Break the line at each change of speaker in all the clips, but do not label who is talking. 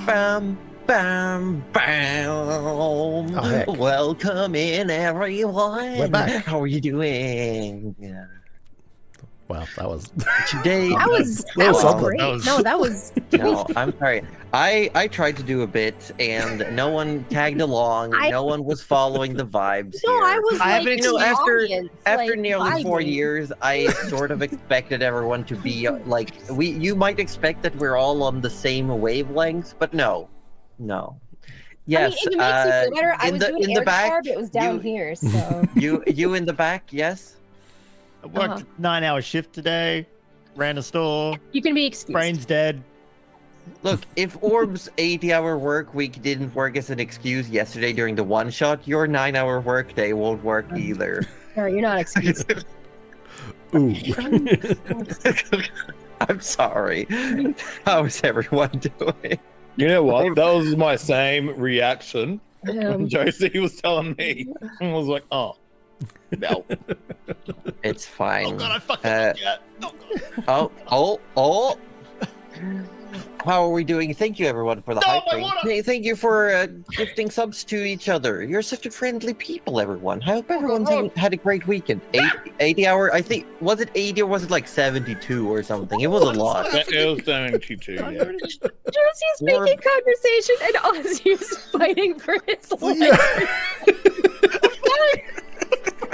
Bam, bam, bam.
Oh, heck.
Welcome in, everyone.
We're back.
How are you doing?
Wow, that was
Today.
That was
something.
great. No, that was.
No, I'm sorry. I tried to do a bit, and no one tagged along. No one was following the vibes
No,
here.
I was like,
you know,
the audience,
after
like,
nearly 4
vibing.
years, I sort of expected everyone to be like you might expect that we're all on the same wavelengths, but no. Yes,
I mean, if it makes you feel better, I was doing
in
air
the back,
guitar, but it was down here, so.
you in the back, yes.
I worked a 9-hour shift today. Ran a store.
You can be excused.
Brain's dead.
Look, if Orb's 80-hour work week didn't work as an excuse yesterday during the one shot, your 9-hour work day won't work either.
No, you're not excused.
ooh.
I'm sorry. How is everyone doing?
You know what? That was my same reaction when
Um,
Josie was telling me. I was like, oh, no.
It's fine.
Oh god, I fucking forget. Oh,
Oh. How are we doing? Thank you, everyone, for the
No,
hype
my
train.
water!
Hey, thank you for gifting subs to each other. You're such a friendly people, everyone. I hope everyone's had a great weekend. 80 hour, I think, was it 80 or was it like 72 or something? It was a lot.
It was 72, yeah.
Josie's making conversation and Ozzy's fighting for his life.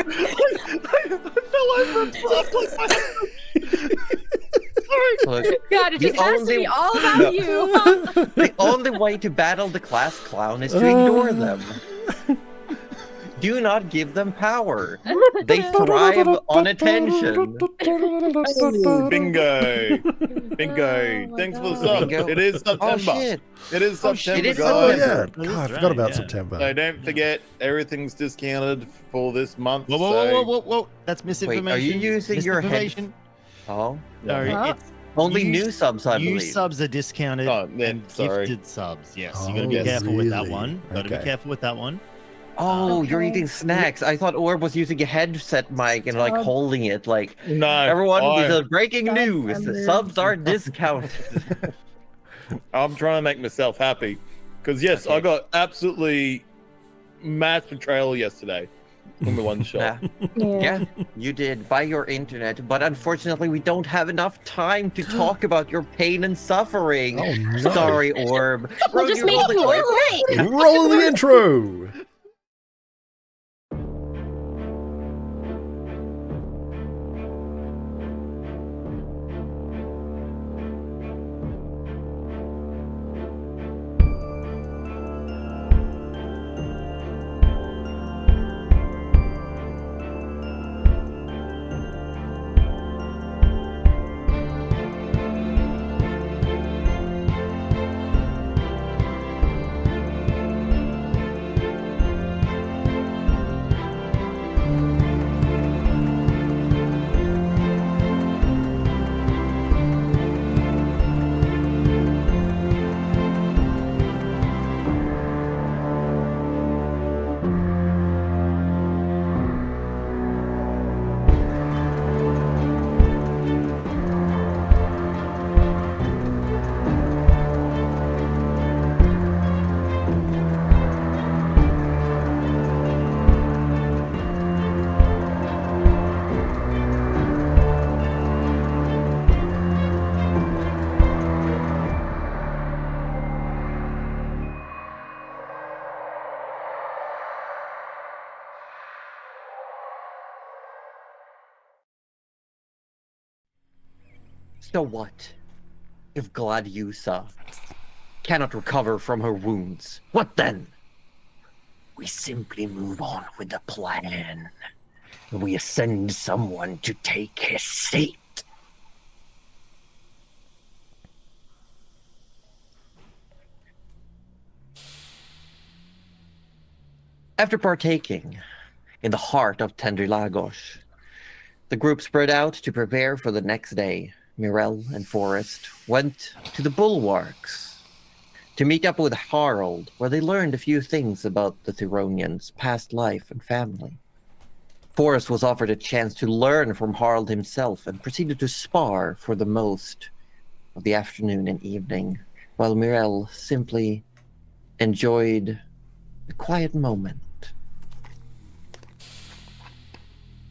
I fell over.
Look,
God, it just has to be all about you. Huh?
the only way to battle the class clown is to ignore them. Do not give them power. They thrive on attention.
Bingo. Thanks for the sub.
Bingo.
It is September.
Oh shit!
It is September,
It is
Oh
guys.
yeah,
September.
God, I forgot about
Yeah.
September.
So don't forget, everything's discounted for this month.
Whoa. That's
Wait,
misinformation.
are you using your head?
Misinformation.
Oh,
No,
Huh?
it's
only
Use-
new subs, I
new
believe.
subs are discounted.
Oh, then,
and
sorry.
gifted subs. Yes, you
Oh,
gotta be careful with that
really?
one. Gotta be
Okay.
careful with that one.
Oh, you're
Okay.
eating snacks. I thought Orb was using a headset mic and like
Subs.
holding it. Like
No.
everyone,
I'm-
this is breaking
Subs
news.
under-
Subs are discounted.
I'm trying to make myself happy. Because, yes,
Okay.
I got absolutely mass betrayal yesterday in the one shot.
Yeah, you did by your internet, but unfortunately, we don't have enough time to talk about your pain and suffering.
Oh no!
Sorry, Orb.
We'll
Road,
just
you
make
roll
it
the
more
clip.
right.
Roll the intro.
So what? If Gladiusa cannot recover from her wounds, what then? We simply move on with the plan. We ascend someone to take his seat. After partaking in the heart of Tendrilagos, the group spread out to prepare for the next day. Mirel and Forrest went to the bulwarks to meet up with Harald, where they learned a few things about the Thuronians' past life and family. Forrest was offered a chance to learn from Harald himself and proceeded to spar for the most of the afternoon and evening, while Mirel simply enjoyed a quiet moment.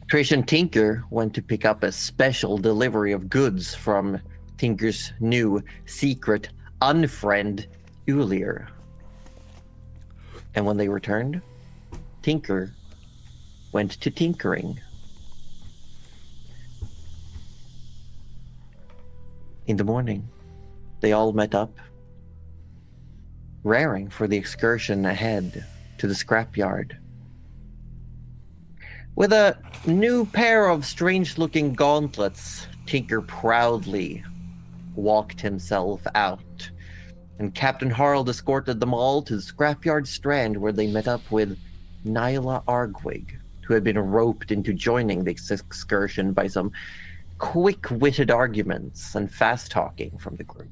Trish and Tinker went to pick up a special delivery of goods from Tinker's new secret unfriend, Ulir. And when they returned, Tinker went to tinkering. In the morning, they all met up, raring for the excursion ahead to the scrapyard. With a new pair of strange-looking gauntlets, Tinker proudly walked himself out, and Captain Harald escorted them all to the scrapyard strand where they met up with Nyla Argwig, who had been roped into joining the excursion by some quick-witted arguments and fast-talking from the group.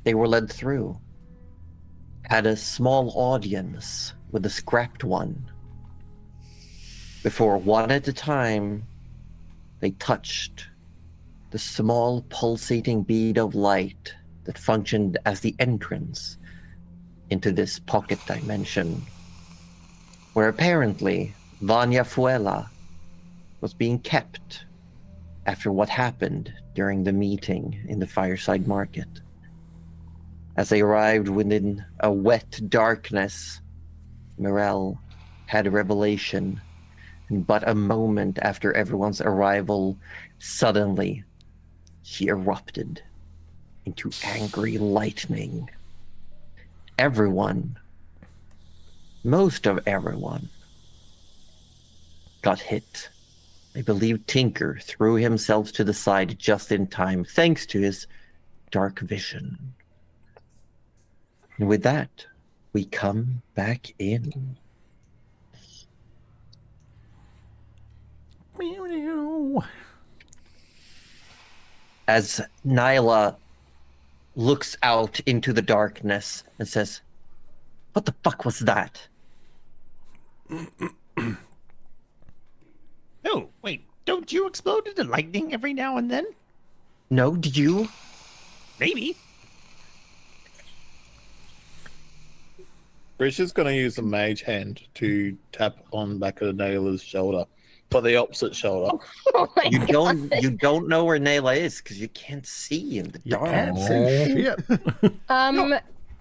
They were led through, had a small audience with the scrapped one, before one at a time they touched the small pulsating bead of light that functioned as the entrance into this pocket dimension, where apparently Vanya Fuela was being kept after what happened during the meeting in the Fireside Market. As they arrived within a wet darkness, Mirel had a revelation, and but a moment after everyone's arrival, suddenly she erupted into angry lightning. Everyone, most of everyone, got hit. I believe Tinker threw himself to the side just in time, thanks to his dark vision. And with that, we come back in. As Nyla looks out into the darkness and says, "What the fuck was that?"
Oh, wait. Don't you explode into lightning every now and then?
No, did you?
Maybe.
Rich is going to use a mage hand to tap on back of Nayla's shoulder, but the opposite shoulder.
Oh my
You
God.
don't know where Nayla is because you can't see in the
You
dark.
can't see shit.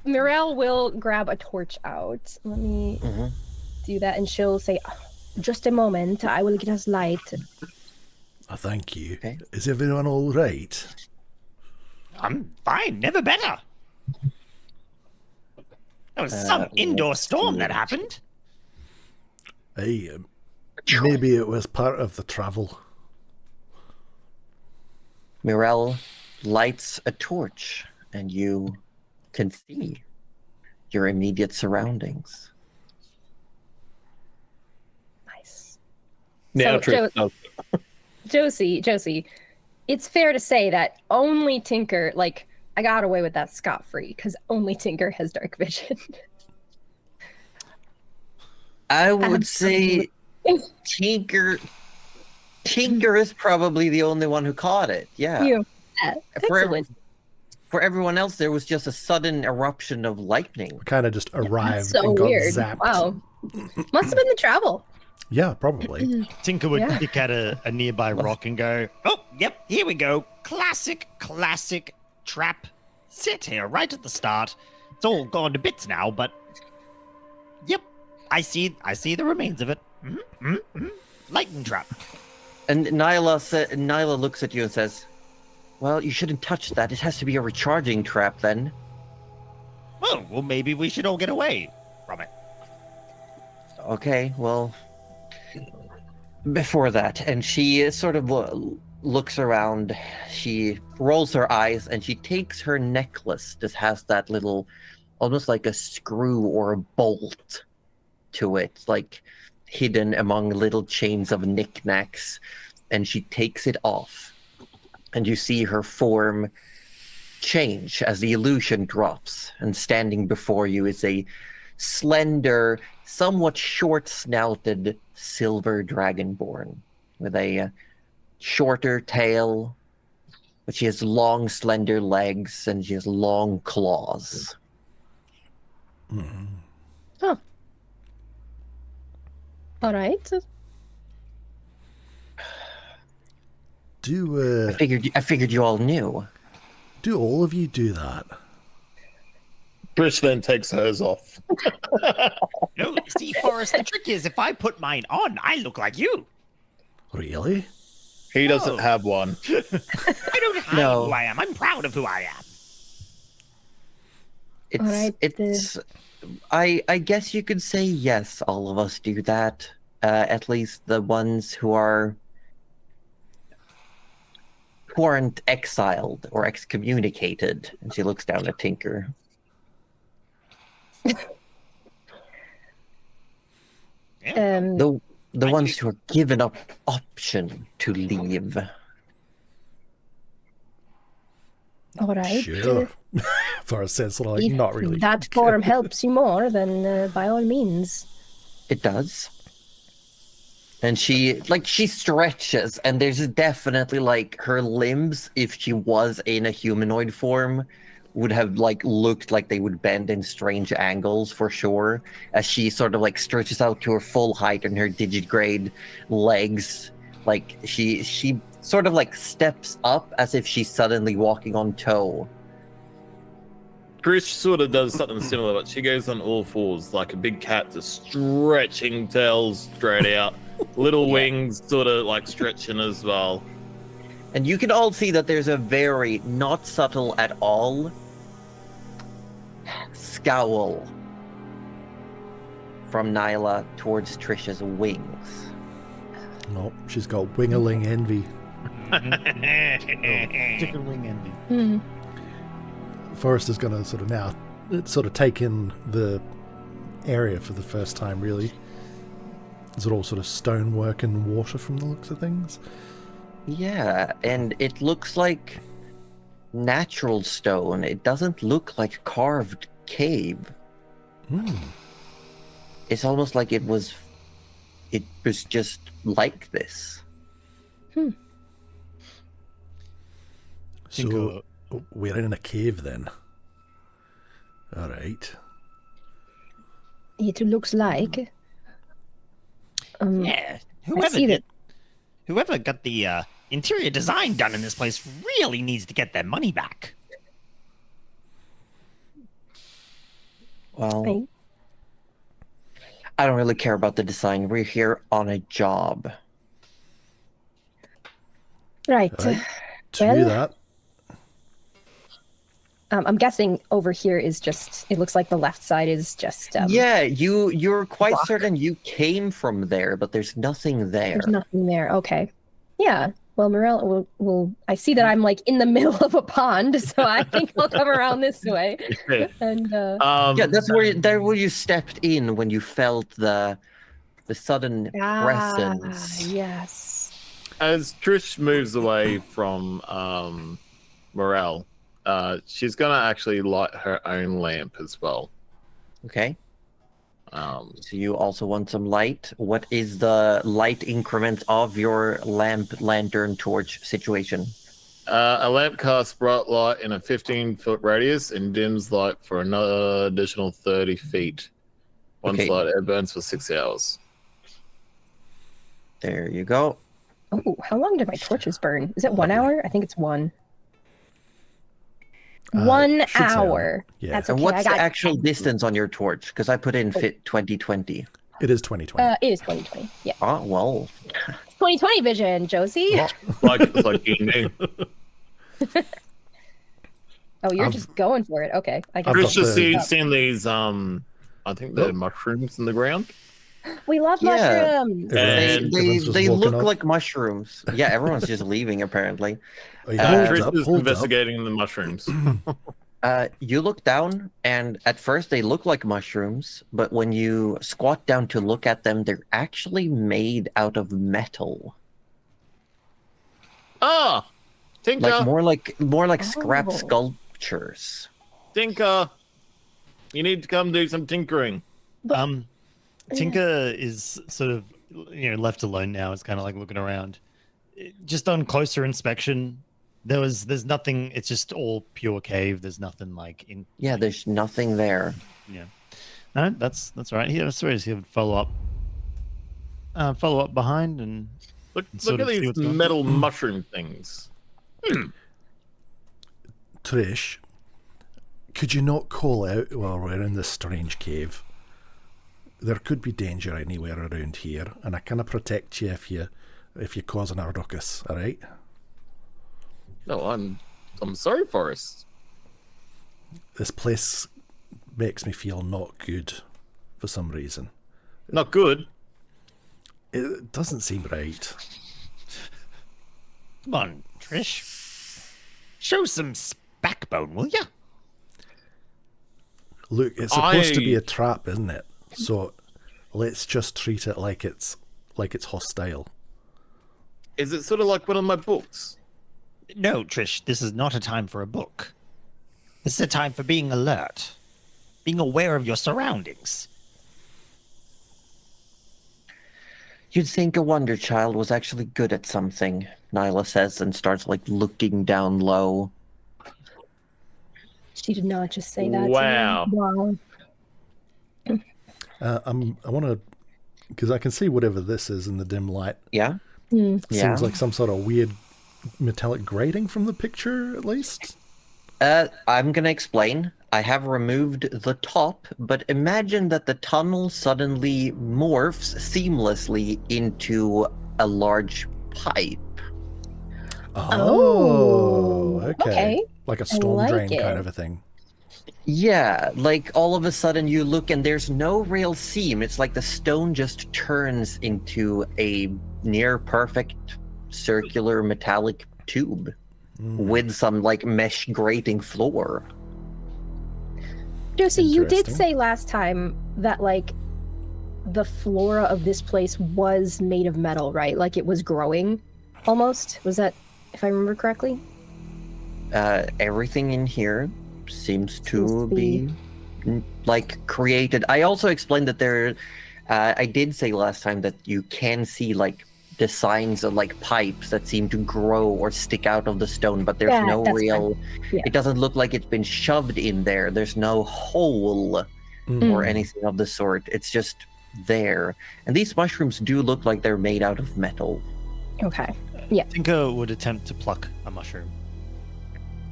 Mirel will grab a torch out. Let me do that, and she'll say, "Just a moment, I will get us light."
Thank you.
Okay.
Is everyone all right?
I'm fine. Never better. There was some indoor storm that happened.
Hey, maybe it was part of the travel.
Mirel lights a torch, and you can see your immediate surroundings.
Nice.
Now,
So,
Trish does.
Josie, it's fair to say that only Tinker, like, I got away with that scot-free because only Tinker has dark vision.
I would say Tinker is probably the only one who caught it. Yeah. For everyone else, there was just a sudden eruption of lightning.
Kind of just arrived
So
and got
weird.
zapped.
Wow. Must have been the travel.
Yeah, probably.
Tinker would
Yeah.
pick at a nearby rock and go, "Oh, yep, here we go. Classic trap. Sit here right at the start. It's all gone to bits now, but yep, I see the remains of it. Lightning trap."
And Nyla looks at you and says, "Well, you shouldn't touch that. It has to be a recharging trap then."
Oh, well, maybe we should all get away from it.
Okay, well, before that, and she sort of looks around, she rolls her eyes, and she takes her necklace that has that little, almost like a screw or a bolt to it, like hidden among little chains of knickknacks, and she takes it off, and you see her form change as the illusion drops, and standing before you is a slender, somewhat short-snouted silver dragonborn with a shorter tail, but she has long, slender legs and she has long claws.
All right.
Do
I figured you all knew.
do all of you do that?
Trish then takes hers off.
No, see, Forrest, the trick is if I put mine on, I look like you.
Really?
He doesn't
Oh.
have one.
I don't hide
No.
who I am. I'm proud of who I am.
It's
Alright,
it's I guess you could say yes, all of us do that. At least the ones who aren't exiled or excommunicated. And she looks down at Tinker.
Yeah.
The ones who are given up option to leave.
All right.
Sure. Forrest says, like,
If
not really.
that form helps you more, then by all means.
It does. And she stretches, and there's definitely like her limbs, if she was in a humanoid form, would have like looked like they would bend in strange angles for sure, as she sort of like stretches out to her full height and her digigrade legs. Like she sort of like steps up as if she's suddenly walking on toe.
Trish sort of does something similar, but she goes on all fours like a big cat, just stretching tails straight out. Little wings sort of like stretching as well.
And you can all see that there's a very not subtle at all scowl from Nyla towards Trisha's wings.
No, she's got wingerling envy.
Chicken wing envy.
Hmm.
Forrest is going to sort of now take in the area for the first time, really. Is it all sort of stonework and water from the looks of things?
Yeah, and it looks like natural stone. It doesn't look like carved cave. It's almost like it was just like this.
So we're in a cave then. All right.
It looks like.
Yeah. Whoever got the interior design done in this place really needs to get their money back.
Well, I don't really care about the design. We're here on a job.
Right.
Right. To
Well-
that,
I'm guessing over here is just. It looks like the left side is just.
Yeah, you're quite
rock.
certain you came from there, but there's nothing there.
There's nothing there. Okay. Yeah. Well, Morel, will I see that I'm like in the middle of a pond, so I think I'll come around this way. And
Yeah, that's where you stepped in when you felt the sudden presence.
yes.
As Trish moves away from Morel, she's gonna actually light her own lamp as well.
Okay. So you also want some light. What is the light increment of your lantern torch situation?
A lamp casts bright light in a 15-foot radius and dims light for another additional 30 feet. Once
Okay.
light, it burns for 6 hours.
There you go.
Oh, how long did my torches burn? Is it 1 hour? I think it's one. One
should say
hour.
yeah.
That's
And
okay.
what's
I
the
got
actual distance on your torch? Because I put in fit 2020.
it is 2020.
It is 2020. Yeah.
Oh, well.
2020 vision, Josie.
Well,
It's like you knew.
Oh, you're
I've-
just going for it. Okay. I
I've
guess.
got
Trish just
the-
seen these, I think they're mushrooms in the ground.
We love
Yeah.
mushrooms.
And
everyone's just
They
walking
look
off.
like mushrooms. Yeah, everyone's just leaving apparently.
Oh, yeah,
Trish
hold
is
up.
investigating the mushrooms.
You look down, and at first they look like mushrooms, but when you squat down to look at them, they're actually made out of metal.
Ah! Tinker!
Like more like scrap
Oh.
sculptures.
Tinker! You need to come do some tinkering.
Tinker is sort of left alone now. It's kind of like looking around. Just on closer inspection, There's nothing. It's just all pure cave. There's nothing like in.
Yeah, there's nothing there.
Yeah. No, that's all right. Here, sorry, he would follow up behind and
Look
sort
at
of see
these
what's going on.
metal mushroom things.
Trish, could you not call out while we're in this strange cave? There could be danger anywhere around here, and I cannot protect you if you cause an ruckus. All right?
No, I'm sorry, Forrest.
This place makes me feel not good for some reason.
Not good.
It doesn't seem right.
Come on, Trish. Show some backbone, will ya?
Look, it's supposed to be
I-
a trap, isn't it? So let's just treat it like it's hostile.
Is it sort of like one of my books?
No, Trish, this is not a time for a book. This is a time for being alert, being aware of your surroundings.
You'd think a wonder child was actually good at something, Nyla says, and starts like looking down low.
She did not just say that.
Wow.
To me. Wow.
I want to, because I can see whatever this is in the dim light.
Yeah?
Hmm.
Yeah.
Seems like some sort of weird metallic grating from the picture, at least.
I'm gonna explain. I have removed the top, but imagine that the tunnel suddenly morphs seamlessly into a large pipe.
Oh,
okay.
Like a storm
like
drain
it.
kind of a thing.
Yeah, like all of a sudden you look and there's no real seam. It's like the stone just turns into a near perfect circular metallic tube with some like mesh grating floor.
Josie, you did
Interesting.
say last time that like the flora of this place was made of metal, right? Like it was growing almost. Was that, if I remember correctly?
Everything in here seems to
Seems to
be like created. I also explained that there. I did say last time that you can see like designs of like pipes that seem to grow or stick out of the stone, but there's
Yeah,
no
that's
real.
Yeah.
It doesn't look like it's been shoved in there. There's no hole or anything of the sort. It's just there. And these mushrooms do look like they're made out of metal.
Okay.
Tinker would attempt to pluck a mushroom.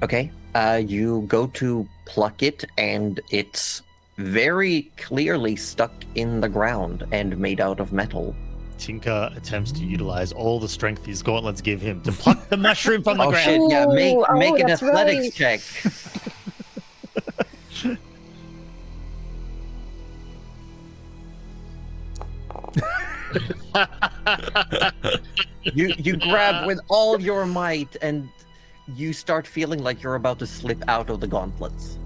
Okay. You go to pluck it, and it's very clearly stuck in the ground and made out of metal.
Tinker attempts to utilize all the strength his gauntlets give him to pluck the mushroom from the
Oh
ground.
shit! Yeah, make
Ooh,
make an
that's
athletics
right.
check. You grab with all your might, and you start feeling like you're about to slip out of the gauntlets.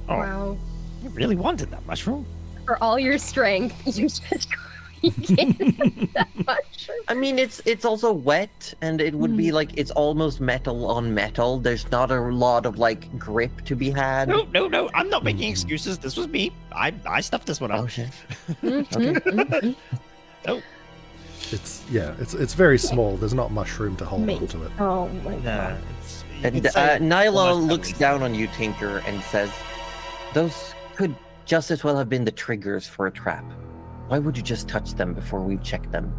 Oh.
Wow.
You really wanted that mushroom?
For all your strength, you just can't that much.
I mean, it's also wet, and it would be like it's almost metal on metal. There's not a lot of like grip to be had.
No. I'm not making excuses. This was me. I stuffed this one
Oh
up.
shit!
Mhm.
Oh,
It's very small. There's not much room to hold
Me.
onto it.
Oh my
no.
god.
It's, you
And
could say
Nyla
almost
looks
heavily.
down on you, Tinker, and says, "Those could just as well have been the triggers for a trap. Why would you just touch them before we check them?"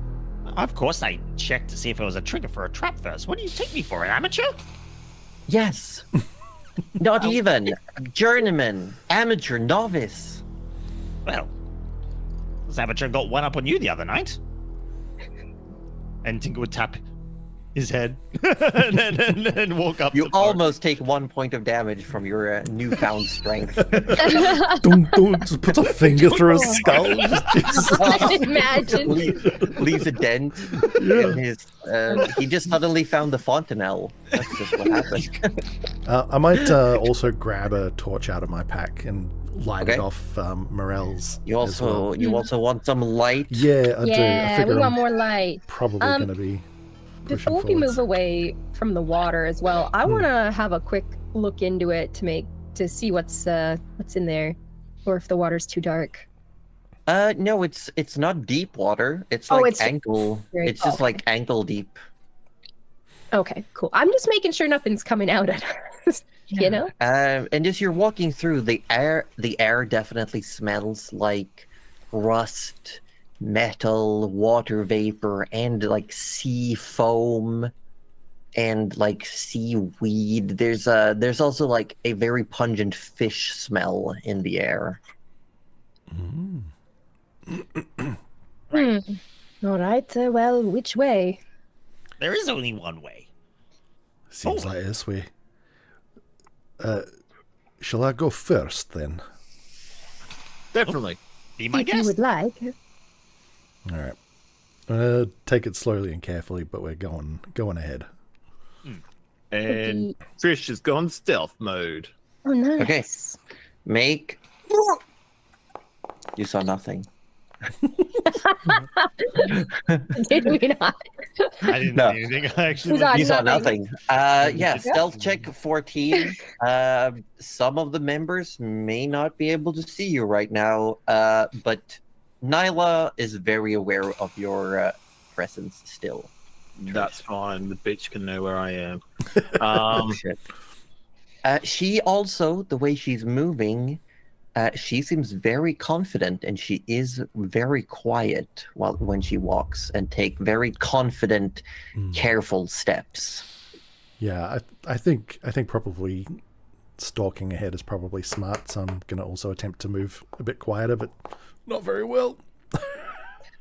Of course, I checked to see if it was a trigger for a trap first. What do you take me for, an amateur?
Yes. Not even. Journeyman, amateur, novice.
Well, this amateur got one up on you the other night. And Tinker would tap his head and walk up.
You
to Park.
almost take 1 point of damage from your newfound strength.
Don't just put a finger through his skull.
Imagine.
Leaves a dent in his. He just suddenly found the fontanelle. That's just what happened.
I might also grab a torch out of my pack and light
Okay.
it off Morel's.
You
as well.
also want some light.
Yeah, I do. I
Yeah, we
figure
want
I'm
more light.
probably going to be pushing
Before we
forwards.
move away from the water as well, I want to have a quick look into it to see what's in there, or if the water's too dark.
No, it's not deep water. It's
Oh,
like
it's
ankle.
very-
It's just
okay.
like ankle deep.
Okay, cool. I'm just making sure nothing's coming out at us. You know?
And as you're walking through, the air definitely smells like rust, metal, water vapor, and like sea foam and like seaweed. There's also like a very pungent fish smell in the air.
All right. Well, which way?
There is only one way.
Seems like this way. Shall I go first then?
Definitely.
Be my
If you
guest.
would like.
All right. Take it slowly and carefully, but we're going ahead.
And Trish has gone stealth mode.
Oh, nice.
Okay. Make. You saw nothing.
Did we not?
I didn't
No.
see anything. I actually
Who's on?
You saw
Nothing.
nothing. Yeah, stealth check 14. Some of the members may not be able to see you right now, but Nyla is very aware of your presence still.
That's fine. The bitch can know where I am.
Shit. She also, the way she's moving, she seems very confident, and she is very quiet when she walks and take very confident, careful steps.
Yeah, I think probably stalking ahead is probably smart. So I'm gonna also attempt to move a bit quieter, but not very well.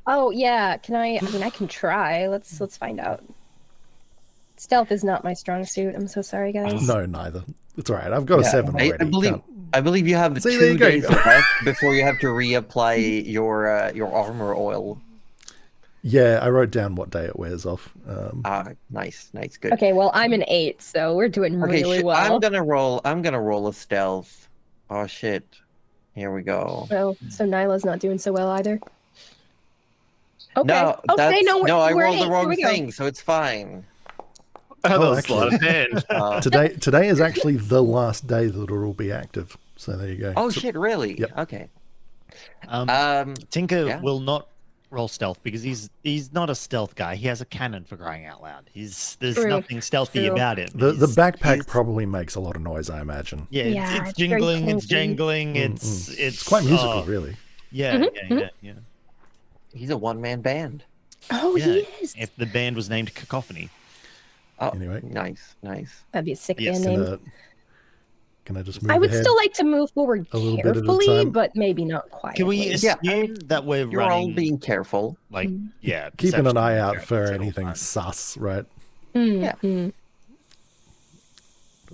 Oh yeah. Can I? I mean, I can try. Let's find out. Stealth is not my strong suit. I'm so sorry, guys.
No, neither. It's all right. I've got a 7 already.
I believe you have
See, there
2
you go.
days left before you have to reapply your armor oil.
Yeah, I wrote down what day it wears off.
Nice, good.
Okay. Well, I'm an 8, so we're doing
Okay,
really
shit,
well.
I'm gonna roll a stealth. Oh shit! Here we go.
Oh, so Nyla's not doing so well either. Okay.
No,
okay. No,
I
we're
rolled
an
the
8.
wrong
Here we go.
thing, so it's fine.
That was
actually.
sleight of hand.
Today is actually the last day that it'll all be active. So there you go.
Oh shit! Really?
Yep.
Okay.
Tinker
yeah.
will not roll stealth because he's not a stealth guy. He has a cannon, for crying out loud. There's
True,
nothing stealthy
true.
about him.
The
He's-
backpack
he's-
probably makes a lot of noise, I imagine.
Yeah,
Yeah,
it's
it's very
jingling, it's
clanky.
jangling, it's
It's quite musical,
oh,
really.
Yeah, yeah.
He's a one-man band.
Oh,
Yeah,
he is.
if the band was named Cacophony.
Oh,
Anyway.
nice.
That'd be a sick
Yes.
band name.
Can I just move
I would
ahead?
still like to move forward
A little bit at a
carefully,
time.
but maybe not quietly.
Can we
Yeah,
assume that we're
You're all
running
being careful.
like yeah,
Keeping an
perception
eye out
checks
for
at all
anything
times.
sus, right?
Yeah.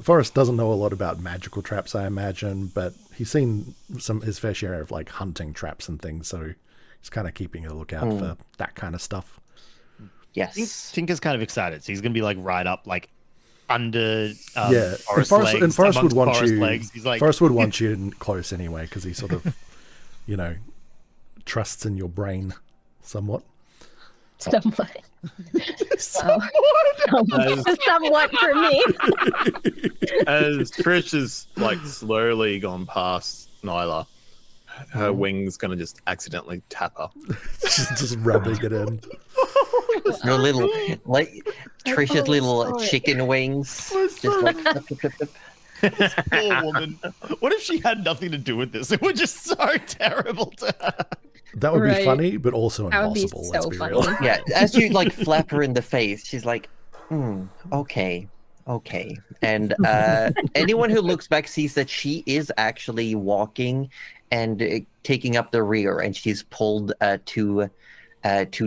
Forrest doesn't know a lot about magical traps, I imagine, but he's seen his fair share of like hunting traps and things, so he's kind of keeping a lookout for that kind of stuff.
Yes.
Tinker's kind of excited, so he's gonna be like right up like under
Yeah,
Forest
and
legs,
Forrest would
amongst
want
Forest
you.
legs. He's like
Forrest would want you close anyway, because he sort of, trusts in your brain somewhat.
Somewhat. Somewhat for me.
As Trish has like slowly gone past Nyla, her wing's gonna just accidentally tap her.
just rubbing it in.
Your little, like Trisha's
Oh,
little
sorry.
chicken wings, just like flip, flip, flip, flip.
poor woman. What if she had nothing to do with this? It was just so terrible to her.
That would be
Right.
funny, but also
That would be
impossible. Let's
so
be
funny.
real.
Yeah, as you like flap her in the face, she's like, okay. And anyone who looks back sees that she is actually walking and taking up the rear, and she's pulled two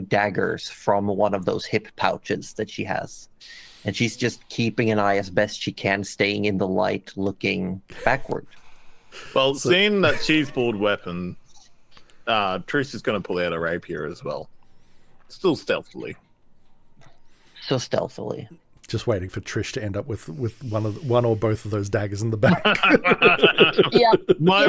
daggers from one of those hip pouches that she has. And she's just keeping an eye as best she can, staying in the light, looking backward.
Well, seeing that she's pulled weapon, Trish is gonna pull out a rapier as well. Still stealthily.
So stealthily.
Just waiting for Trish to end up with one or both of those daggers in the back.
Yeah.
My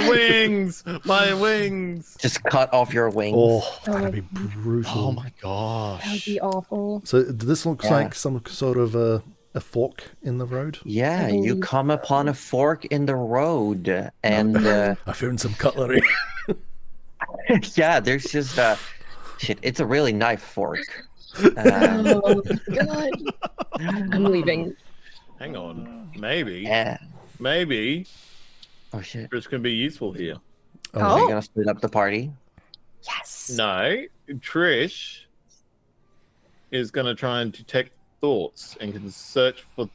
wings!
Just cut off your wings.
Oh,
Oh
that'd
my-
be brutal.
Oh my
That would
gosh.
be awful.
So this looks
Yeah.
like some sort of a fork in the road.
Yeah,
I
you
believe
come upon a fork in the road, and
I found some cutlery.
yeah, there's just shit. It's a really knife fork.
Oh God! I'm leaving.
Hang on. Maybe.
Yeah.
Maybe
Oh shit.
Trish can be useful here.
Are
Oh.
we gonna split up the party?
Yes.
No, Trish is going to try and detect thoughts and can search for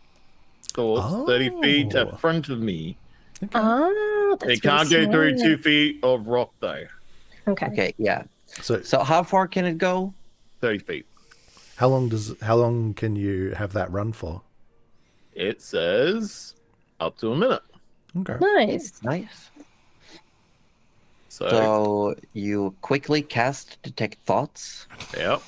thoughts 30 feet
Oh.
in front of me.
Okay.
Oh, that's
It can't go through
smart.
2 feet of rock, though.
Okay.
Okay, yeah.
So
So how far can it go?
30 feet.
how long can you have that run for?
It says up to a minute.
Okay.
Nice.
Nice.
So,
So you quickly cast detect thoughts.
yep.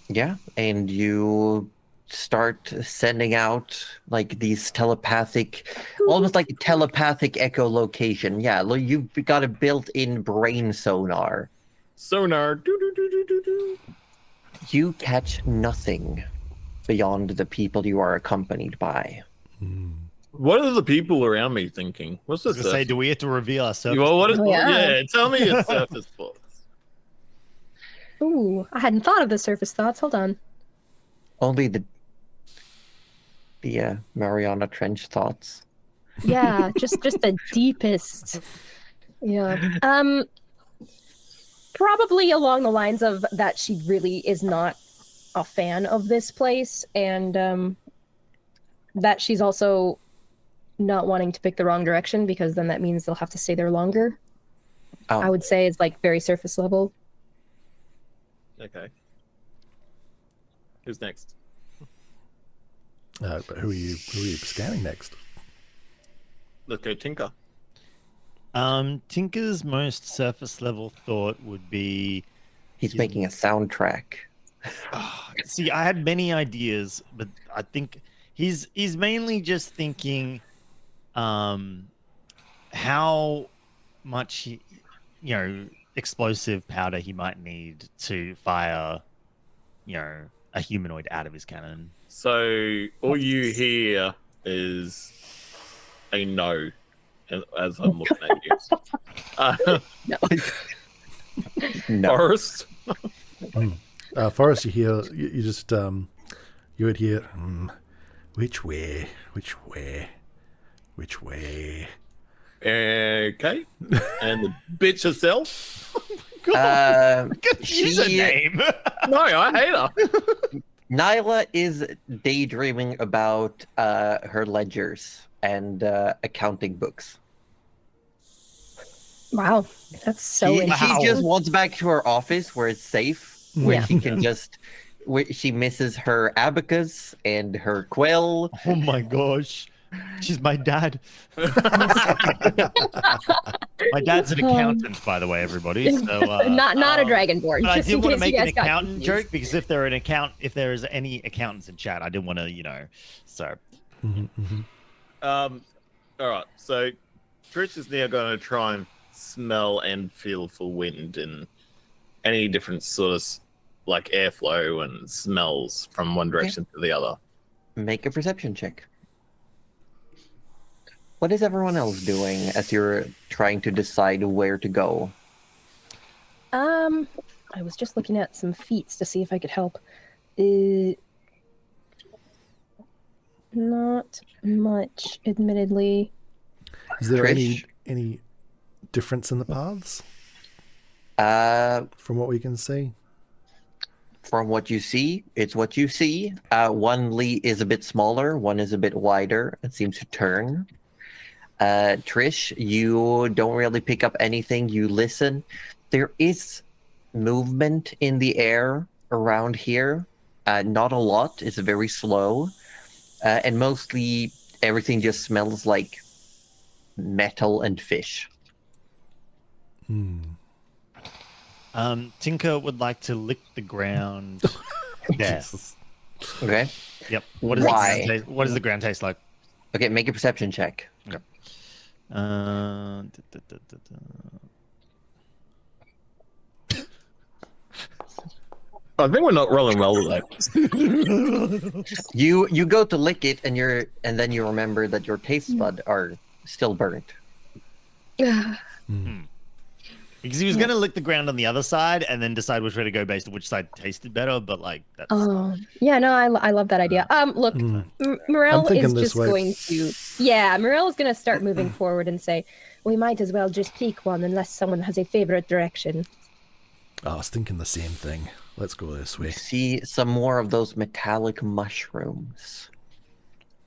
Yeah, and you start sending out like these telepathic, almost like a telepathic echolocation. Yeah, you've got a built-in brain sonar.
Sonar. Do.
You catch nothing beyond the people you are accompanied by.
What are the people around me thinking? What's
I
this?
was gonna say, do we have to reveal our surface?
Well, what is,
Oh, yeah.
yeah, tell me your surface thoughts.
Ooh, I hadn't thought of the surface thoughts. Hold on.
Only the Mariana Trench thoughts.
Yeah, just the deepest. Yeah. Probably along the lines of that she really is not a fan of this place, and that she's also not wanting to pick the wrong direction because then that means they'll have to stay there longer.
Oh,
I would say it's like very surface level.
Okay. Who's next?
But who are you scanning next?
Let's go Tinker.
Tinker's most surface level thought would be,
he's making a soundtrack.
see, I had many ideas, but I think he's mainly just thinking, how much explosive powder he might need to fire, a humanoid out of his cannon.
So all you hear is a no as I'm looking at you.
No.
Forrest?
Forrest, you would hear, which way?
Okay. And the bitch herself?
Use a name.
No, I hate her.
Nyla is daydreaming about her ledgers and accounting books.
Wow, that's so
She
interesting.
just wants back to her office where it's safe, where
Yeah.
she can just. She misses her abacus and her quill.
Oh my gosh. She's my dad. My dad's an accountant, by the way, everybody. So
not a dragonborn.
but I
just
did
in
want to
case
make
you
an
guys got
accountant
confused.
joke because if there's any accountants in chat, I didn't want to, so
All right. So Trish is now going to try and smell and feel for wind and any different sort of like airflow and smells from one direction to the other.
Make a perception check. What is everyone else doing as you're trying to decide where to go?
I was just looking at some feats to see if I could help. Not much, admittedly.
Is there
Trish?
any difference in the paths from what we can see?
From what you see, it's what you see. One is a bit smaller, one is a bit wider. It seems to turn. Trish, you don't really pick up anything. You listen. There is movement in the air around here. Not a lot. It's very slow. And mostly everything just smells like metal and fish.
Tinker would like to lick the ground. Yes.
Okay?
Yep.
Why?
What does the ground taste like?
Okay, make a perception check.
Da.
I think we're not rolling well today.
You go to lick it and then you remember that your taste buds are still burnt.
Because he was going to lick the ground on the other side and then decide which way to go based on which side tasted better, but like that's
Oh, yeah, no, I love that idea. Look, Morel
I'm thinking
is
this
just
way.
going to, yeah, Morel is going to start moving forward and say, we might as well just pick one unless someone has a favorite direction.
I was thinking the same thing. Let's go this way.
See some more of those metallic mushrooms.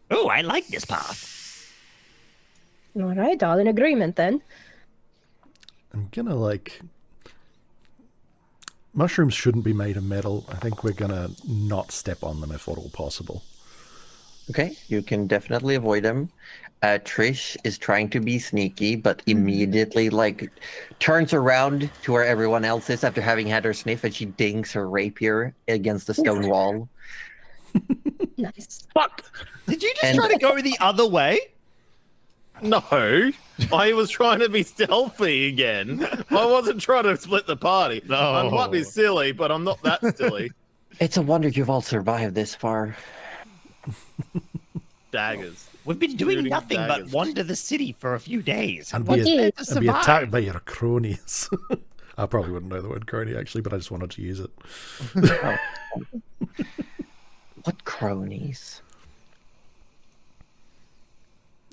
Oh, I like this path.
All right, all in agreement then.
I'm gonna mushrooms shouldn't be made of metal. I think we're gonna not step on them if at all possible.
Okay, you can definitely avoid them. Trish is trying to be sneaky, but immediately turns around to where everyone else is after having had her sniff, and she dings her rapier against the stone wall.
Nice.
Fuck!
Did you just try to go the other way?
No, I was trying to be stealthy again. I wasn't trying to split the party.
No.
I might be silly, but I'm not that silly.
It's a wonder you've all survived this far.
Daggers.
We've been doing
Shooting
nothing
daggers.
but wander the city for a few days.
And
What's
be,
there to
and be
survive?
attacked by your cronies. I probably wouldn't know the word crony actually, but I just wanted to use it.
What cronies?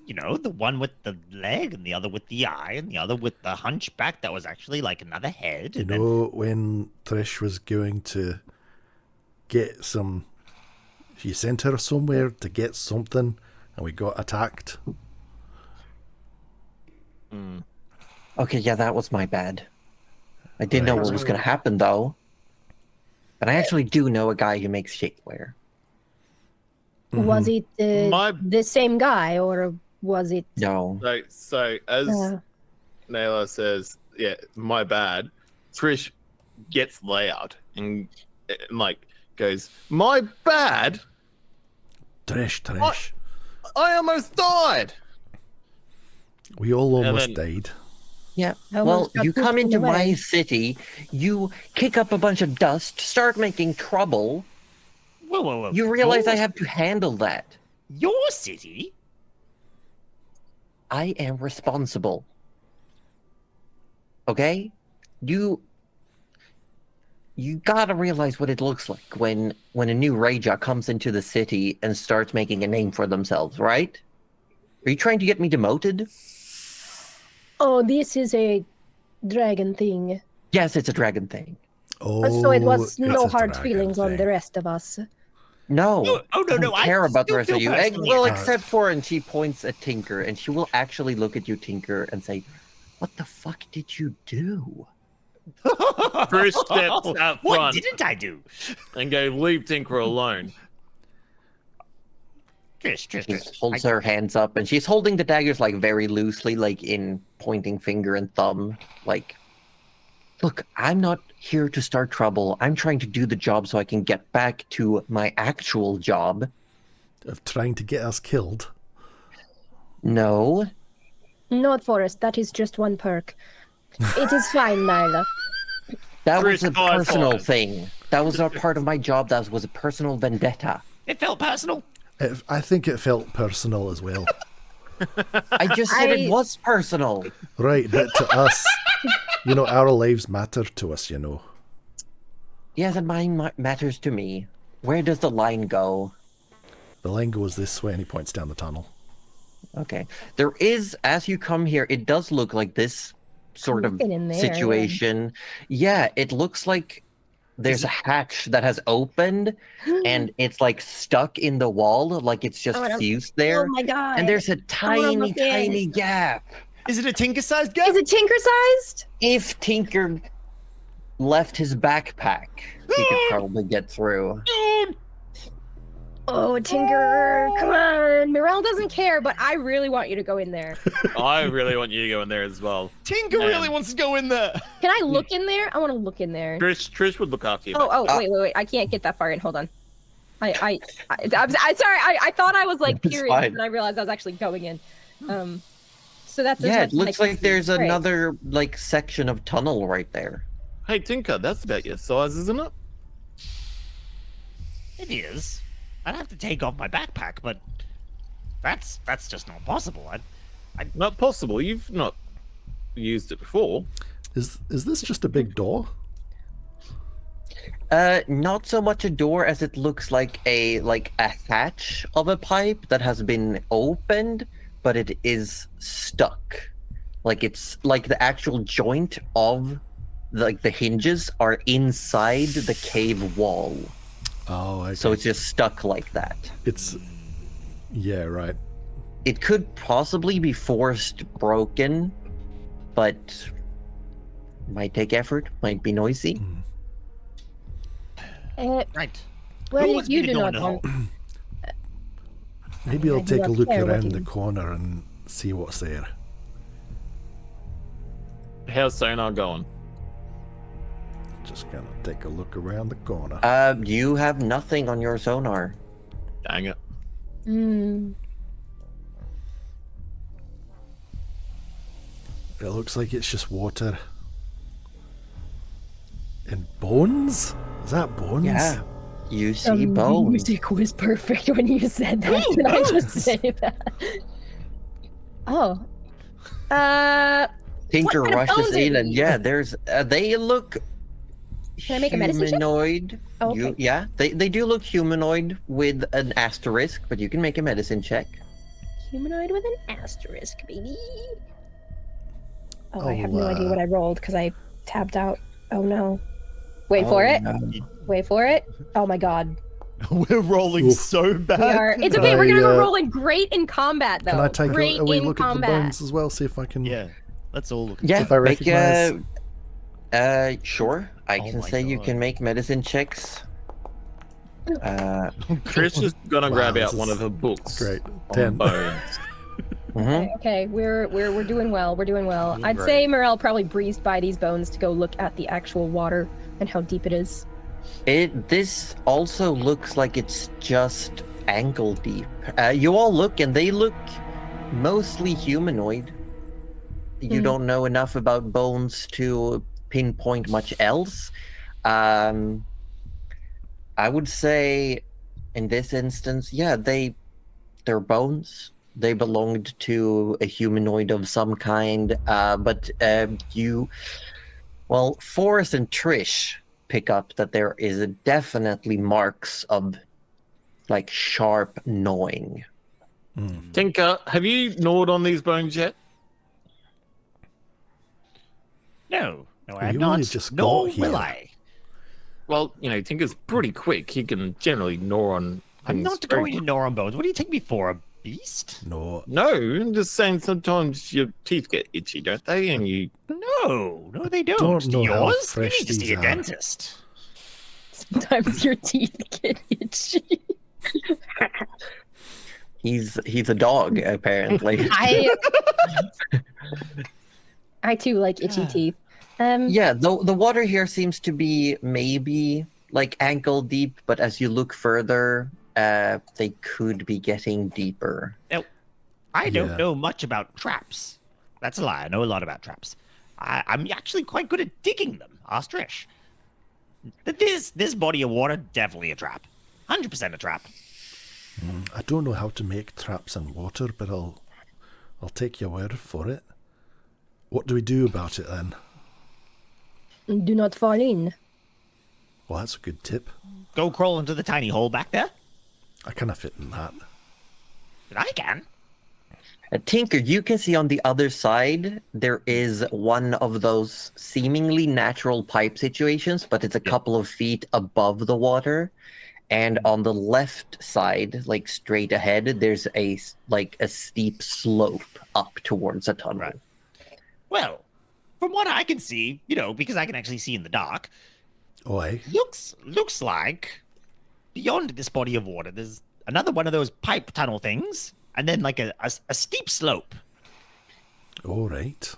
You know, the one with the leg and the other with the eye and the other with the hunchback that was actually like another head.
You
and then-
know, when Trish was going to get some, she sent her somewhere to get something, and we got attacked.
Okay, yeah, that was my bad. I didn't know
Right.
what was going to happen, though. But I actually do know a guy who makes shapewear.
Was it
My-
the same guy, or was it?
No.
So as Naylor says, yeah, my bad. Trish gets loud and goes, my bad.
Trish.
I almost died.
We all
And
almost
then-
died.
Yeah.
I
Well,
almost got
you come
pushed
into my
away.
city, you kick up a bunch of dust, start making trouble.
Whoa.
You realize I
Your-
have to handle that.
Your city?
I am responsible. Okay? You gotta realize what it looks like when a new Raja comes into the city and starts making a name for themselves, right? Are you trying to get me demoted?
Oh, this is a dragon thing.
Yes, it's a dragon thing.
So it was
it's
no
a
hard
dragon
feelings on the
thing.
rest of us.
No.
Oh, no,
I don't care about the
still
rest of
feel
you.
personally
Well,
attacked.
except for, and she points at Tinker, and she will actually look at you, Tinker, and say, "What the fuck did you do?"
Trish steps out
What
front
didn't I do?
and go, leave Tinker alone.
Trish.
She holds her hands up, and she's holding the daggers very loosely, in pointing finger and thumb. Look, I'm not here to start trouble. I'm trying to do the job so I can get back to my actual job.
Of trying to get us killed.
No.
Not Forest, that is just one perk. It is fine, Nyla.
That was a
Trish, high
personal
five.
thing. That was not part of my job. That was a personal vendetta.
It felt personal.
I think it felt personal as well.
I just said
I-
it was personal.
Right, but to us, our lives matter to us,
Yes, and mine matters to me. Where does the line go?
The line goes this way, and he points down the tunnel.
Okay. There is, as you come here, it does look like this sort of
Looking in there,
situation. Yeah, it looks like there's a hatch that has opened, and it's stuck in the wall, like it's just
Oh, I don't-
fused there.
Oh my god.
And there's a
wanna
tiny,
look in.
tiny gap.
Is it a Tinker-sized gap?
Is it Tinker-sized?
If Tinker left his backpack, he could probably get through.
Oh, Tinker, come on. Mirel doesn't care, but I really want you to go in there.
I really want you to go in there as well.
Tinker really wants to go in there.
Can I look in there? I want to look in there.
Trish would look after you.
Oh,
mate.
wait. I can't get that far in. Hold on. I'm sorry. I thought I was
It's
curious,
fine.
and I realized I was actually going in. So that's
Yeah, it looks like there's
Great.
another section of tunnel right there.
Hey, Tinker, that's about your size, isn't it?
It is. I'd have to take off my backpack, but that's just not possible.
Not possible. You've not used it before.
Is this just a big door?
Not so much a door as it looks like a hatch of a pipe that has been opened, but it is stuck. Like it's like the actual joint of the hinges are inside the cave wall.
Oh, okay.
So it's just stuck like that.
It's yeah, right.
It could possibly be forced broken, but might take effort, might be noisy.
Right.
Well,
Who
if
wants
you
me to
do
go in
not
the hole?
want...
Maybe
I
I'll
do
take a
not
look
care what
around
you-
the corner and see what's there.
How's sonar going?
Just gonna take a look around the corner.
You have nothing on your sonar.
Dang it.
Hmm.
It looks like it's just water. And bones? Is that bones?
Yeah. You see
The
bones.
music was perfect when you said that.
Ooh,
Can I just
bones.
say that? Oh.
Tinker
What kind of
rushes
bones are
in, and
these?
yeah, there's they look
Can I make a medicine check?
humanoid.
Oh, okay.
Yeah, they do look humanoid with an asterisk, but you can make a medicine check.
Humanoid with an asterisk, baby. Oh, I have
Oh,
no idea what I rolled because I tabbed out. Oh no. Wait
Oh,
for it.
no.
Wait for it. Oh my god.
We're rolling
Oof.
so bad.
We are. It's okay. We're
I,
gonna go
uh,
rolling great in combat, though.
Can I take
great
a wee
in
look
combat.
at the bones as well? See if I can.
Yeah. Let's all look.
Yeah,
If I
make
recognize-
sure. I
Oh
can
my
say you
God.
can make medicine checks.
Chris is gonna
Wow,
grab
this
out one
is
of her books.
Great.
On
10.
bones.
mhm.
Okay, we're doing well. We're doing well.
Doing
I'd
great.
say Morel probably breezed by these bones to go look at the actual water and how deep it is.
This also looks like it's just ankle deep. You all look, and they look mostly humanoid. You
Hmm.
don't know enough about bones to pinpoint much else. I would say, in this instance, yeah, they're bones. They belonged to a humanoid of some kind. But Forrest and Trish pick up that there is definitely marks of like sharp gnawing.
Tinker, have you gnawed on these bones yet?
No, I
You
have
only
not.
just
Nor
got
will
here.
I.
Well, Tinker's pretty quick. He can generally gnaw on
I'm
things
not
very
going to gnaw on bones. What do you take me for, a beast?
No.
No, I'm just saying sometimes your teeth get itchy, don't they? And you
No, they don't.
Don't know how
Yours? You
fresh
need to see
these
a
are.
dentist.
Sometimes your teeth get itchy.
He's a dog, apparently.
I too like itchy teeth.
Yeah, the water here seems to be maybe like ankle deep, but as you look further, they could be getting deeper.
I don't
Yeah.
know much about traps. That's a lie. I know a lot about traps. I'm actually quite good at digging them. Ask Trish. This body of water, definitely a trap. 100% a trap.
I don't know how to make traps in water, but I'll take your word for it. What do we do about it then?
Do not fall in.
Well, that's a good tip.
Go crawl into the tiny hole back there.
I kind of fit in that.
But I can.
Tinker, you can see on the other side there is one of those seemingly natural pipe situations, but it's a couple of feet above the water. And on the left side, like straight ahead, there's a steep slope up towards a tunnel.
Right. Well, from what I can see, because I can actually see in the dark,
Oh, aye.
looks like beyond this body of water, there's another one of those pipe tunnel things, and then like a steep slope.
All right.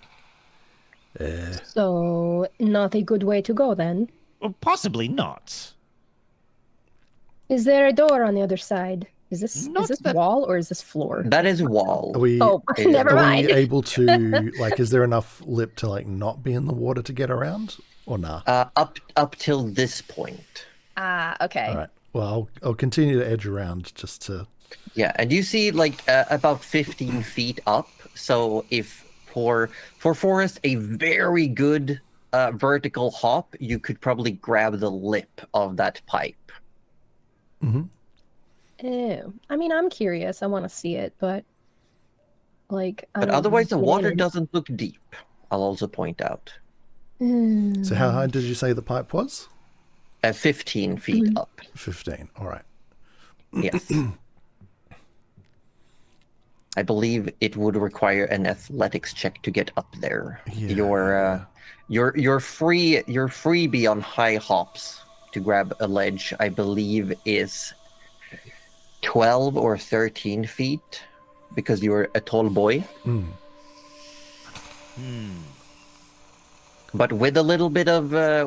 So, not a good way to go then.
Well, possibly not.
Is there a door on the other side? Is this
Not that-
wall or is this floor?
That is wall.
Are we,
Oh, never
are
mind.
we able to, is there enough lip to, not be in the water to get around? Or nah?
Up till this point.
Ah, okay.
All right. Well, I'll continue to edge around just to...
Yeah, and you see about 15 feet up. So if for Forrest a very good vertical hop, you could probably grab the lip of that pipe.
Ew. I mean, I'm curious. I want to see it, but like, I
But
don't
otherwise, the
get
water
in.
doesn't look deep. I'll also point out.
So how high did you say the pipe was?
15 feet up.
15. All right.
Yes. I believe it would require an athletics check to get up there.
Yeah,
Your freebie on high hops to grab a ledge, I believe, is 12 or 13 feet because you're a tall boy. But with a little bit of a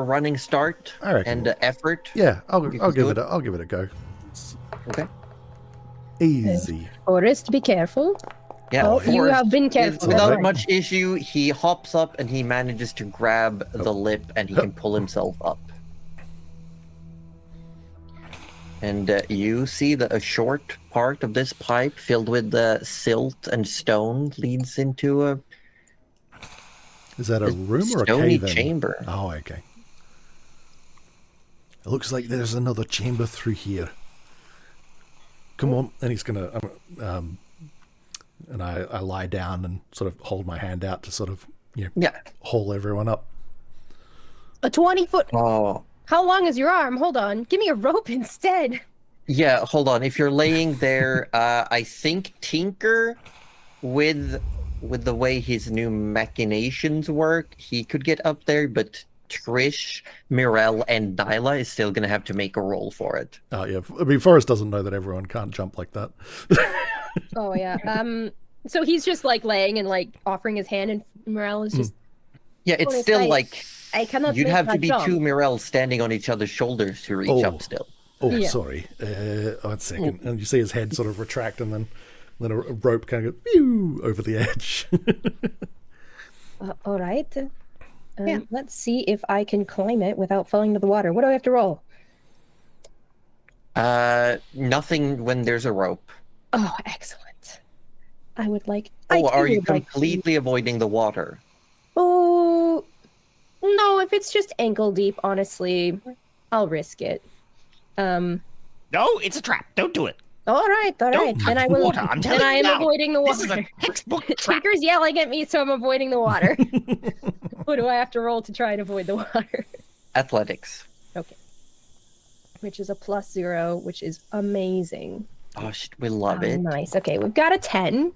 running start
I reckon.
and effort.
Yeah, I'll
You can
give
do
it. I'll give it a go.
Okay.
Easy.
Forrest, be careful.
Yeah,
Oh, you
Forrest
have been
is-
careful.
Without
Right.
much issue, he hops up and he manages to grab the lip and he can pull himself up. And you see that a short part of this pipe filled with silt and stone leads into a
Is that a room or a
stony
cave?
chamber.
Oh, okay. It looks like there's another chamber through here. Come on, and he's gonna. And I lie down and sort of hold my hand out to sort of
Yeah.
haul everyone up.
A 20-foot.
Oh,
How long is your arm? Hold on. Give me a rope instead.
yeah. Hold on. If you're laying there, I think Tinker, with the way his new machinations work, he could get up there. But Trish, Mirel, and Nyla is still gonna have to make a roll for it.
Oh yeah, I mean Forrest doesn't know that everyone can't jump like that.
Oh yeah. So he's just like laying and like offering his hand, and Morel is just.
Yeah, it's
Well,
still
I-
like
I cannot.
you'd
make
have to
that
be
jump.
two Mirels standing on each other's shoulders to reach up still.
Oh,
Yeah.
sorry. 1 second. And you see his head sort of retract, and then a rope kind of goes pew over the edge.
All right. Let's see if I can climb it without falling to the water. What do I have to roll?
Nothing when there's a rope.
Oh, excellent. I would like.
Oh, are you
would like to-
completely avoiding the water?
Oh, no. If it's just ankle deep, honestly, I'll risk it.
No, it's a trap. Don't do it.
All right.
Don't touch
Then I
the
will.
water. I'm
Then
telling
I
you
am
now.
avoiding the
This is
water.
a textbook trap.
Tinker's yelling at me, so I'm avoiding the water. What do I have to roll to try and avoid the water?
Athletics.
Okay. Which is a +0, which is amazing.
Oh, we love it.
Nice. Okay, we've got a 10.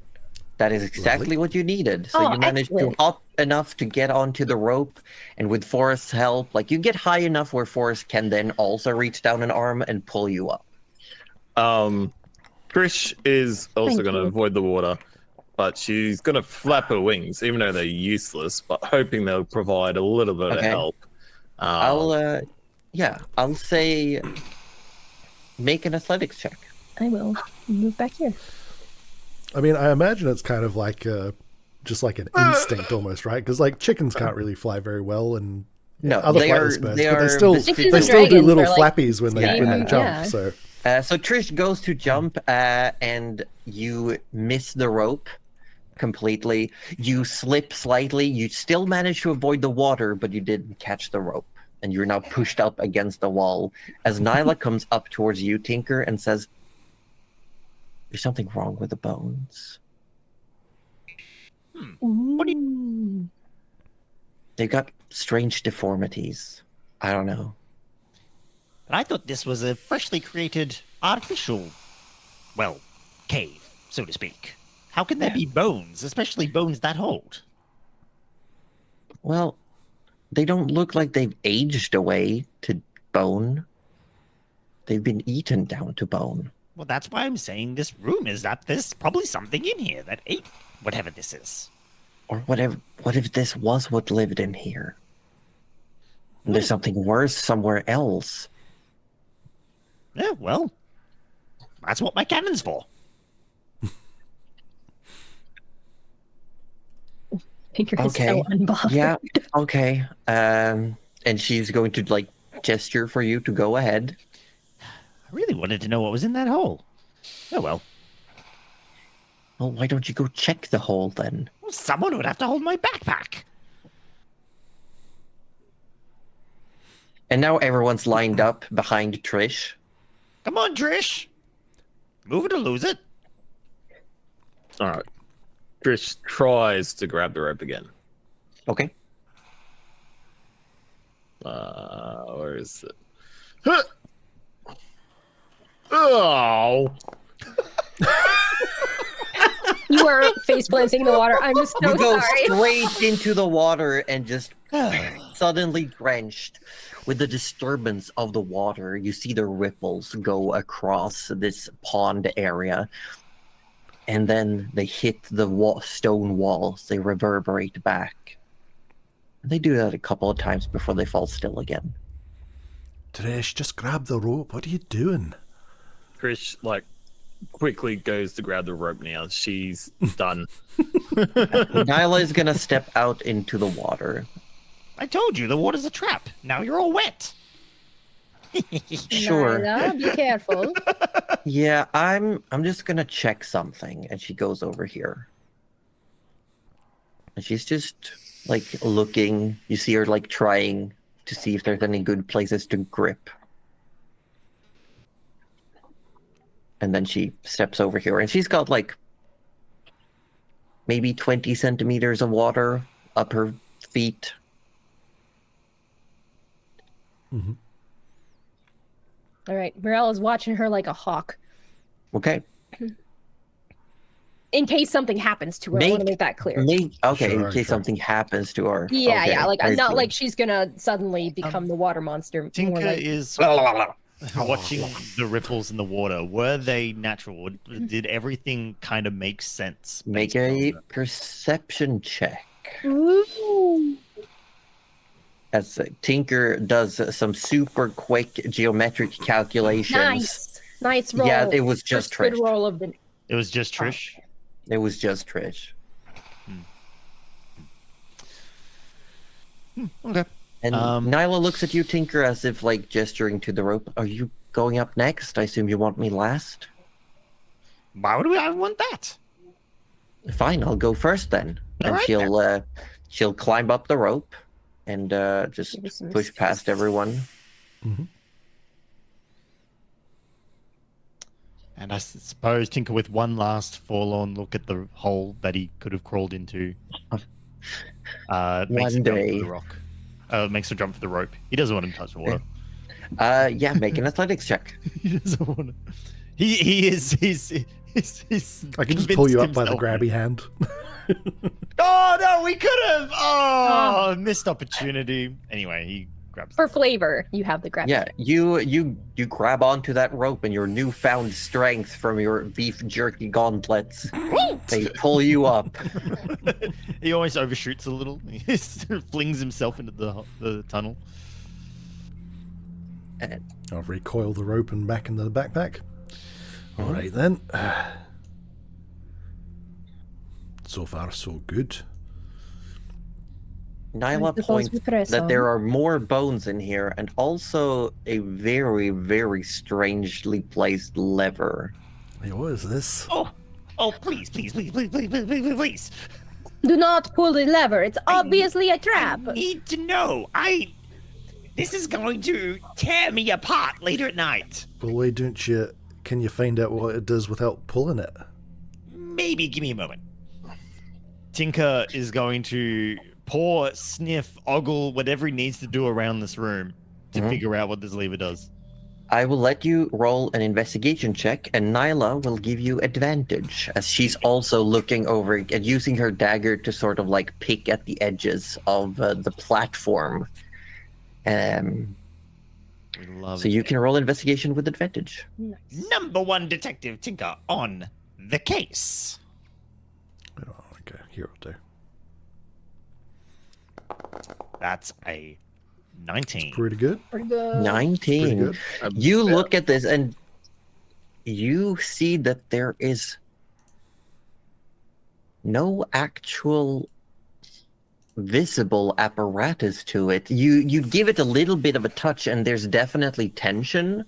That is exactly what you needed. So
Oh,
you managed
excellent.
to hop enough to get onto the rope, and with Forrest's help, like you get high enough where Forrest can then also reach down an arm and pull you up.
Trish is also
Thank
going to
you.
avoid the water, but she's going to flap her wings, even though they're useless, but hoping they'll provide a little bit of
Okay.
help.
I'll say make an athletics check.
I will move back here.
I mean, I imagine it's kind of like just like an instinct almost, right? Because like chickens can't really fly very well, and
No,
other
they
flightless
are-
birds,
they
but
are
they still
Chickens
they
and
still do
dragons
little
are, like,
flappies when they
same,
jump.
yeah.
So
So Trish goes to jump, and you miss the rope completely. You slip slightly. You still manage to avoid the water, but you didn't catch the rope. And you're now pushed up against the wall. As Nyla comes up towards you, Tinker, and says, "There's something wrong with the bones.
What do
you...
They've got strange deformities. I don't know."
But I thought this was a freshly created artificial, well, cave, so to speak. How can there be bones, especially bones that old?
Well, they don't look like they've aged away to bone. They've been eaten down to bone.
Well, that's why I'm saying this room is that there's probably something in here that ate whatever this is.
Or whatever. What if this was what lived in here? And there's something worse somewhere else.
Yeah, well, that's what my cannon's for.
Tinker is
Okay.
so unbothered.
Yeah. Okay. And she's going to like gesture for you to go ahead.
I really wanted to know what was in that hole. Oh well.
Well, why don't you go check the hole then?
Well, someone would have to hold my backpack.
And now everyone's lined up behind Trish.
Come on, Trish. Move it or lose it.
All right. Trish tries to grab the rope again.
Okay.
Where is it? Huh! Oh!
You are face planting in the water. I'm so
You go
sorry.
straight into the water and just suddenly drenched with the disturbance of the water. You see the ripples go across this pond area, and then they hit the stone walls. They reverberate back. They do that a couple of times before they fall still again.
Trish, just grab the rope. What are you doing?
Trish, like, quickly goes to grab the rope now. She's done.
Nyla is gonna step out into the water.
I told you the water's a trap. Now you're all wet.
Sure.
Nyla, be careful.
Yeah, I'm just gonna check something. And she goes over here. And she's just like looking. You see her like trying to see if there's any good places to grip. And then she steps over here, and she's got like maybe 20 centimeters of water up her feet.
Mm-hmm.
All right, Morel is watching her like a hawk.
Okay.
In case something happens to her, I want to make that clear.
Okay,
Sure,
in case
sure.
something happens to her.
Yeah,
Okay,
yeah. Like
I
not
see.
like she's gonna suddenly become the water monster. More
Tinker
like,
is
Blah, blah, blah, blah.
watching the ripples in the water. Were they natural? Or did everything kind of make sense?
Make
based on
a
the-
perception check.
ooh.
As Tinker does some super quick geometric calculations.
Nice roll.
Yeah, it was just
First good
Trish.
roll of the.
It was just Trish.
It was just Trish.
Okay.
And Nyla looks at you, Tinker, as if like gesturing to the rope. Are you going up next? I assume you want me last?
Why would I want that?
Fine, I'll go first then. And
Alright
she'll climb up the rope and just
Give her some
push past everyone.
Mm-hmm.
And I suppose Tinker, with one last forlorn look at the hole that he could have crawled into, makes
One
him jump
day.
for the rock. Makes him jump for the rope. He doesn't want him to touch the water.
Yeah, make an athletics check.
He doesn't want to. He's
I can just pull you up
convinced
by the
himself.
grabby hand.
Oh no, we could have. Oh, missed opportunity. Anyway, he grabs.
For flavor, you have the grab.
Yeah, you grab onto that rope and your newfound strength from your beef jerky gauntlets. They pull you up.
He always overshoots a little. He flings himself into the tunnel.
And
I'll recoil the rope and back into the backpack. All right then. So far, so good.
Nyla
suppose
points
we press
that
on.
there are more bones in here and also a very, very strangely placed lever.
Hey, what is this?
Oh, please, please, please, please, please, please, please, please.
Do not pull the lever. It's obviously a trap.
I need to know. This is going to tear me apart later at night.
Well, why don't you? Can you find out what it does without pulling it?
Maybe give me a moment. Tinker is going to pour, sniff, ogle, whatever he needs to do around this room to figure out what this lever does.
I will let you roll an investigation check, and Nyla will give you advantage, as she's also looking over and using her dagger to sort of like pick at the edges of the platform.
We love
So you can roll investigation with advantage.
Number one detective Tinker on the case.
Oh, okay, here will do.
That's a 19.
Pretty good.
Pretty good.
19.
Pretty good.
You look at this and you see that there is no actual visible apparatus to it. You give it a little bit of a touch and there's definitely tension.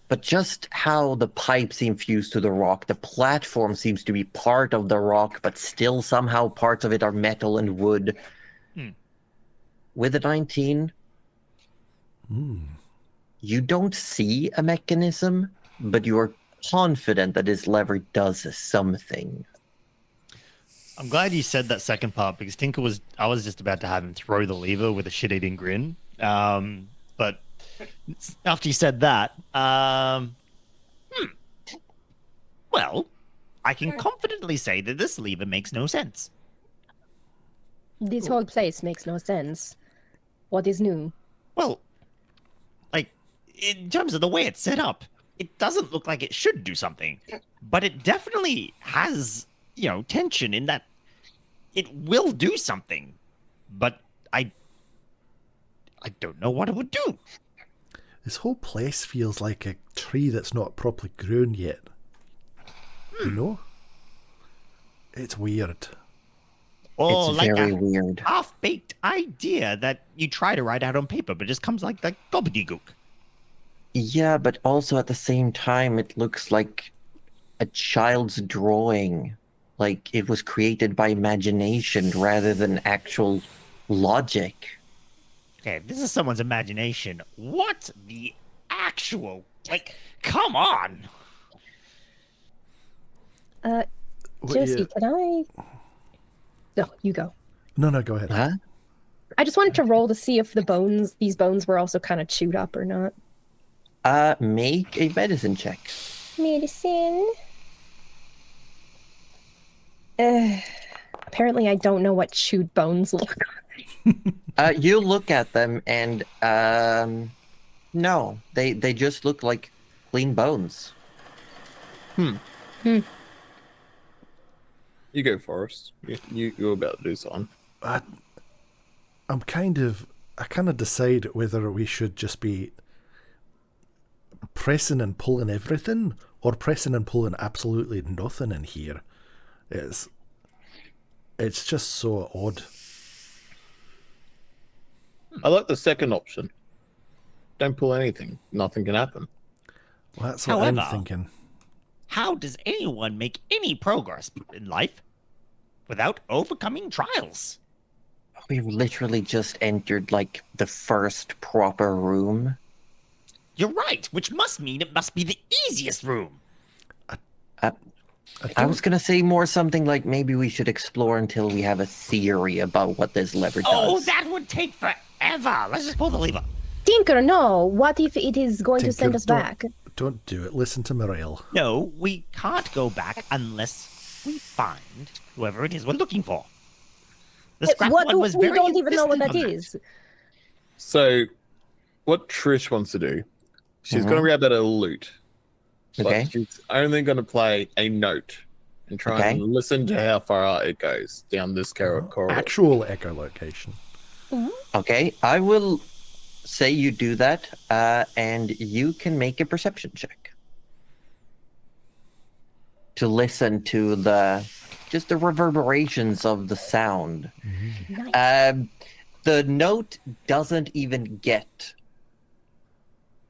But just how the pipe seem fused to the rock, the platform seems to be part of the rock, but still somehow parts of it are metal and wood. With a 19, you don't see a mechanism, but you are confident that this lever does something.
I'm glad you said that second part because I was just about to have him throw the lever with a shit-eating grin. But after you said that, well, I can confidently say that this lever makes no sense.
This whole place makes no sense. What is new?
Well, like, in terms of the way it's set up, it doesn't look like it should do something, but it definitely has, tension in that it will do something, but I don't know what it would do.
This whole place feels like a tree that's not properly grown yet. You know? It's weird.
Or
It's
like
very
a
weird.
half-baked idea that you try to write out on paper, but just comes like gobbledygook.
Yeah, but also at the same time, it looks like a child's drawing. Like it was created by imagination rather than actual logic.
Okay, if this is someone's imagination, what the actual... come on!
Jesse, can I... No, you go.
No, go ahead.
Huh?
I just wanted to roll to see if these bones were also kind of chewed up or not.
Make a medicine check.
Medicine. Apparently I don't know what chewed bones look like.
You look at them and no, they just look like clean bones.
You go, Forrest. You're about to do something.
I kind of decide whether we should just be pressing and pulling everything or pressing and pulling absolutely nothing in here. It's just so odd.
I like the second option. Don't pull anything. Nothing can happen.
Well, that's what I'm
However-
thinking.
How does anyone make any progress in life without overcoming trials?
We literally just entered like the first proper room.
You're right, which must mean it must be the easiest room.
I was gonna say more something like maybe we should explore until we have a theory about what this lever does.
Oh, that would take forever. Let's just pull the lever.
Tinker, no. What if it is going to send
Tinker,
us back?
Don't do it. Listen to Morel.
No, we can't go back unless we find whoever it is we're looking for. The scrap
What
one was
we
very
don't even know what that
insistent on
is.
So, what Trish wants to do, she's going to grab that as loot. But
Okay.
she's only going to play a note and try and listen to how far out it goes down this corridor.
Actual echolocation.
Okay, I will say you do that, and you can make a perception check to listen to the reverberations of the sound.
Nice.
The note doesn't even get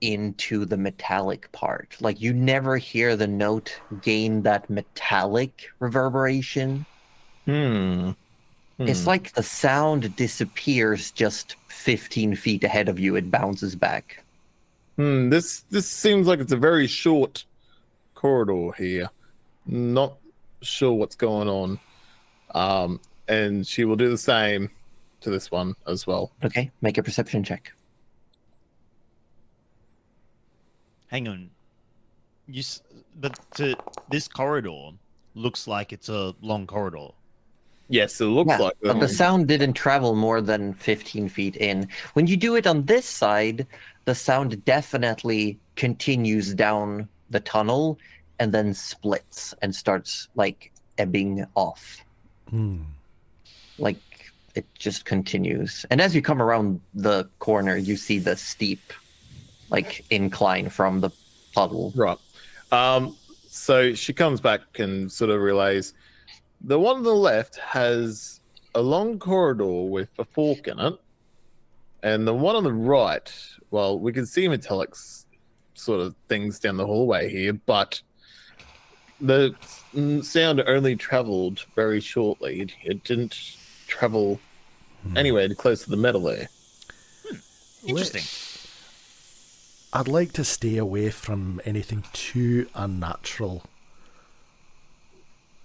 into the metallic part. Like you never hear the note gain that metallic reverberation. It's like the sound disappears just 15 feet ahead of you. It bounces back.
This seems like it's a very short corridor here. Not sure what's going on. And she will do the same to this one as well.
Okay, make a perception check.
Hang on. This corridor looks like it's a long corridor.
Yes, it looks like
but the sound didn't travel more than 15 feet in. When you do it on this side, the sound definitely continues down the tunnel and then splits and starts like ebbing off. Like it just continues. And as you come around the corner, you see the steep like incline from the puddle.
Right. So she comes back and sort of relays the one on the left has a long corridor with a fork in it, and the one on the right, well, we can see metallics sort of things down the hallway here, but the sound only travelled very shortly. It didn't travel anywhere close to the metal there.
Interesting.
I'd like to stay away from anything too unnatural.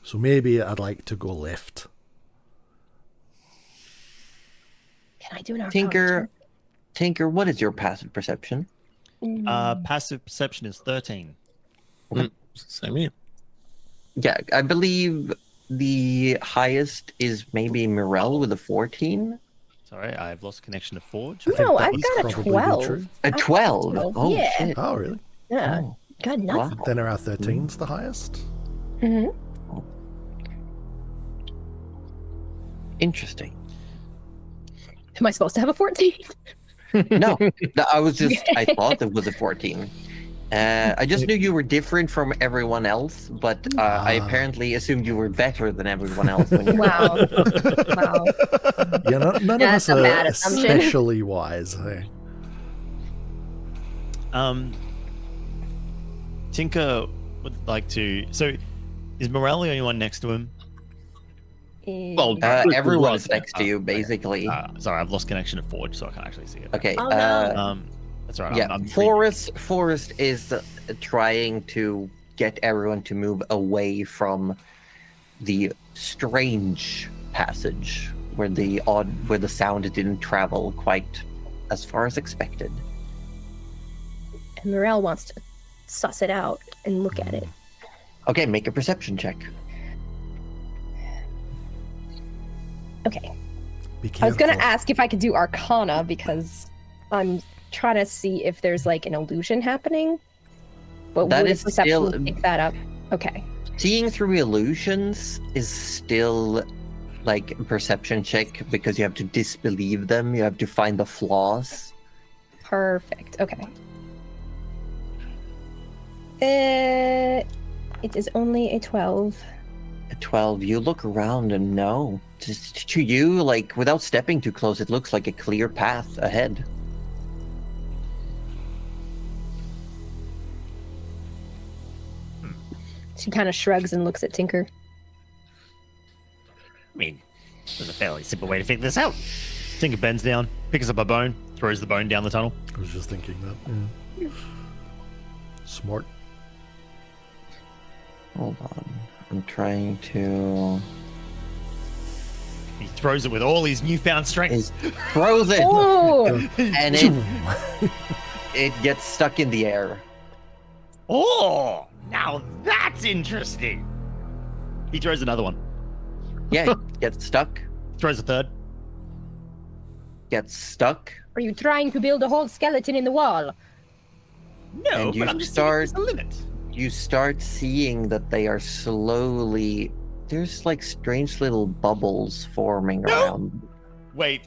So maybe I'd like to go left.
Can I do an
Tinker, what is your passive perception?
Passive perception is 13.
Same here.
Yeah, I believe the highest is maybe Mirel with a 14.
Sorry, I've lost connection to Forge.
No,
that
I've
would
got a
probably be
12.
true.
A 12? Oh,
yeah.
shit.
Oh, really?
Yeah.
Oh,
Got nothing.
wow.
Then around 13's the highest.
Mhm.
Interesting.
Am I supposed to have a 14?
No, I thought it was a 14. I just knew you were different from everyone else, but I apparently assumed you were better than everyone else. When you
Wow. Wow.
Yeah, none of
That's
us
a
are
bad assumption.
especially wise. Hey?
Tinker would like to. So, is Morel the only one next to him?
Well,
everyone's next to you, basically.
Sorry, I've lost connection to Forge, so I can't actually see it.
Okay.
Oh, no.
That's all right.
Yeah,
I'm
Forrest is trying to get everyone to move away from the strange passage where the sound didn't travel quite as far as expected.
And Morel wants to suss it out and look at it.
Okay, make a perception check.
Okay.
Be careful.
I was going to ask if I could do Arcana because I'm trying to see if there's like an illusion happening. But
That
would a
is
perception
still-
pick that up? Okay.
Seeing through illusions is still like a perception check because you have to disbelieve them. You have to find the flaws.
Perfect. Okay. It is only a 12.
At 12, you look around and no. Just to you, like, without stepping too close, it looks like a clear path ahead.
She kind of shrugs and looks at Tinker.
I mean, there's a fairly simple way to figure this out. Tinker bends down, picks up a bone, throws the bone down the tunnel.
I was just thinking that. Yeah. Smart.
Hold on. I'm trying to...
He throws it with all his newfound strength.
Throws it!
Oh!
And it gets stuck in the air.
Oh, now that's interesting. He throws another one.
Yeah, gets stuck.
Throws a third.
Gets stuck.
Are you trying to build a whole skeleton in the wall?
No,
And you
but I'm just saying there's a
start-
limit.
You start seeing that they are slowly... There's like strange little bubbles forming
No!
around.
Wait,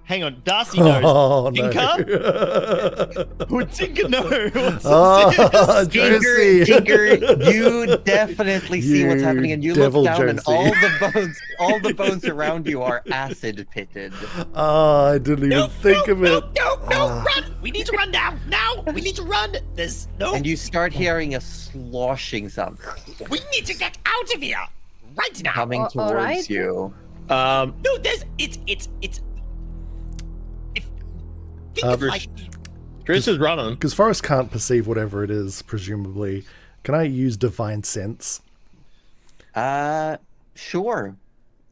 hang on, Darcy knows.
Oh,
Tinker?
no.
Would Tinker know what's
Oh, Josie.
Tinker, you definitely see what's
You
happening, and you
devil
look down, and
Josie.
all the bones around you are acid pitted.
Oh, I didn't even think of it.
No,
Ah.
run! We need to run now! Now! We need to run! There's no...
And you start hearing a sloshing sound
We need to get out of here! Right now!
coming
all
towards
right.
you.
No, there's... It's... If... Think of
Trish-
like...
Trish is running.
Because Forrest can't perceive whatever it is, presumably. Can I use Divine Sense?
Sure.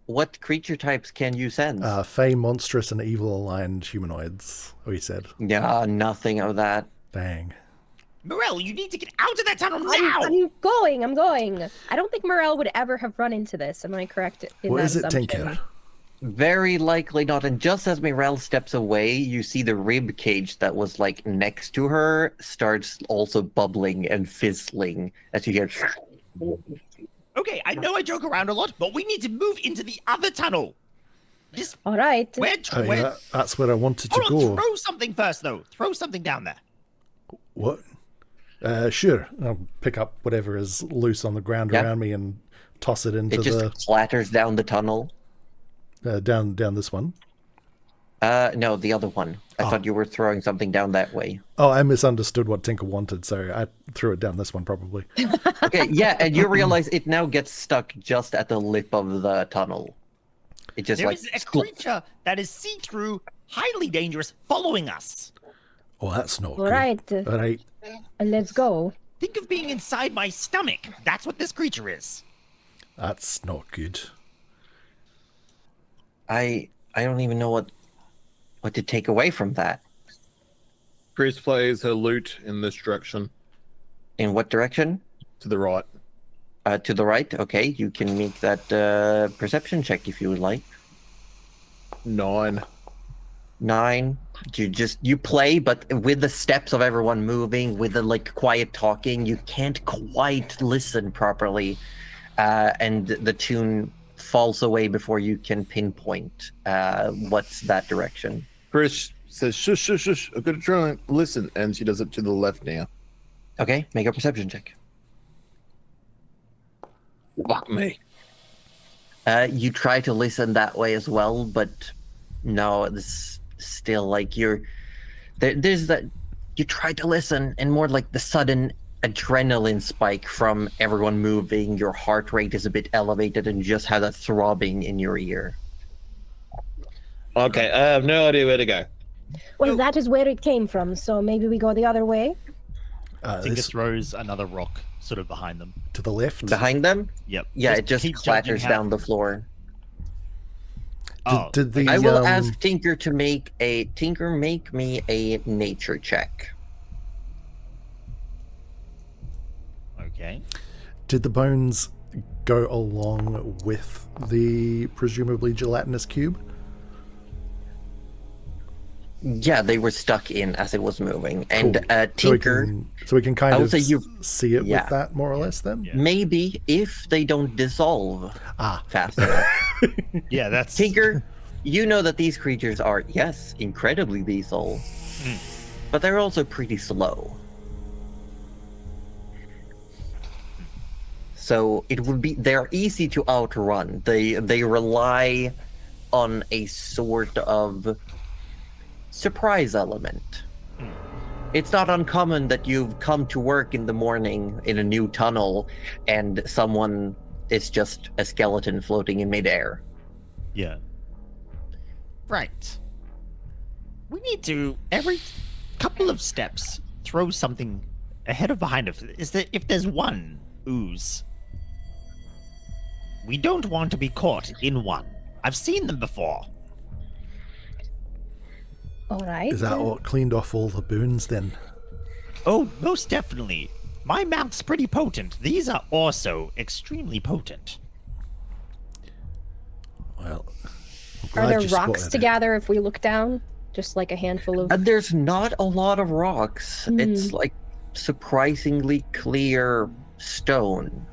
What creature types can you sense?
Fey, monstrous, and evil aligned humanoids. Oh, he said.
Yeah, nothing of that.
Dang.
Morel, you need to get out of that tunnel now!
I'm going. I don't think Morel would ever have run into this. Am I correct in
What
that
is it,
assumption?
Tinker?
Very likely not. And just as Mirel steps away, you see the rib cage that was like next to her starts also bubbling and fizzling as you hear.
Okay, I know I joke around a lot, but we need to move into the other tunnel. This...
All right.
Oh, yeah, that's where I wanted to
Hold on,
go.
throw something first, though. Throw something down there.
What? Sure. I'll pick up whatever is loose on the ground
Yeah.
around me and toss it into
It just clatters down the tunnel.
down this one.
No, the other one. I
Oh.
thought you were throwing something down that way.
Oh, I misunderstood what Tinker wanted, so I threw it down this one probably.
Okay, yeah, and you realize it now gets stuck just at the lip of the tunnel. It just
There
like
is a creature that is see-through, highly dangerous, following us.
Oh, that's not
All
good.
right,
All right.
let's go.
Think of being inside my stomach. That's what this creature is.
That's not good.
I don't even know what to take away from that.
Chris plays her loot in this direction,
In what direction?
to the right.
To the right. Okay, you can make that perception check if you would like.
9.
9. You play, but with the steps of everyone moving, with the like quiet talking, you can't quite listen properly, and the tune falls away before you can pinpoint what's that direction.
Chris says, shush, shush, shush. I'm going to try and listen. And she does it to the left now.
Okay, make a perception check.
Fuck me.
You try to listen that way as well, but no, it's still like there's that. You try to listen, and more like the sudden adrenaline spike from everyone moving. Your heart rate is a bit elevated, and you just have a throbbing in your ear.
Okay, I have no idea where to go.
Well, that is where it came from, so maybe we go the other way.
Tinker
This,
throws another rock sort of behind them.
to the left.
Behind them,
Yep.
yeah, it just
keep
clatters
judging how-
down the floor.
Oh,
Did the
I will
um,
ask Tinker to make me a nature check.
okay.
did the bones go along with the presumably gelatinous cube?
Yeah, they were stuck in as it was moving, and
Cool.
Tinker.
So we can kind
I would
of
say you-
see it
yeah.
with that more or less then.
Yeah.
Maybe if they don't dissolve
Ah,
fast enough.
Yeah, that's
Tinker, you know that these creatures are, yes, incredibly lethal, but they're also pretty slow. So they're easy to outrun. They rely on a sort of surprise element. It's not uncommon that you've come to work in the morning in a new tunnel and someone is just a skeleton floating in midair.
Yeah. Right. We need to every couple of steps throw something ahead of behind us. If there's one ooze, we don't want to be caught in one. I've seen them before.
All right.
is that what cleaned off all the bones then?
Oh, most definitely. My mount's pretty potent. These are also extremely potent.
Well, I'm
Are
glad
there
you
rocks
spotted
to
it.
gather if we look down? Just like a handful of.
And there's not a lot of rocks. It's like surprisingly clear stone.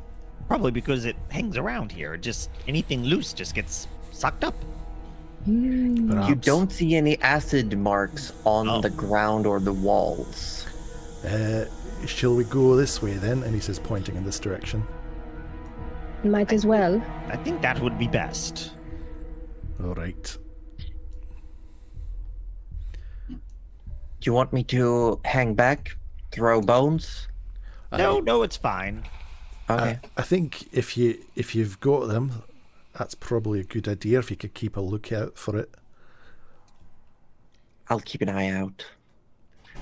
Probably because it hangs around here. Just anything loose just gets sucked up.
Hmm.
Perhaps.
You don't see any acid marks on
Oh.
the ground or the walls.
Shall we go this way then? And he says, pointing in this direction.
Might as well.
I think that would be best.
All right.
Do you want me to hang back, throw bones?
No, it's fine.
Okay.
I think if you've got them, that's probably a good idea. If you could keep a lookout for it.
I'll keep an eye out.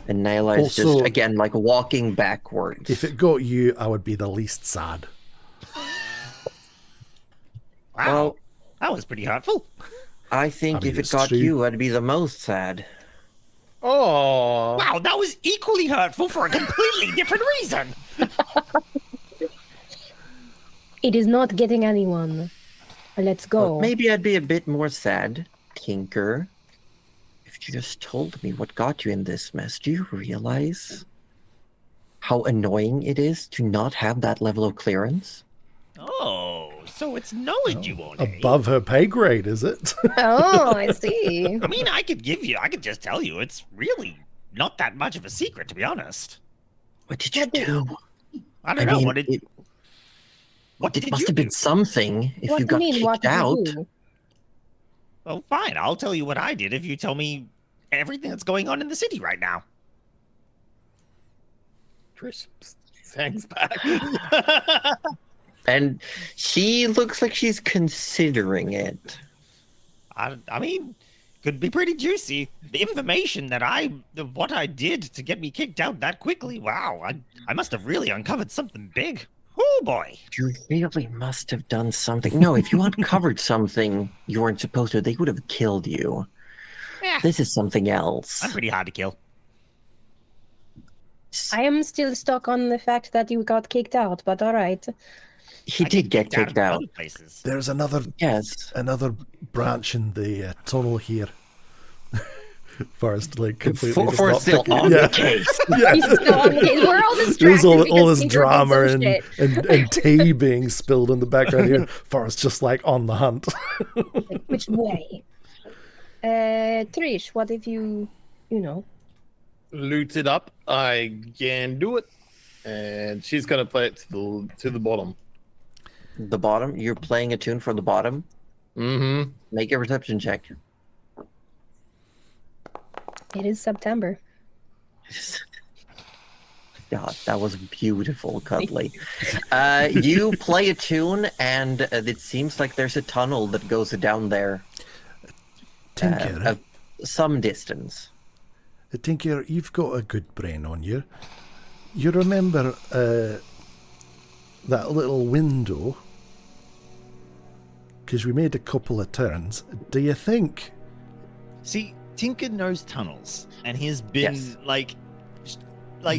And Naila is
Also-
just, again, like walking backwards.
If it got you, I would be the least sad.
Wow.
Well,
That was pretty hurtful.
I think
I mean,
if it
it's
got
true.
you, I'd be the most sad.
Oh,
Wow, that was equally hurtful for a completely different reason.
It is not getting anyone. Let's go.
Well, maybe I'd be a bit more sad, Tinker, if you just told me what got you in this mess. Do you realize how annoying it is to not have that level of clearance?
Oh, so it's knowledge you want, eh?
Above her pay grade, is it?
Oh, I see.
I mean, I could just tell you, it's really not that much of a secret, to be honest.
What did you do?
I don't know.
mean,
What did
it must
you
have
do?
been something if
What
you
do
got
you mean? What
kicked
did you
out.
do?
Well, fine. I'll tell you what I did if you tell me everything that's going on in the city right now.
Trish hangs back.
And she looks like she's considering it.
I mean, could be pretty juicy. The information of what I did to get me kicked out that quickly. Wow, I must have really uncovered something big. Oh boy.
You really must have done something. No, if you uncovered something you weren't supposed to, they would have killed you.
Yeah,
This is something else.
I'm pretty hard to kill.
I am still stuck on the fact that you got kicked out, but all right.
He
I
did get kicked
in
out.
other places.
There's another
Yes.
branch in the tunnel here. Forrest, like, completely just
For
not
still
picking-
on
yeah.
the case.
Yeah.
He's still on the case. We're all distracted.
There's all
because
this
Tinker did
drama
some shit.
and tea being spilled in the background here. Forrest just like on the hunt.
Like, which way? Trish, what if you know?
Loot it up. I can do it. And she's gonna play it to the bottom.
The bottom? You're playing a tune from the bottom?
Mm-hmm.
Make a reception check.
It is September.
God, that was beautiful, Cuddly. You play a tune, and it seems like there's a tunnel that goes down there
Tinker,
of some distance.
Tinker, you've got a good brain on you. You remember that little window? Because we made a couple of turns. Do you think?
See, Tinker knows tunnels, and he's been
Yes.
like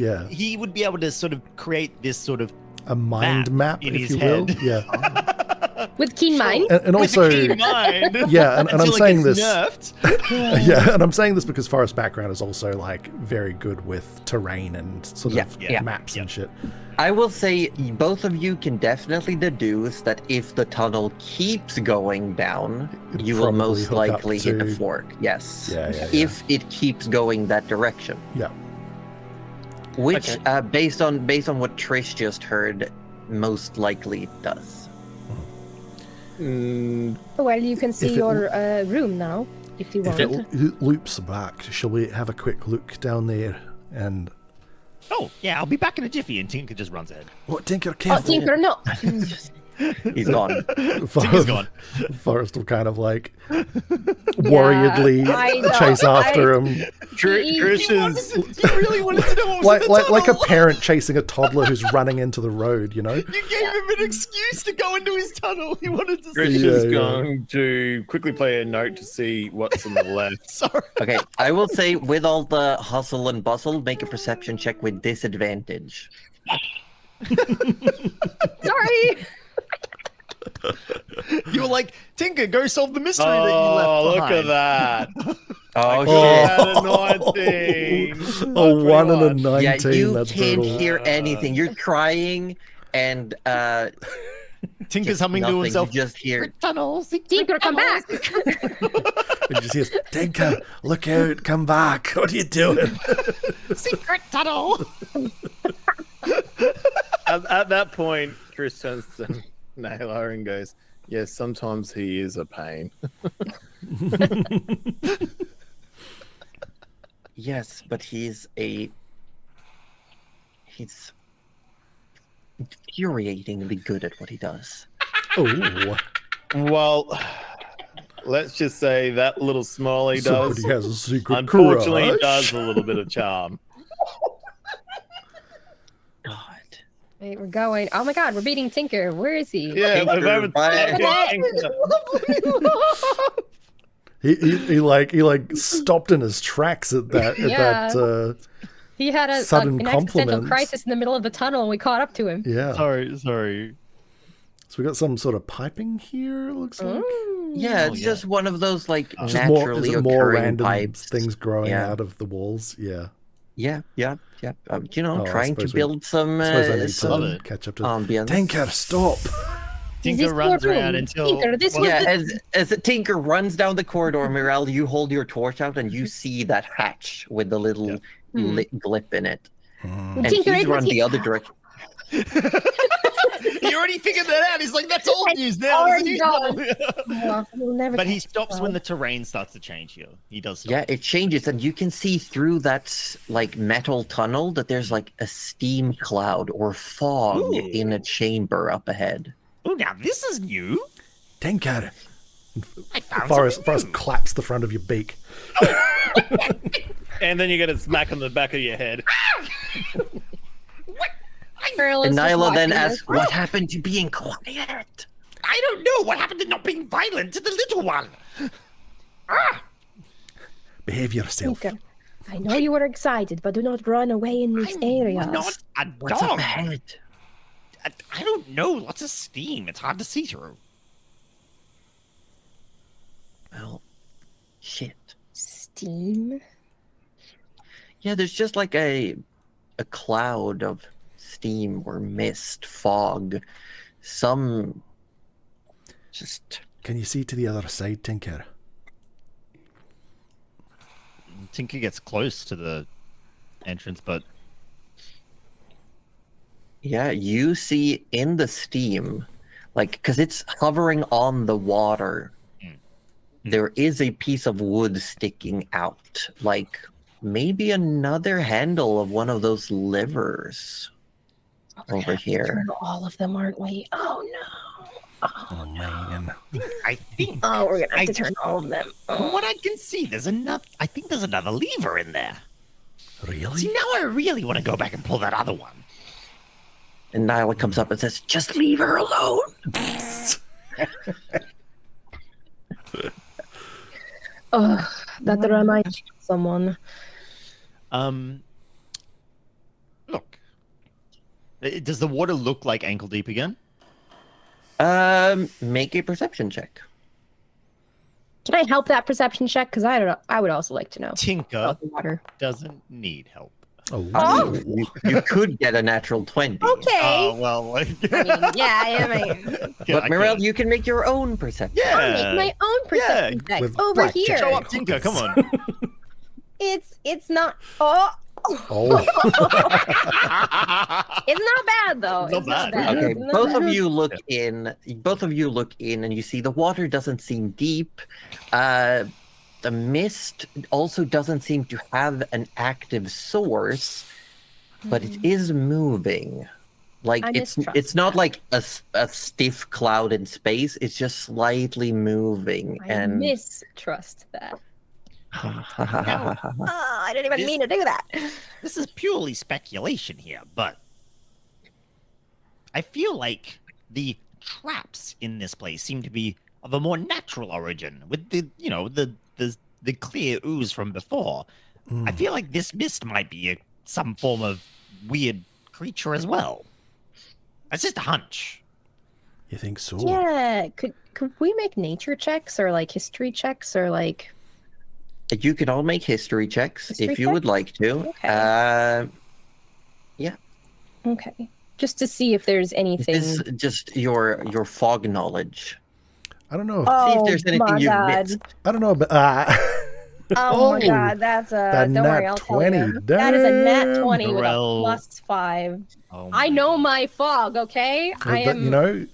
Yeah.
he would be able to sort of create this sort of
A mind map,
in
if
his
you will.
head.
Yeah.
With keen mind.
And also,
with a keen mind.
yeah, and I'm
until it
saying
gets
this.
nerfed.
Yeah, and I'm saying this because Forrest's background is also like very good with terrain and sort of
Yeah.
maps and shit.
I will say both of you can definitely deduce that if the tunnel keeps going down,
It'll
you will
probably
most
hook up
likely hit
to-
a fork. Yes.
Yeah, yeah, yeah.
If it keeps going that direction.
Yeah.
Which,
Okay.
based on what Trish just heard, most likely it does.
Well, you can see
If it-
your room now, if you
If
want.
it loops back, shall we have a quick look down there? And
Oh, yeah, I'll be back in a jiffy, and Tinker just runs ahead.
what, Tinker,
Oh,
careful.
Tinker, no.
He's gone.
Tinker's gone.
Forrest will kind of like worriedly
I know,
chase after him,
Trish is
You really wanted to know what was in the
like a
tunnel.
parent chasing a toddler who's running into the road. You know.
You gave him an excuse to go into his tunnel. He wanted to
Trish
see.
Yeah,
is
yeah.
going to quickly play a note to see what's on the left.
Sorry.
Okay, I will say with all the hustle and bustle, make a perception check with disadvantage.
Sorry.
You were like, Tinker, go solve the mystery that you
Oh,
left
look
behind.
at that!
Oh,
Oh.
shit.
Had a 19.
A 1 and a
21.
19.
Yeah, you
that's
can't
brutal.
hear anything. You're crying, and
Tinker's humming to
nothing.
himself.
You just hear.
Tunnels.
Tinker, come back.
And you see us, Tinker, look out, come back. What are you doing?
Secret tunnel.
At that point, Trish turns to Naylor and goes, "Yes, sometimes he is a pain."
Yes, but he's infuriatingly good at what he does.
Oh,
Well, let's just say that little smile he does,
somebody has a secret
unfortunately,
crush.
does a little bit of charm.
God.
Wait, we're going. Oh my God, we're beating Tinker. Where is he?
Yeah,
Tinker,
if I haven't-
bye.
He like stopped in his tracks at that
Yeah. He had
Sudden
an existential
compliments.
crisis in the middle of the tunnel, and we caught up to him.
yeah.
Sorry.
So we got some sort of piping here. It looks like.
Yeah,
Oh,
it's
yeah.
just one of those like
Just more, is
naturally
it more
occurring
random
pipes.
things growing
Yeah.
out of the walls? Yeah.
Yeah.
Oh, I
Trying to
suppose we-
build some
I suppose I need
some
to catch up to
ambience.
Tinker, stop!
Tinker
This
runs
poor room.
around until.
Tinker, this was
Yeah,
the...
as Tinker runs down the corridor, Mirel, you hold your torch out and you see that hatch with the little lit glip in it.
Hmm.
And
Tinker,
he's
it
run
was
the
you.
other direction.
He already figured that out. He's like, that's old news now.
already
Isn't he?
Well, we'll never
But he
catch
stops
up.
when the terrain starts to change here. He does stop.
Yeah, it changes, and you can see through that like metal tunnel that there's like a steam cloud or fog
Ooh.
in a chamber up ahead.
Oh, now this is new.
Tinker.
I found
Forrest
something new.
claps the front of your beak.
And then you get a smack on the back of your head.
Pearl is
And
just
Nyla then
watching
asks,
this.
"What happened to being quiet?"
I don't know what happened to not being violent to the little one. Ah!
Behave yourself.
Tinker, I know you were excited, but do not run away in these areas.
I'm not a
What's up
dog.
ahead?
I don't know. Lots of steam. It's hard to see through.
Well, shit.
Steam?
Yeah, there's just like a cloud of steam or mist, fog, some just
Can you see to the other side, Tinker?
Tinker gets close to the entrance, but
yeah, you see in the steam, like because it's hovering on the water, there is a piece of wood sticking out, like maybe another handle of one of those livers over here.
Turn all of them, aren't we? Oh no.
Oh, man.
I think
Oh, we're gonna have to
I-
turn all of them.
from what I can see, there's another. I think there's another lever in there.
Really?
See, now I really want to go back and pull that other one.
And Nyla comes up and says, "Just leave her alone."
Oh, that reminds you of someone.
Look. Does the water look like ankle deep again?
Make a perception check.
Can I help that perception check? Because I don't know. I would also like to know
Tinker
about the water.
doesn't need help.
Oh,
Oh.
You could get a natural 20.
Okay.
Oh well, like,
I mean, yeah, I mean,
But
I
Mirel,
can't-
you can make your own perception.
I'll
yeah.
make my own perception check
with
over
blackjack.
here.
Show up, Tinker. Come on.
It's not. Oh,
Oh,
it's not bad though.
Not
It's not
bad.
bad.
Okay,
It's not
both
bad.
of you look in. Both of you look in, and you see the water doesn't seem deep. The mist also doesn't seem to have an active source, but it is moving. Like
I
it's
mistrust
not
that.
like a stiff cloud in space. It's just slightly moving,
I
and
mistrust that. Oh, I didn't even
This-
mean to do that.
This is purely speculation here, but I feel like the traps in this place seem to be of a more natural origin, with the the clear ooze from before. I feel like this mist might be some form of weird creature as well. That's just a hunch.
you think so?
Yeah, could we make nature checks or like history checks or like?
you can all make history checks
History
if you would
checks?
like to.
Okay. Okay, just to see if there's anything.
This is just your fog knowledge.
I don't know.
Oh
See if there's anything
my
you've
god!
missed.
I don't know, but
Oh my
Oh,
god, that's a.
that
Don't worry,
nat
I'll tell
20,
you. That is a nat
damn.
20 with a
Morel.
+5.
Oh
I know my fog, okay? I
but,
am.
you know,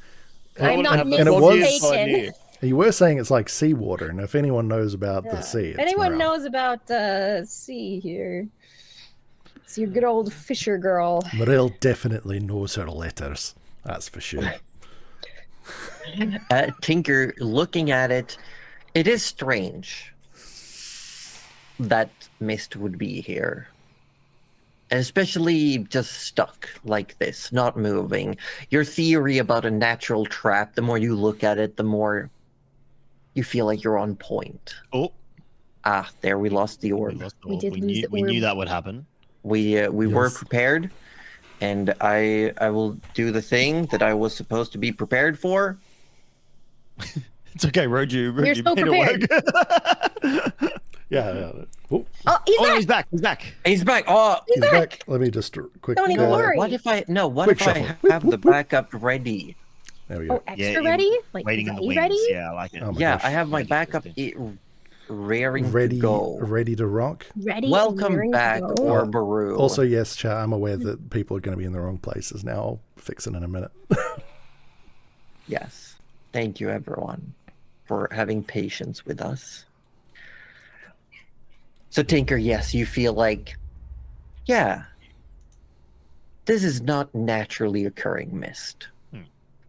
I'm not
and it was-
mistaken.
you were saying it's like seawater, and if anyone knows about the
Yeah.
sea,
If
it's
anyone
Morel.
knows about sea here, it's your good old Fisher girl.
Morel definitely knows her letters. That's for sure.
Tinker, looking at it, it is strange that mist would be here. Especially just stuck like this, not moving. Your theory about a natural trap, the more you look at it, the more you feel like you're on point.
Oh,
Ah, there we lost the
we
orb.
lost the
We
orb.
did lose the
We knew
orb.
that would happen.
We were
Yes.
prepared, and I will do the thing that I was supposed to be prepared for.
It's okay, Roju.
You're so
made it work.
Yeah. Oh,
Oh, he's
Oh,
back!
he's back. He's back.
He's back. Oh,
he's back. Let me just quick.
Don't even worry.
what if I
Quick
if I
shuffle.
have the backup ready?
There we
Oh,
go.
extra
Yeah,
ready? Like,
Waiting in the
ready,
wings.
ready?
Yeah, I like it.
Oh my
Yeah,
gosh.
I have my
Ready,
backup raring
Ready,
to go.
ready to rock.
Ready? and
Welcome
raring to
back,
go?
Orbaru.
Also, yes, chat. I'm aware that people are going to be in the wrong places now. I'll fix it in a minute.
Yes. Thank you, everyone, for having patience with us. So, Tinker, yes, you feel like, yeah, this is not naturally occurring mist.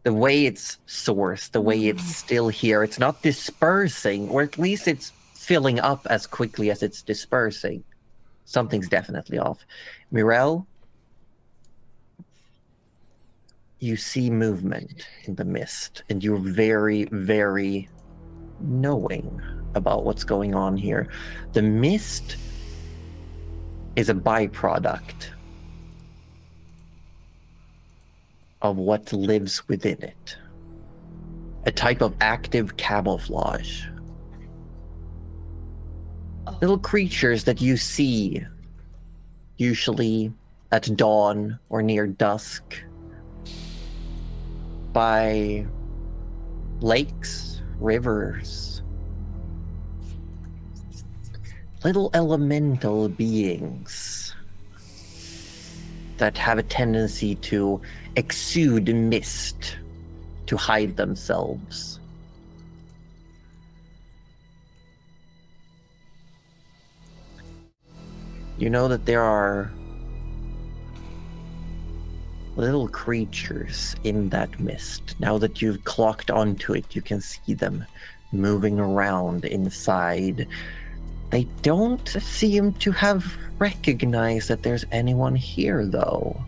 The way it's sourced, the way it's still here, it's not dispersing, or at least it's filling up as quickly as it's dispersing. Something's definitely off. Mirel, you see movement in the mist, and you're very, very knowing about what's going on here. The mist is a byproduct of what lives within it. A type of active camouflage. Little creatures that you see, usually at dawn or near dusk, by lakes, rivers. Little elemental beings that have a tendency to exude mist to hide themselves. You know that there are little creatures in that mist. Now that you've clocked onto it, you can see them moving around inside. They don't seem to have recognized that there's anyone here, though.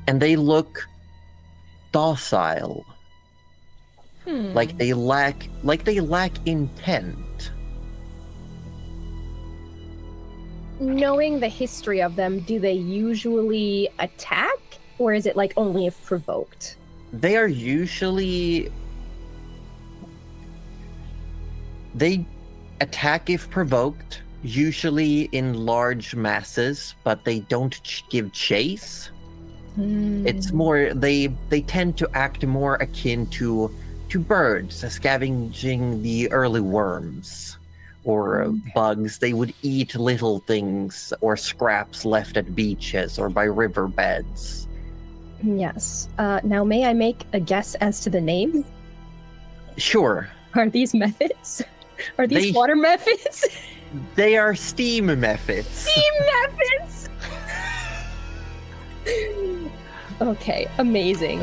And they look docile. Like they lack intent.
Knowing the history of them, do they usually attack? Or is it like only if provoked?
They are usually... They attack if provoked, usually in large masses, but they don't give chase. It's more, they tend to act more akin to birds, scavenging the early worms or bugs. They would eat little things or scraps left at beaches or by riverbeds.
Yes. Now, may I make a guess as to the name?
Sure.
Are these methods? Are these water methods?
They are steam methods.
Steam methods! Okay, amazing.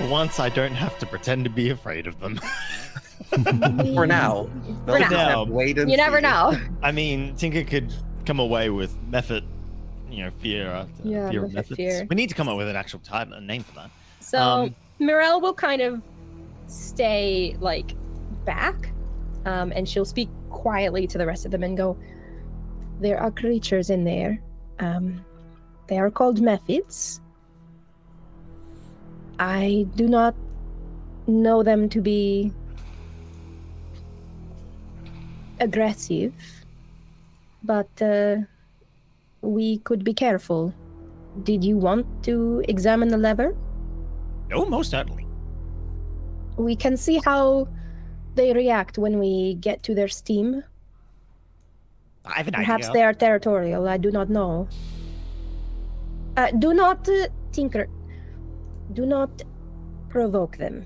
Once I don't have to pretend to be afraid of them.
For now.
For now.
Wait and
You never
see.
know.
I mean, Tinker could come away with method, fear. Fear of methods.
Fear.
We need to come up with an actual title, a name for that.
So Mirel will kind of stay back, and she'll speak quietly to the rest of them and go, "There are creatures in there. They are called methods. I do not know them to be aggressive, but we could be careful. Did you want to examine the lever?
Oh, most certainly.
We can see how they react when we get to their steam.
I have an
Perhaps
idea.
they are territorial, I do not know. Do not, Tinker, do not provoke them.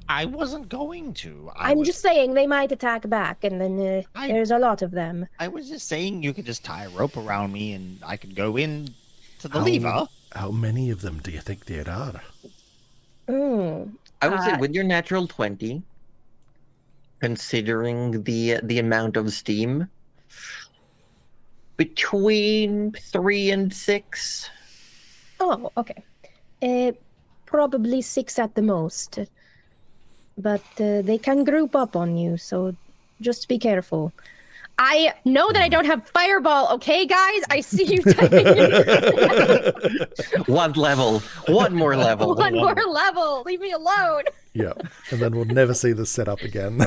I wasn't going to.
I'm just saying they might attack back, and then there's a lot of them.
I was just saying you could just tie a rope around me and I could go in to the lever.
How many of them do you think there are?
I would say with your natural 20, considering the amount of steam, between 3 and 6.
Oh, okay. Probably 6 at the most. But they can group up on you, so just be careful. I know that I don't have fireball, okay, guys? I see you typing.
One level. One more level.
One more level. Leave me alone.
Yeah, and then we'll never see this set up again.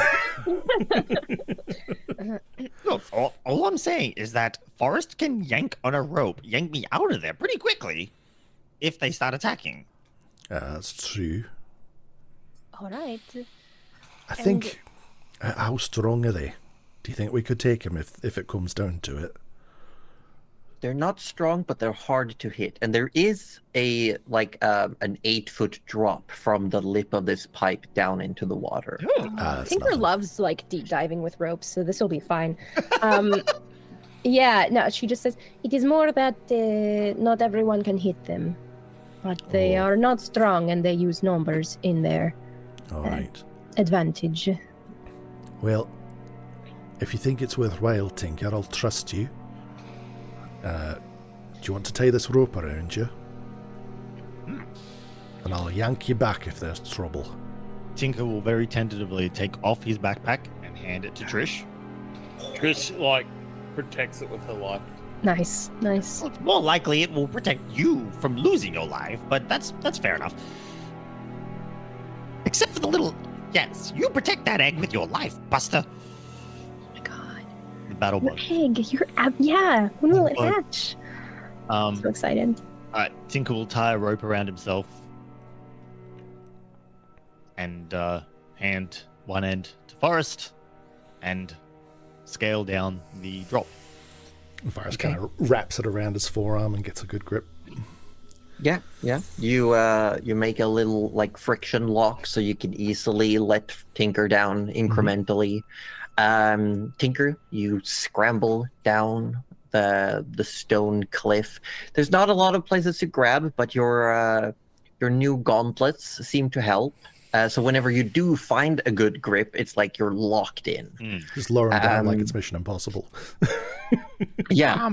Look, all I'm saying is that Forrest can yank on a rope, yank me out of there pretty quickly if they start attacking.
That's true.
All right.
I think, how strong are they? Do you think we could take him if it comes down to it?
They're not strong, but they're hard to hit. And there is an 8-foot drop from the lip of this pipe down into the water.
That's
Tinker
nothing.
loves like deep diving with ropes, so this will be fine. Yeah, no, she just says it is more that not everyone can hit them, but they
Oh.
are not strong and they use numbers in their
All right.
advantage.
Well, if you think it's worthwhile, Tinker, I'll trust you. Do you want to tie this rope around you? And I'll yank you back if there's trouble.
Tinker will very tentatively take off his backpack and hand it to Trish.
Trish, like, protects it with her life.
Nice.
Well, it's more likely it will protect you from losing your life, but that's fair enough. Except for the little... Yes, you protect that egg with your life, Buster.
Oh my god.
The battle
Your
bug.
egg. Yeah. When will it
Bug.
hatch? So excited.
Alright, Tinker will tie a rope around himself and hand one end to Forrest and scale down the drop.
And Forrest kind of wraps it around his forearm and gets a good grip.
Yeah. You make a little like friction lock so you can easily let Tinker down incrementally. Tinker, you scramble down the stone cliff. There's not a lot of places to grab, but your new gauntlets seem to help. So whenever you do find a good grip, it's like you're locked in.
Just lower him down like it's Mission Impossible.
Yeah.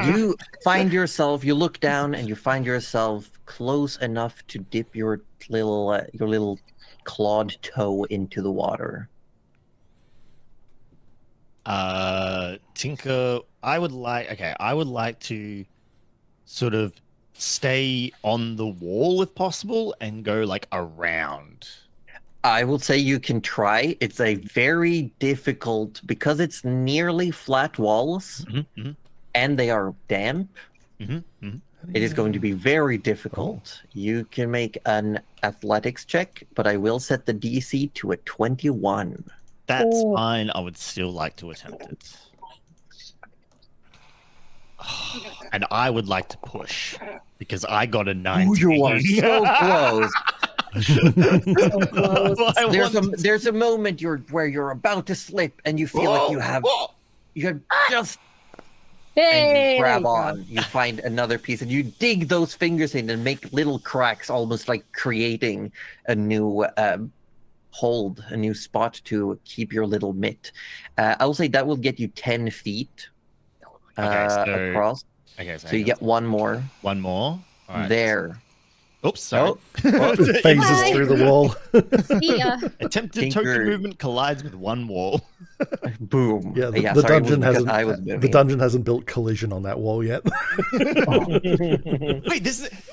You find yourself. You look down and you find yourself close enough to dip your little clawed toe into the water.
Tinker, I would like to sort of stay on the wall if possible and go like around.
I will say you can try. It's a very difficult because it's nearly flat walls and they are damp. It is going to be very difficult. You can make an athletics check, but I will set the DC to a 21.
That's fine. I would still like to attempt it. And I would like to push because I got a 19.
Ooh, you are so close.
So close.
There's a moment where you're about to slip and you feel like you have just and
Hey,
you grab
there you
on. You find another piece and you dig those fingers in and make little cracks, almost like creating a new hold, a new spot to keep your little mitt. I will say that will get you 10 feet across.
Okay,
So you get one more
one more. All right.
there.
Oops, sorry.
Phases through the wall.
See ya.
Attempted
Tinker.
token movement collides with one wall.
Boom.
Yeah, the
sorry, it was
dungeon
because
hasn't.
I was
The
moving.
dungeon hasn't built collision on that wall yet.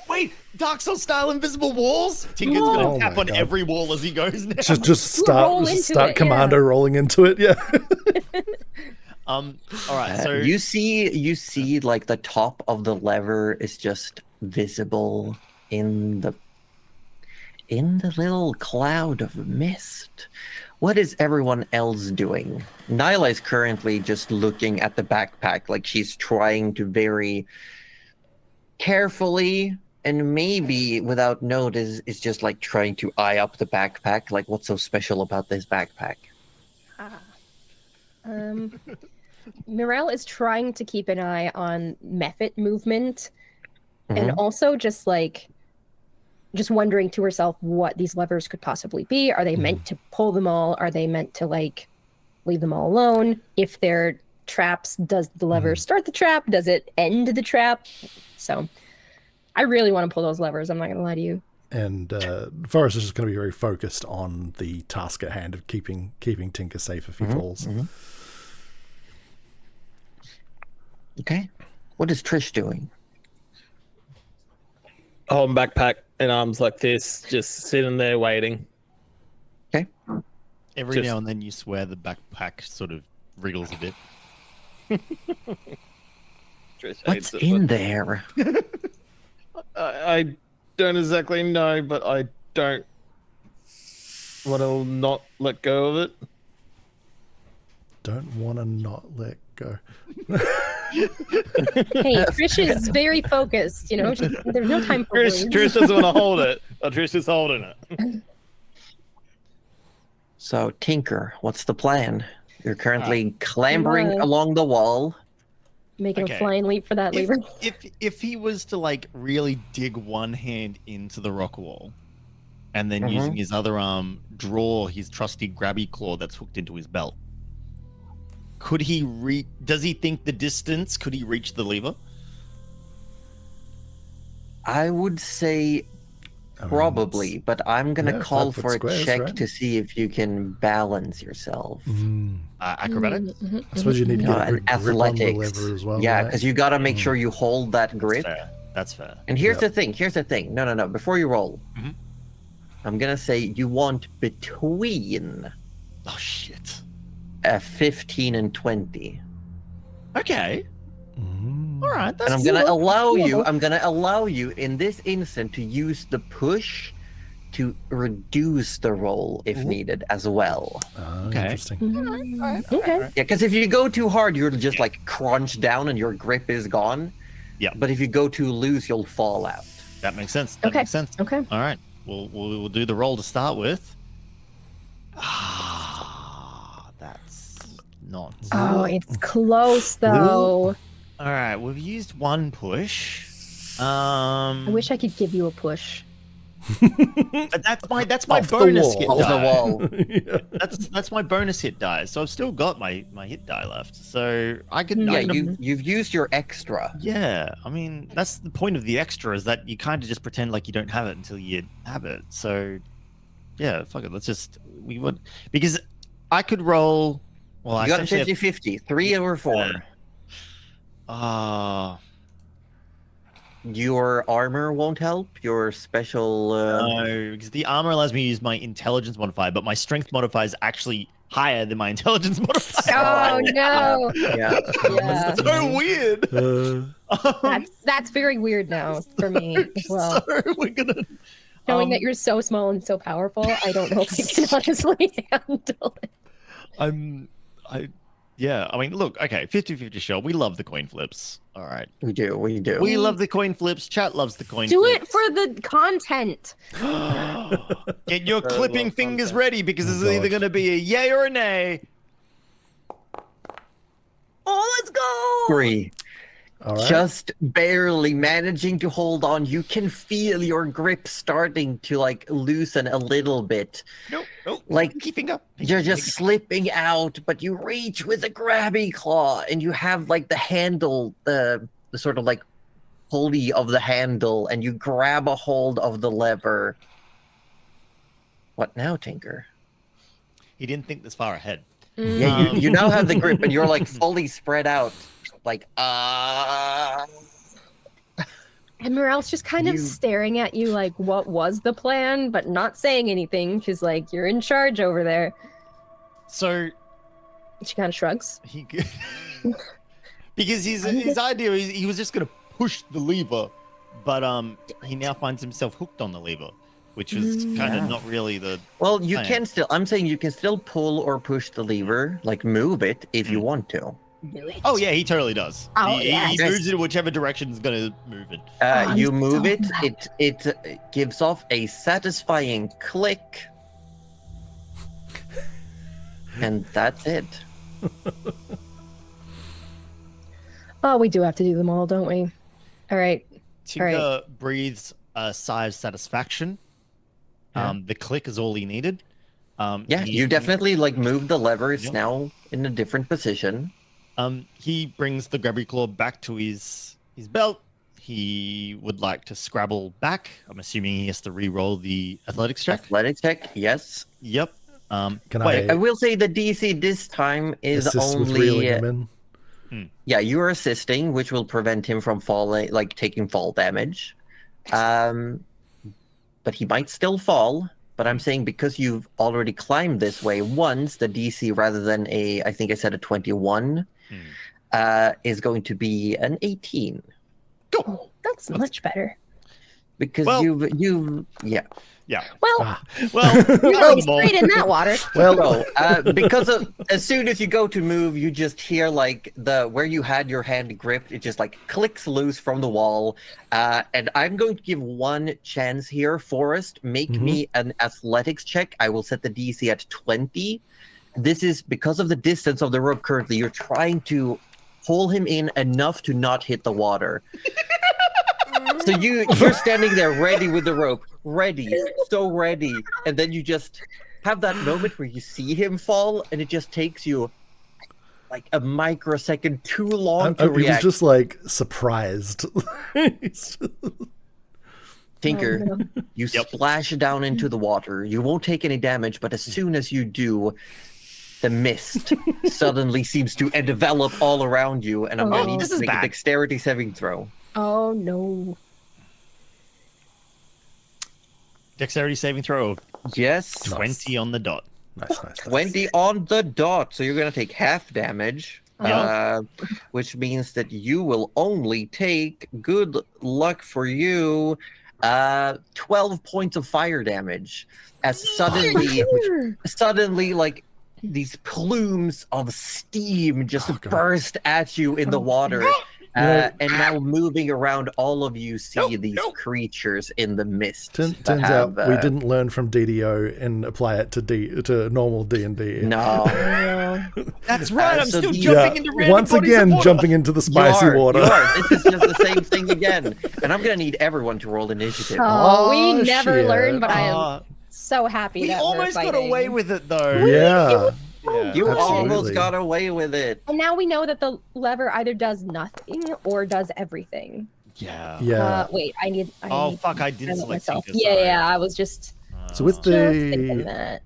Wait, Dark Souls style invisible walls? Tinker's gonna
Oh
tap
my
on
God.
every wall as he goes now.
just
Roll
start
into
start
it,
Commando
yeah.
rolling into it. Yeah.
All right, so
you see like the top of the lever is just visible in the little cloud of mist. What is everyone else doing? Nyla is currently just looking at the backpack, like she's trying to very carefully and maybe without notice is just like trying to eye up the backpack, like what's so special about this backpack?
Mirel is trying to keep an eye on method movement and also just wondering to herself what these levers could possibly be. Are they meant to pull them all? Are they meant to like leave them all alone? If they're traps, does the lever start the trap? Does it end the trap? So I really want to pull those levers. I'm not going to lie to you.
And Forrest is just going to be very focused on the task at hand of keeping Tinker safe if he falls.
Okay. What is Trish doing?
Holding backpack in arms like this, just sitting there waiting.
Okay.
every
just-
now and then you swear the backpack sort of wriggles a bit.
Trish
What's
hates it,
in
but
there?
I don't exactly know, but I don't want to not let go of it.
don't want to not let go.
Hey, Trish is very focused. You know, there's no time for words.
Trish doesn't want to hold it. Oh, Trish is holding it.
So, Tinker, what's the plan? You're currently clambering
Come on.
along the wall.
Making
Okay.
a flying leap for that lever.
If he was to like really dig one hand into the rock wall, and then using his other arm draw his trusty grabby claw that's hooked into his belt, could he does he think the distance? Could he reach the lever?
I would say probably, but I'm going to
yeah,
call
5 foot
for a
squares,
check
right?
to see if you can balance yourself.
Acrobatics.
I suppose you need to get a
And
good grip on the
athletics.
lever as well.
Yeah,
right?
because you got to make sure you hold that grip.
That's fair.
And here's the thing. No. Before you roll, I'm going to say you want between
Oh shit.
15 and 20.
Okay. All right.
And I'm gonna allow you in this instant to use the push to reduce the roll if needed as well.
Okay.
Interesting.
Okay.
Yeah, because if you go too hard, you'll just like crunch down and your grip is gone.
Yeah.
But if you go too loose, you'll fall out.
That makes sense. That
Okay.
makes sense.
Okay.
All right. We'll do the roll to start with. That's not.
Oh, it's close though.
All right. We've used one push.
I wish I could give you a push.
But that's my
Off the
bonus
wall.
hit
Off the
die.
wall.
That's my bonus hit die. So I've still got my hit die left. So I can.
Yeah,
I can
you've used your extra.
Yeah, I mean that's the point of the extra is that you kind of just pretend like you don't have it until you have it. So, yeah, fuck it. Let's just because I could roll. Well, I
You got a
essentially
50-50, 3 over 4. Your armor won't help. Your special.
No, because the armor allows me to use my intelligence modifier, but my strength modifier is actually higher than my intelligence modifier.
Oh no.
Yeah.
Yeah.
So weird.
That's very weird now for me as well.
So we're gonna.
Knowing that you're so small and so powerful, I don't know if I can honestly handle it.
Yeah, I mean, look, okay, 50-50 show. We love the coin flips. All right.
We do.
We love the coin flips. Chat loves the coin
Do
flips.
it for the content.
Get your clipping
love
fingers
content.
ready because this is either
God.
going to be a yay or a nay.
Oh, let's go! 3.
All right.
Just barely managing to hold on. You can feel your grip starting to like loosen a little bit.
Nope.
Like
Pinky finger.
you're just slipping out, but you reach with a grabby claw and you have like the handle, the sort of like pulley of the handle, and you grab a hold of the lever. What now, Tinker?
He didn't think this far ahead.
Yeah, you now have the grip and you're like fully spread out. Like,
And Morel's just kind of
You-
staring at you like, what was the plan? But not saying anything because, like, you're in charge over there.
So
She kind of shrugs.
he, because his idea is he was just going to push the lever, but he now finds himself hooked on the lever, which was kind of not really the.
well, you
Fine.
can still, I'm saying you can still pull or push the lever, like move it if you want to.
Oh yeah, he totally does.
Oh,
he
yes.
moves it whichever direction is going to move it.
You
I'm
move
so
it,
mad.
it gives off a satisfying click. And that's it.
Oh, we do have to do them all, don't we? All right.
Tinker breathes a sigh of satisfaction. The click is all he needed.
Yeah,
he-
you definitely like move the lever. It's
Yep.
now in a different position.
He brings the grabby claw back to his belt. He would like to scrabble back. I'm assuming he has to re-roll the athletics check.
Athletics check, yes.
Yep.
Can
Wait, I
I
will say the DC this time is
assist with reeling
only.
him in?
Yeah, you're assisting, which will prevent him from falling, like taking fall damage. But he might still fall. But I'm saying because you've already climbed this way once, the DC rather than I think I said a 21, is going to be an 18.
That's much better.
because
Well-
yeah.
Yeah.
Well,
Well, we
well,
are the mole.
straight in that water.
Well,
So, because as soon as you go to move, you just hear like where you had your hand gripped, it just like clicks loose from the wall. And I'm going to give one chance here. Forrest, make me an athletics check. I will set the DC at 20. This is because of the distance of the rope currently. You're trying to pull him in enough to not hit the water. So you're standing there ready with the rope, so ready, and then you just have that moment where you see him fall, and it just takes you like a microsecond too long to
he was
react.
just like surprised.
Tinker,
Oh, no.
you splash down into the water. You won't take any damage, but as soon as you do, the mist suddenly seems to develop all around you, and I'm
Oh,
going to need
this
to
is
make a
bad.
dexterity saving throw.
Oh no.
Dexterity saving throw of
Yes,
20 on the dot.
Nice.
20 on the dot. So you're going to take half damage,
Yeah.
which means that you will only take, good luck for you, 12 points of fire damage. As suddenly, like, these plumes of steam just
Oh, God.
burst at you in the water. And now moving around, all of you see these creatures in the mist.
Turns
that have,
out we didn't learn from DDO and apply it to normal D&D.
No.
That's right. I'm
so
still
these-
jumping into random
Once
bodies
again,
of water.
jumping into the spicy
you are,
water.
You are. This is just the same thing again. And I'm going to need everyone to roll initiative.
Oh,
Oh,
we never
shit.
learned, but I am
Uh,
so happy
we
that
almost
we're
got
fighting.
away with it, though.
Yeah.
Yeah.
You
Absolutely.
almost got away with it.
And now we know that the lever either does nothing or does everything.
Yeah.
Yeah.
Wait, I need.
Oh,
need
fuck, I
to
didn't
silence
select
myself.
Tinker,
Yeah,
sorry.
yeah. I was just
So with
thinking
the
that.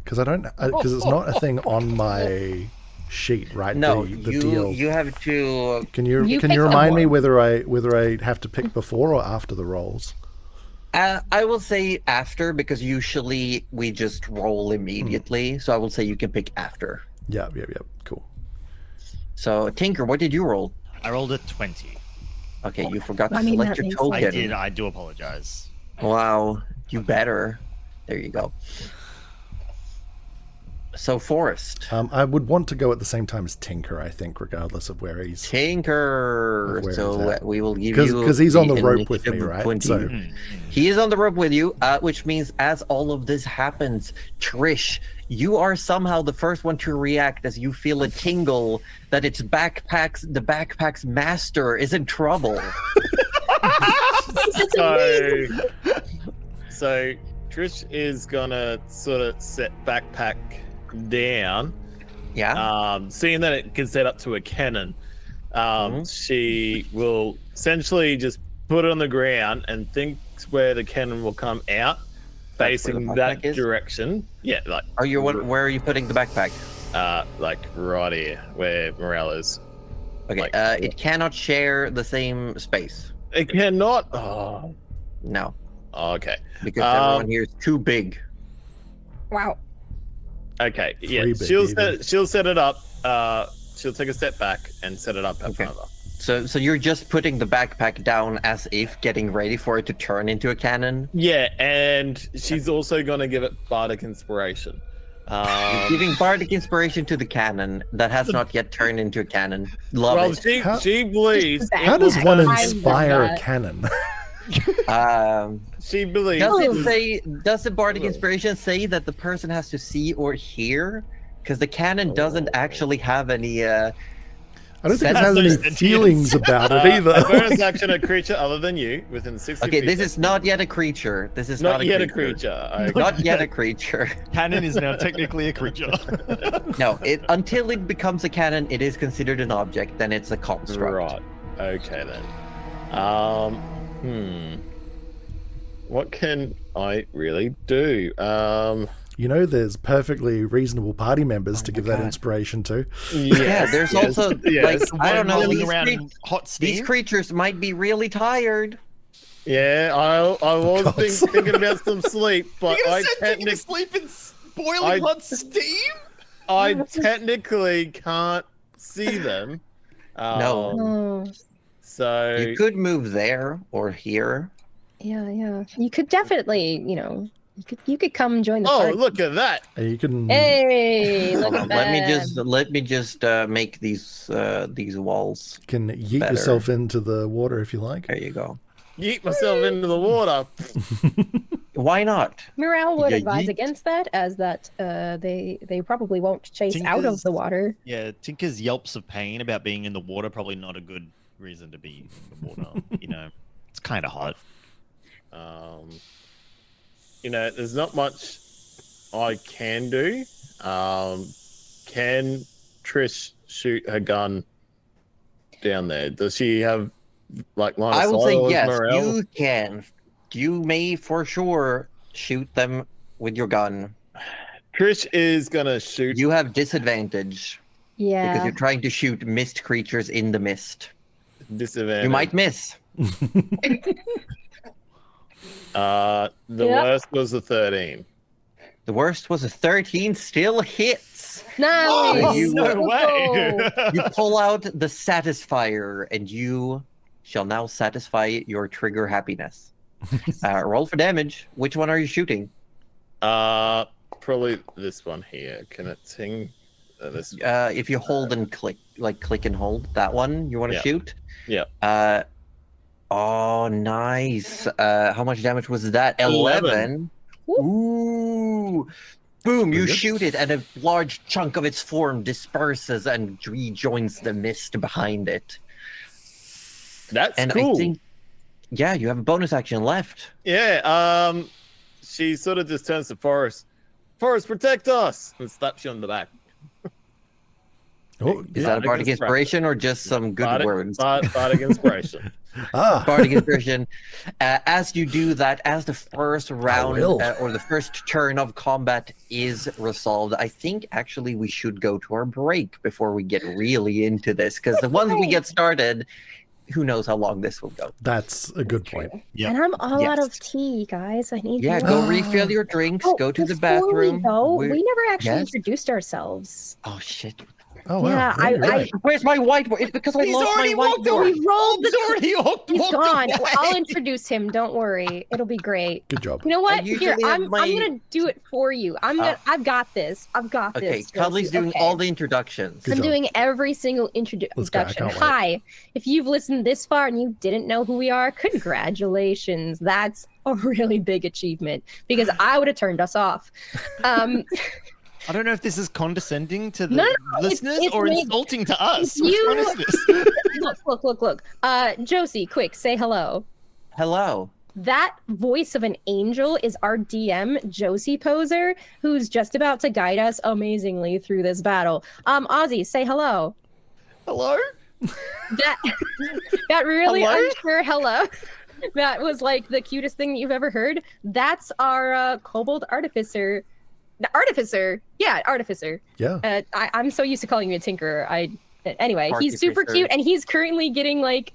because it's not a thing on my sheet, right?
No,
the deal.
you have to.
Can you
You
can
pick
you remind me
someone.
whether I have to pick before or after the rolls?
I will say after, because usually we just roll immediately. So I will say you can pick after.
Yeah. Cool.
So Tinker, what did you roll?
I rolled a 20.
Okay, you forgot to
I mean,
select
that
your
makes
token.
I did. I do apologize.
Wow, you better. There you go. So Forrest.
I would want to go at the same time as Tinker, I think, regardless of where he's.
Tinker.
Where
So
is that?
we will give you
Because he's on the rope with
initiative
me,
of
right?
20.
So
He is on the rope with you, which means as all of this happens, Trish, you are somehow the first one to react as you feel a tingle that the backpack's master is in trouble.
So Trish is gonna sort of set backpack down.
Yeah.
Seeing that it can set up to a cannon, she will essentially just put it on the ground and thinks where the cannon will come out,
That's where the
facing
backpack
that
is?
direction. Yeah, like
Where are you putting the backpack?
like right here where Morel is.
Okay.
Like-
It cannot share the same space.
It cannot. Oh,
No,
okay.
because everyone here is too big.
Wow.
Okay, yeah,
Three big
she'll
even.
she'll set it up. She'll take a step back and set it up in
Okay.
front of her.
So you're just putting the backpack down as if getting ready for it to turn into a cannon.
Yeah, and she's also gonna give it bardic inspiration.
You're giving bardic inspiration to the cannon that has not yet turned into a cannon. Love
Well,
it.
How-
she believes.
Just
it
How does
will
one
turn-
I love
inspire a
that.
cannon?
She believes.
Does the bardic inspiration say that the person has to see or hear? Because the cannon doesn't actually have any.
I don't think it
That's
has
no
any
sentience.
feelings about it
a
either.
bonus action, a creature other than you within 60
Okay,
feet.
this is not yet a creature. This is
not
not
yet a creature. Okay.
Not yet a creature.
Cannon is now technically a creature.
No, until it becomes a cannon, it is considered an object. Then it's a construct.
Right. Okay then. What can I really do?
You know, there's perfectly reasonable party members to give that
God.
inspiration to.
Yeah, there's also like I don't know.
Rolling
These,
around in hot
these
steam.
creatures might be really tired.
Yeah, I was
God's
thinking about some sleep, but
You're
I,
gonna send taking a sleep in boiling
I-
hot steam?
I technically can't see them.
No.
Oh.
So
You could move there or here.
Yeah. You could definitely, you could come join the
oh,
party.
look at that!
You can.
Hey, look
Hold
at
on,
that.
let me just make these walls.
Can yeet
Better.
yourself into the water if you like.
There you go.
Yeet myself into the water.
Why not?
Morale would
Yeah,
advise
yeet.
against that, as that they probably won't chase out of
Tinker's-
the water.
Yeah, Tinker's yelps of pain about being in the water probably not a good reason to be in the water. It's kind of hot.
There's not much I can do. Can Trish shoot her gun down there? Does she have line of
I will
sight,
say
or is
yes,
Morel-
you can. You may for sure shoot them with your gun.
Trish is gonna shoot.
You have disadvantage because
Yeah.
you're trying to shoot mist creatures in the mist.
Disadvantage.
You might miss.
The
Yep.
worst was a 13.
The worst was a 13, still hits.
Nice.
Oh,
you-
no way!
You pull out the satisfier and you shall now satisfy your trigger happiness. Roll for damage. Which one are you shooting?
Probably this one here. Can it sing? This.
If you hold and click, like click and hold, that one you want to
Yeah.
shoot?
Yeah.
Oh, nice. How much damage was that?
11.
Ooh. Boom, you
Pretty good.
shoot it, and a large chunk of its form disperses and rejoins the mist behind it.
That's
And
cool.
I think, yeah, you have a bonus action left.
Yeah. She sort of just turns to Forrest. Forrest, protect us! And slaps you on the back.
Oh,
Is
yeah.
that a bardic
against
inspiration or just some good
Bardic-
words?
Bardic inspiration.
Bardic inspiration. As you do that, as the first round
will.
or the first turn of combat is resolved, I think actually we should go to our break before we get really into this, because the once we get started, who knows how long this will go.
That's a good point.
Yep.
And I'm all out of
Yes.
tea, guys. I need
Yeah,
more.
go refill your drinks,
Oh,
go to the
before
bathroom.
We go,
We're-
we never actually
Yes?
introduced ourselves.
Oh shit.
Oh, wow.
Yeah,
you're right.
Where's my whiteboard? It's because I
He's
lost my
already walked
whiteboard.
away.
We rolled
He's already walked
He's gone.
away.
I'll introduce him. Don't worry. It'll be great.
Good job.
You know what?
usually
Here,
have
I'm
my-
gonna do it for you. I've got this. I've got
Okay,
this.
Cuddly's
Josie.
doing
Okay.
all the introductions.
Good
I'm
job.
doing every single
Let's go. I
introduction.
can't wait.
Hi. If you've listened this far and you didn't know who we are, congratulations. That's a really big achievement because I would have turned us off.
I don't know if this is condescending to the
No, it's-
listeners
it's
or
me.
insulting to us.
If
Which
you-
one is this?
Look. Josie, quick, say hello.
Hello.
That voice of an angel is our DM, Josie Poser, who's just about to guide us amazingly through this battle. Ozzy, say hello.
Hello?
That really
Hello?
unsure hello. That was like the cutest thing that you've ever heard. That's our kobold artificer. Artificer. Yeah, artificer.
Yeah.
I'm so used to calling you a tinkerer. Anyway, he's super
Artificer.
cute and he's currently getting like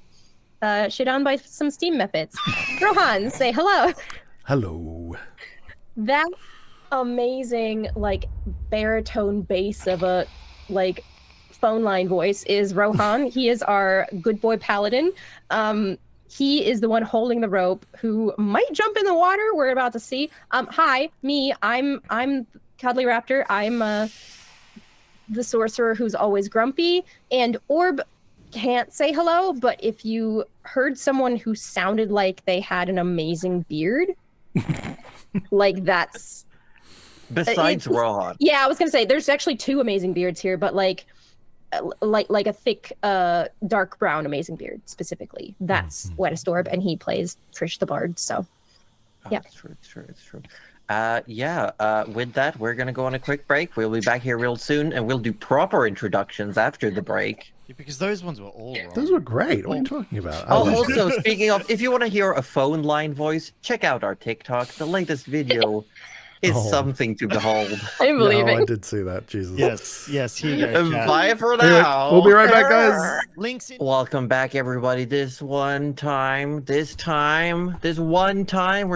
shit on by some steam methods. Rohan, say hello.
Hello.
That amazing like baritone bass of a like phone line voice is Rohan. He is our good boy paladin. He is the one holding the rope who might jump in the water. We're about to see. Hi, me. I'm Cuddly Raptor. I'm the sorcerer who's always grumpy. And Orb can't say hello, but if you heard someone who sounded like they had an amazing beard, like that's
Besides
it's-
Rohan.
yeah, I was gonna say there's actually two amazing beards here, but like a thick dark brown amazing beard specifically. That's Wettest Orb, and he plays Trish the Bard. So
Oh,
yeah.
It's true. With that, we're going to go on a quick break. We'll be back here real soon, and we'll do proper introductions after the break.
Yeah, because those ones were all wrong.
Those were great. What are you talking about?
Oh,
I was-
also, speaking of, if you want to hear a phone line voice, check out our TikTok. The latest video is
Oh.
something to behold.
I'm
no, I
believing.
did see that. Jesus.
Yes, here you go. chat.
Bye for
Anyway,
now.
we'll be right back, guys.
Links in.
Welcome back, everybody. This one time, we're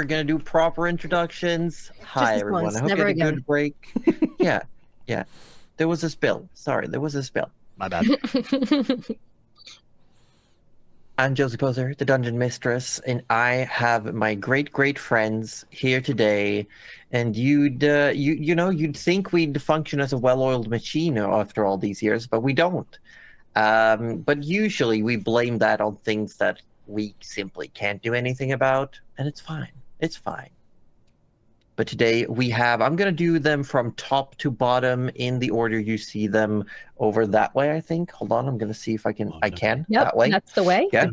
going to do proper introductions. Hi,
this
everyone.
once,
I hope you
never
had a
again.
good break. Yeah. There was a spill. Sorry, there was a spill.
My bad.
I'm Josie Poser, the Dungeon Mistress, and I have my great friends here today. And you'd think we'd function as a well-oiled machine after all these years, but we don't. But usually we blame that on things that we simply can't do anything about, and it's fine. It's fine. But today I'm going to do them from top to bottom in the order you see them over that way, I think. Hold on, I'm going to see if I can.
Yep,
that way.
that's the way.
Yeah.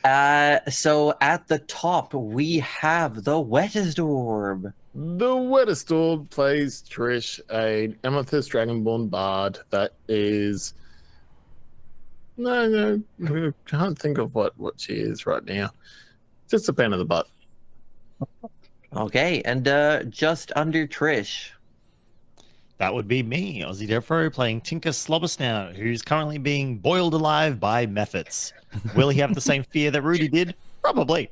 Yep.
So at the top, we have the Wettest Orb.
The Wettest Orb plays Trish, a Amethyst Dragonborn bard that is... No, I can't think of what she is right now. Just a pain in the butt.
Okay, and just under Trish.
That would be me, Aussie Defro, playing Tinker Slobbersnout, who's currently being boiled alive by Mephits. Will he have the same fear that Rudy did? Probably.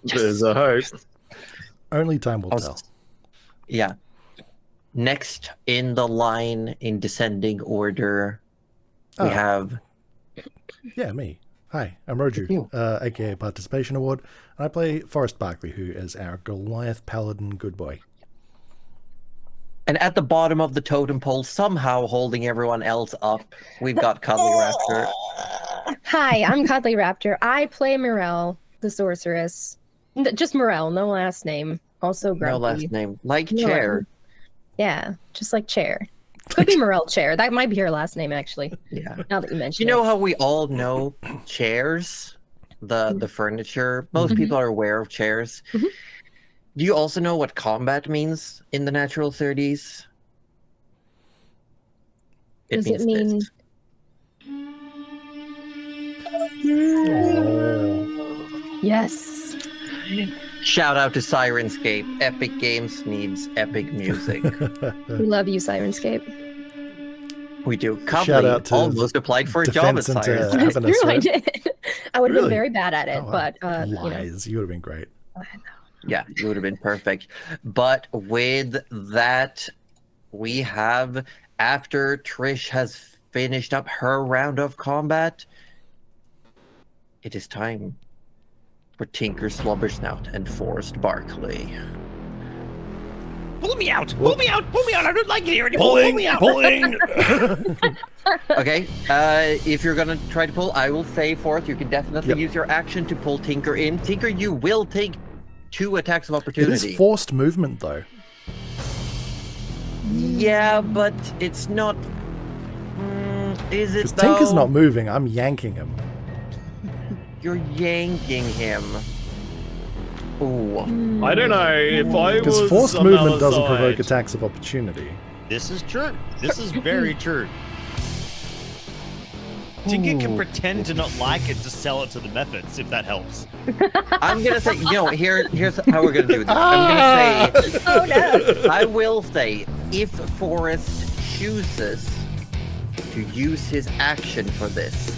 There's a hope.
Only time will tell.
Yeah. Next in the line in descending order, we have...
Yeah, me. Hi, I'm Roju, aka Participation Award, and I play Forrest Barkley, who is our Goliath Paladin good boy.
And at the bottom of the totem pole, somehow holding everyone else up, we've got Cuddly Raptor.
Hi, I'm Cuddly Raptor. I play Morel, the sorceress. Just Morel, no last name. Also grumpy.
No last name. Like Chair.
Yeah, just like Chair. Could be Morel Chair. That might be her last name, actually.
Yeah.
Now that you mention
You know how we all know chairs, the furniture? Most people are aware of chairs.
Mhm.
Do you also know what combat means in the natural 30s?
Does it mean...
this.
Yes.
Shout out to Sirenscape. Epic Games needs epic music.
We love you, Sirenscape.
We do.
Shout
Cuddly
out to
almost applied for a job at
Defense into
Sirenscape.
That's
having us,
true, I
right?
did. I would have
Really?
been very bad at it,
Oh,
but,
lies. You would have been great.
Yeah, it would have been perfect. But with that, we have, after Trish has finished up her round of combat, it is time for Tinker Slobbersnout and Forrest Barkley.
Pull me out! Pull me out! Pull me out! I don't like it here anymore! Pull me out!
Okay, if you're gonna try to pull, I will say, Forrest, you can definitely use your action to pull Tinker in. Tinker, you will take 2 attacks of
It
opportunity.
is forced movement, though.
Yeah, but it's not... is it
Because
though?
Tinker's not moving, I'm yanking him.
You're yanking him. Ooh.
I don't know if I was
Because forced
on the
movement
other
doesn't
side.
provoke attacks of opportunity.
This is true. This is very true. Tinker can pretend to not like it to sell it to the Mephits, if that helps.
I'm gonna say, here's how we're gonna do this. I'm gonna say,
Oh, no.
I will say, if Forrest chooses to use his action for this,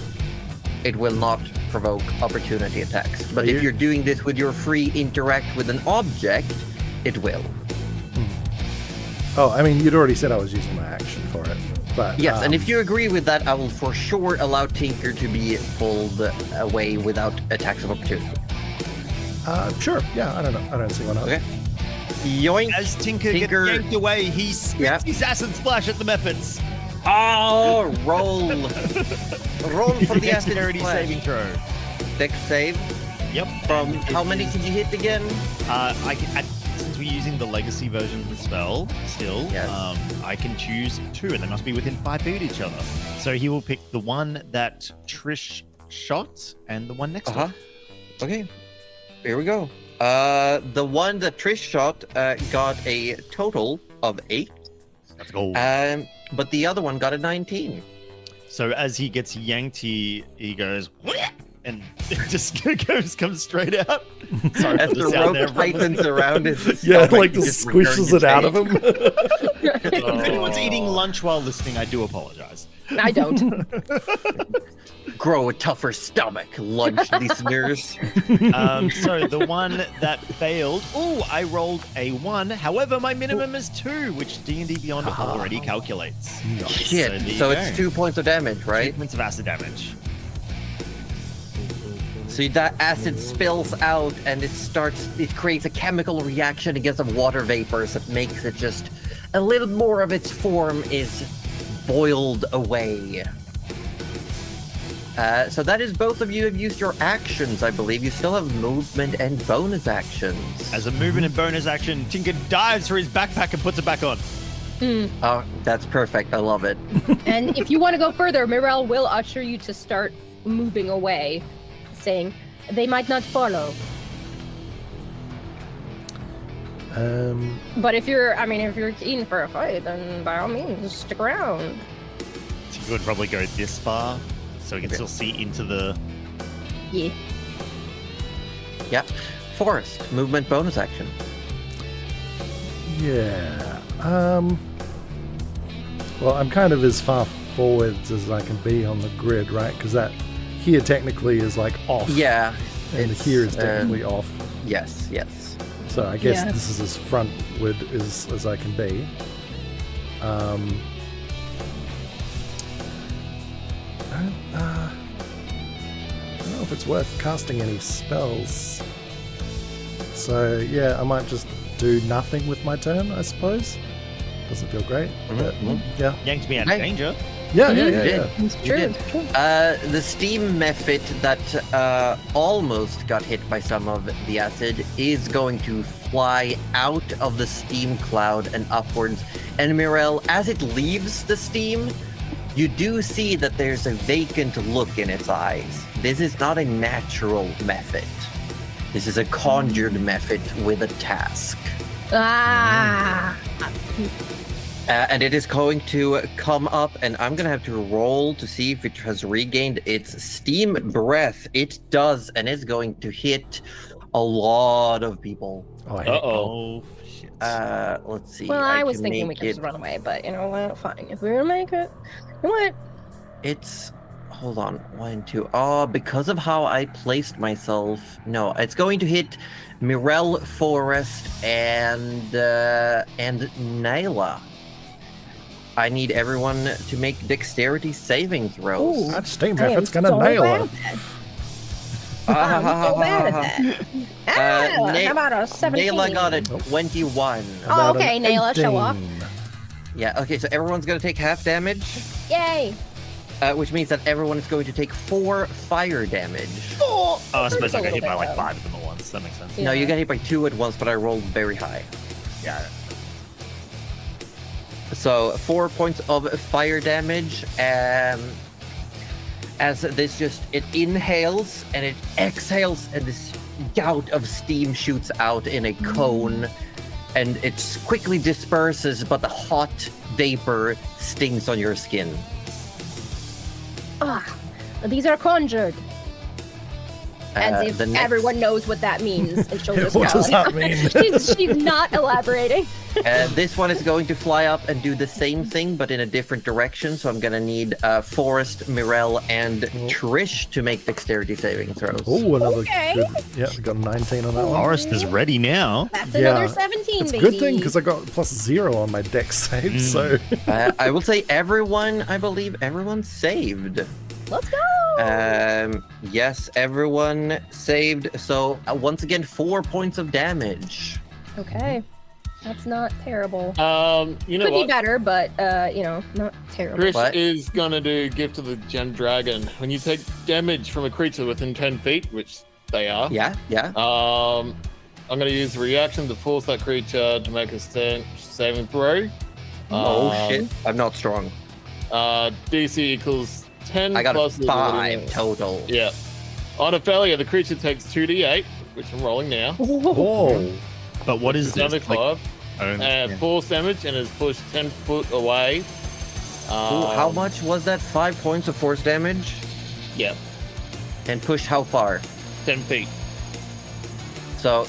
it will not provoke opportunity attacks. But if you're doing this with your free interact with an object, it will.
Oh, I mean, you'd already said I was using my action for it. But
Yes, and if you agree with that, I will for sure allow Tinker to be pulled away without attacks of opportunity.
sure, yeah, I don't know. I don't see why not.
Okay. Yoink.
As Tinker
Tinker-
gets yanked away, he spits his acid splash at the Mephits.
Oh, roll. Roll for the acid
Dexterity
splash.
saving throw.
Dex save.
Yep.
From how many can you hit again?
Since we're using the legacy version of the spell still, I can choose 2, and they must be within 5 feet of each other. So he will pick the one that Trish shot and the one next to it.
Okay. Here we go. The one that Trish shot got a total of 8.
Let's go.
But the other one got a 19.
So as he gets yanked, he goes, and it just comes straight out. Sorry
As
for
the
the sound
rope
there.
tightens around his
Yeah,
stomach,
like
he
just
regurgitates.
squishes it out of him.
If anyone's eating lunch while listening, I do apologize.
I don't.
Grow a tougher stomach, lunch listeners.
So the one that failed. Oh, I rolled a 1. However, my minimum is 2, which D&D Beyond already calculates.
Shit.
there you
So
go.
it's 2 points of damage,
2
right?
points of acid damage.
So that acid spills out and it creates a chemical reaction against the water vapors that makes it just a little more of its form is boiled away. So that is both of you have used your actions, I believe. You still have movement and bonus actions.
As a movement and bonus action, Tinker dives for his backpack and puts it back on.
Oh, that's perfect. I love it.
And if you want to go further, Mirel will usher you to start moving away, saying, they might not follow. But if you're keen for a fight, then by all means, stick around.
Tinker would probably go this far, so we can still see into the...
Yeah.
Yeah. Forest, movement bonus action.
Yeah. Well, I'm kind of as far forwards as I can be on the grid, right? Because that here technically is like off.
Yeah.
And here is technically off.
Yes.
So I guess
Yeah.
this is as frontward as I can be. I don't know if it's worth casting any spells. So yeah, I might just do nothing with my turn, I suppose. Doesn't feel great. But, yeah.
Yanked me out of
Hey.
danger.
Yeah.
It's
You
true.
did.
True.
The steam method that almost got hit by some of the acid is going to fly out of the steam cloud and upwards. And Mirel, as it leaves the steam, you do see that there's a vacant look in its eyes. This is not a natural method. This is a conjured method with a task.
Ah.
And it is going to come up, and I'm going to have to roll to see if it has regained its steam breath. It does, and it's going to hit a lot of people.
Oh, I hate
Oh, shit.
Let's see.
Well, I was
can
thinking we
make
could just
it-
run away, but you know what? Fine. If we're gonna make it, you know what?
It's hold on, 1, 2. Oh, because of how I placed myself. No, it's going to hit Mirel, Forest, and Nyla. I need everyone to make dexterity saving throws.
Ooh.
that steam
I am
effort's gonna
so
nail
bad
her.
at that. I'm so bad at that. How about a 17?
Nayla got a 21.
Oh,
About
okay,
an
Nayla, show off.
18.
Yeah, okay, so everyone's gonna take half damage,
Yay!
which means that everyone is going to take 4 fire damage.
Oh, I suppose
a
I got hit
little
by
bit
like
low.
5 of them at once. That makes sense.
Yeah.
No, you got hit by 2 at once, but I rolled very high.
Yeah.
So 4 points of fire damage, as this it inhales and it exhales, and this gout of steam shoots out in a cone, and it quickly disperses, but the hot vapor stings on your skin.
Ah, these are conjured. As if
the next-
everyone knows what that means. And she'll just
What
go.
does that mean?
she's not elaborating.
This one is going to fly up and do the same thing, but in a different direction. So I'm gonna need Forrest, Mirel, and Trish to make dexterity saving throws.
Oh, another
Okay.
good. Yeah, we got a 19 on that one.
Forest is ready now.
That's
Yeah,
another 17,
It's a
baby.
good thing because I got +0 on my dex save, so
I will say I believe everyone saved.
Let's go.
Yes, everyone saved. So once again, 4 points of damage.
Okay. That's not terrible.
You know
Could be
what?
better, but not terrible.
Chris
What?
is gonna do Gift of the Gem Dragon. When you take damage from a creature within 10 feet, which they are,
Yeah.
I'm gonna use the reaction to force that creature to make a saving throw.
Oh shit! I'm not strong.
DC equals 10
I got
plus
a
the
5
ability.
total.
Yeah. On a failure, the creature takes 2d8, which I'm rolling now.
whoa.
But what is
It's
this?
another 5.
Yeah.
Force damage and is pushed 10 foot away.
Ooh, how much was that? 5 points of force damage,
Yeah,
and pushed how far?
10 feet.
So,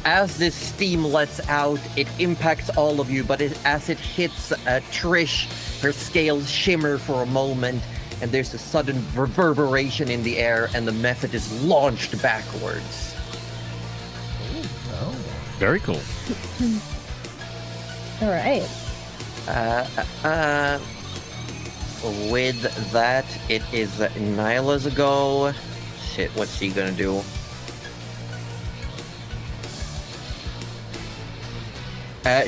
as this steam lets out, it impacts all of you, but as it hits Trish, Her scales shimmer for a moment, and there's a sudden reverberation in the air, and the method is launched backwards.
Oh.
Very cool.
All right.
With that, it is Nyla's go. Shit, what's she gonna do?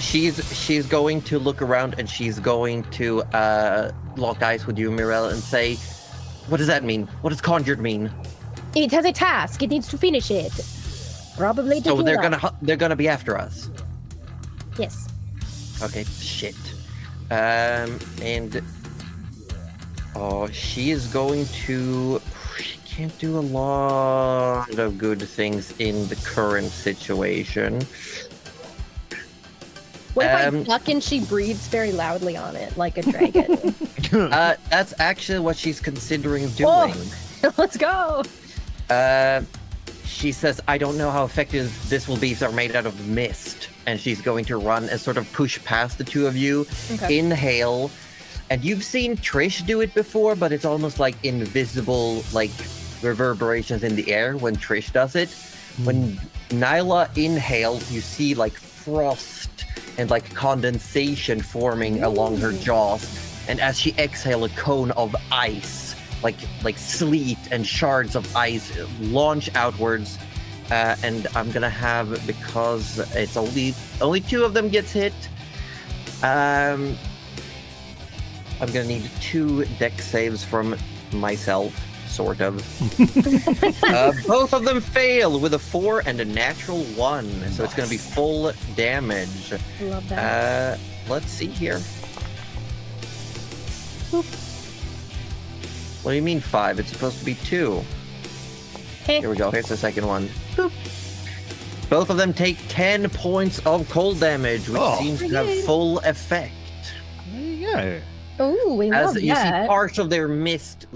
She's going to look around and she's going to lock eyes with you, Mirel, and say, "What does that mean? What does conjured mean?"
It has a task. It needs to finish it. Probably.
So they're
tequila.
gonna be after us.
Yes.
Okay, shit. And she is going to. She can't do a lot of good things in the current situation.
What if I duck and she breathes very loudly on it, like a dragon?
That's actually what she's considering doing.
Oh, let's go.
She says, "I don't know how effective this will be if they're made out of mist." And she's going to run and sort of push past the two of you.
Okay.
Inhale. And you've seen Trish do it before, but it's almost like invisible, like reverberations in the air when Trish does it. When Nyla inhales, you see like frost and like condensation forming along her jaws. And as she exhales, a cone of ice, like sleet and shards of ice launch outwards. And I'm gonna have, because it's only two of them gets hit, I'm gonna need 2 dex saves from myself, sort of. Both of them fail with a 4 and a natural 1, so it's gonna be full damage.
Love that.
Let's see here. What do you mean 5? It's supposed to be 2.
Hey.
Here we go. Here's the second one. Boop. Both of them take 10 points of cold damage, which seems to have full effect.
There you go.
Ooh, we
As
love
you
that.
see, part of their mist,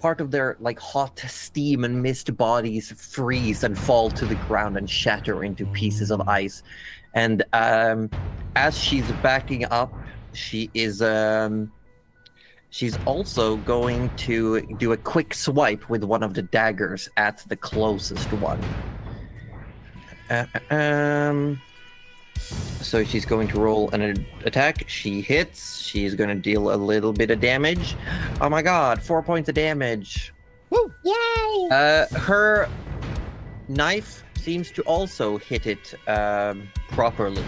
part of their hot steam and mist bodies freeze and fall to the ground and shatter into pieces of ice. And as she's backing up, she is she's also going to do a quick swipe with one of the daggers at the closest one. So she's going to roll an attack. She hits. She's going to deal a little bit of damage. Oh my god, 4 points of damage.
Woo!
Yay!
Her knife seems to also hit it properly.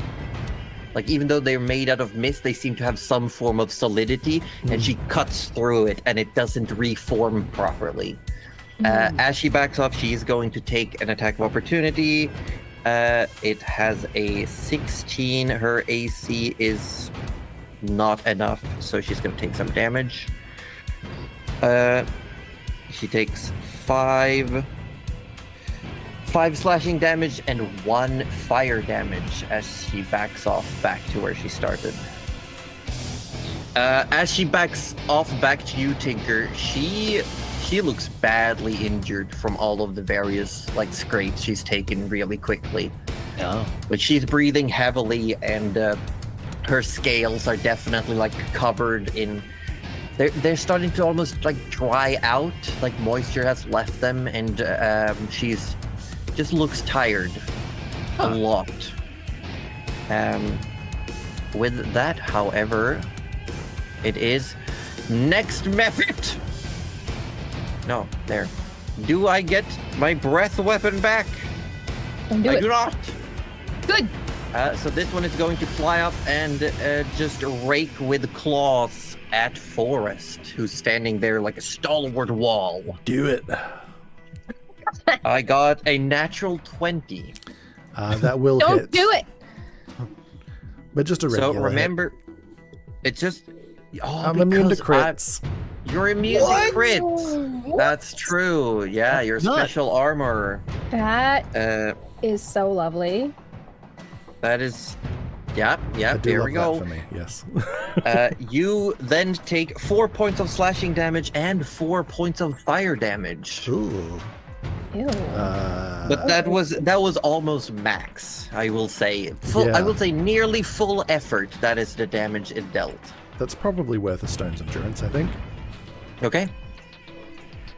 Like, even though they're made out of mist, they seem to have some form of solidity, and she cuts through it, and it doesn't reform properly. As she backs off, she's going to take an attack of opportunity. It has a 16. Her AC is not enough, so she's going to take some damage. She takes 5 slashing damage and 1 fire damage as she backs off back to where she started. As she backs off back to you, Tinker, she looks badly injured from all of the various scrapes she's taken really quickly.
Oh.
But she's breathing heavily, and her scales are definitely covered in. They're starting to almost dry out, moisture has left them, and she's just looks tired a lot. With that, however, it is next method. No, there. Do I get my breath weapon back?
Do
I
it.
do not.
Good.
So this one is going to fly up and just rake with claws at Forrest, who's standing there like a stalwart wall.
Do it.
I got a natural 20.
That will
Don't
hit.
do it.
But just a
So
regular
remember, it's just. Oh,
I'm immune to
because
crits.
You're immune to crits. That's true. Yeah, your
Nuts.
special armor.
That is so lovely.
That is. Yeah,
I do
here
love
we
that
go.
for me, yes.
You then take 4 points of slashing damage and 4 points of fire damage.
Ooh.
Ew.
But that was almost max, I will say. I
Yeah.
will say nearly full effort. That is the damage it dealt.
That's probably worth a stone's endurance, I think.
Okay.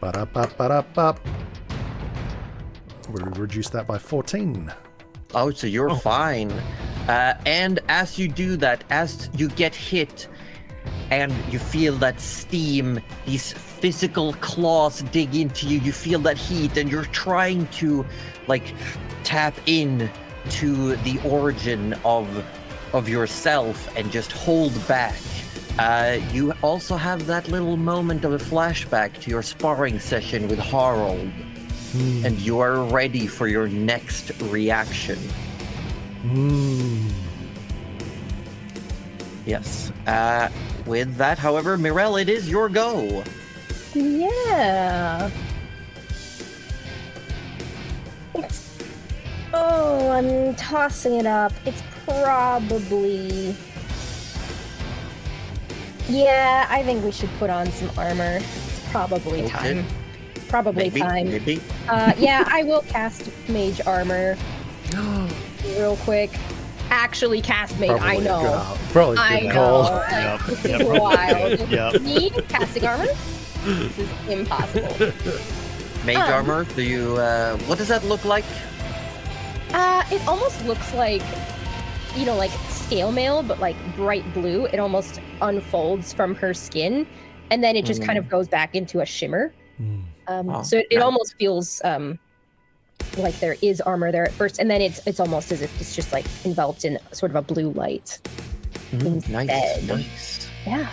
Ba-da-ba-ba-da-ba. We'll reduce that by 14.
Oh, so you're fine. And as you do that, as you get hit and you feel that steam, these physical claws dig into you, you feel that heat, and you're trying to like tap in to the origin of yourself and just hold back. You also have that little moment of a flashback to your sparring session with Harold, and you are ready for your next reaction. Yes. With that, however, Mirel, it is your go.
Yeah. Oh, I'm tossing it up. It's probably... Yeah, I think we should put on some armor. It's probably time. Probably
Maybe,
time.
maybe.
Yeah, I will cast Mage Armor real quick. Actually cast Mage, I know.
Probably
I
good
know.
call.
This is wild.
Yep.
Me casting armor? This is impossible.
Mage armor, do you, what does that look like?
It almost looks like, you know, like scale mail, but like bright blue. It almost unfolds from her skin, and then it just kind of goes back into a shimmer. So it
nice.
almost feels like there is armor there at first, and then it's almost as if it's just like enveloped in sort of a blue light.
Nice,
instead.
nice.
Yeah.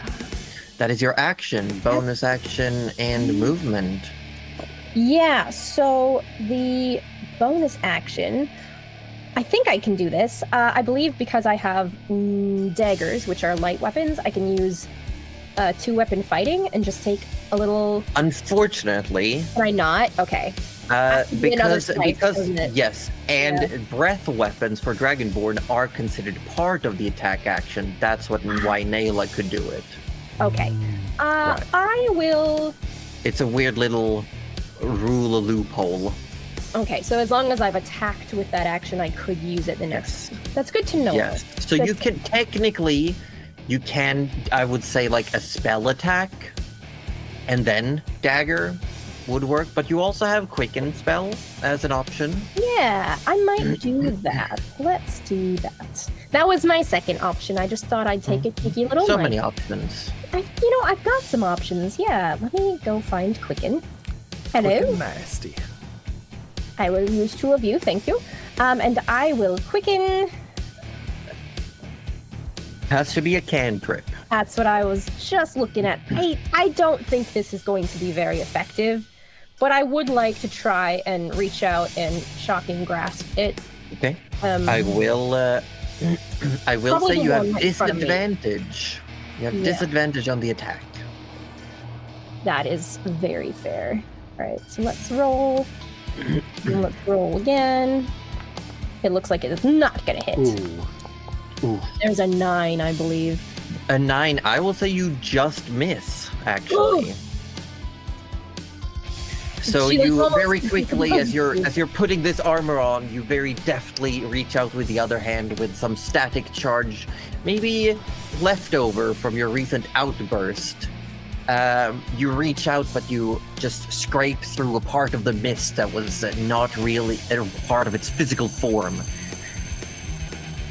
That is your action, bonus action, and movement.
Yeah, so the bonus action, I think I can do this. I believe because I have daggers, which are light weapons, I can use 2-weapon fighting and just take a little...
Unfortunately,
Can I not? Okay. be another
because
slice, doesn't it?
yes, and breath weapons for Dragonborn are considered part of the attack action. That's why Nayla could do it.
Okay.
Right.
I will...
It's a weird little rule loophole.
Okay, so as long as I've attacked with that action, I could use it the next... That's good to know.
Yes. So you can technically, I would say, like a spell attack, and then dagger would work, but you also have quicken spell as an option.
Yeah, I might do that. Let's do that. That was my second option. I just thought I'd take a cheeky little
So
one.
many options.
I've got some options. Yeah, let me go find Quicken. Hello.
Quicken nasty.
I will use 2 of you, thank you. And I will Quicken.
Has to be a cantrip.
That's what I was just looking at. I don't think this is going to be very effective, but I would like to try and reach out and shocking grasp it.
Okay.
Probably
I will say
the
you have
one right in front of me.
disadvantage. You have
Yeah.
disadvantage on the attack.
That is very fair. All right, so let's roll. And let's roll again. It looks like it is not going to hit.
Ooh.
There's a 9, I believe.
A 9. I will say you just miss, actually. So
She, like,
you
almost-
very quickly, as you're putting this armor on, you very deftly reach out with the other hand with some static charge, maybe leftover from your recent outburst. You reach out, but you just scrape through a part of the mist that was not really a part of its physical form.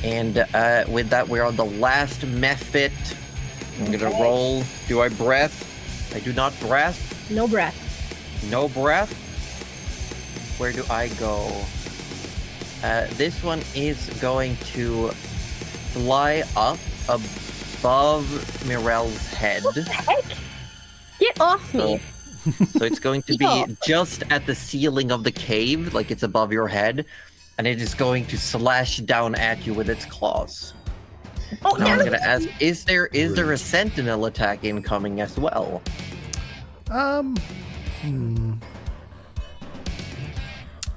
And with that, we're on the last method. I'm gonna roll. Do I breath? I do not breath.
No breath.
No breath. Where do I go? This one is going to fly up above Mirel's head.
What the heck? Get off me.
So it's going to
Yeah.
be just at the ceiling of the cave, like it's above your head, and it is going to slash down at you with its claws.
Oh,
Now I'm
yeah.
gonna ask: Is there a sentinel attack incoming as well?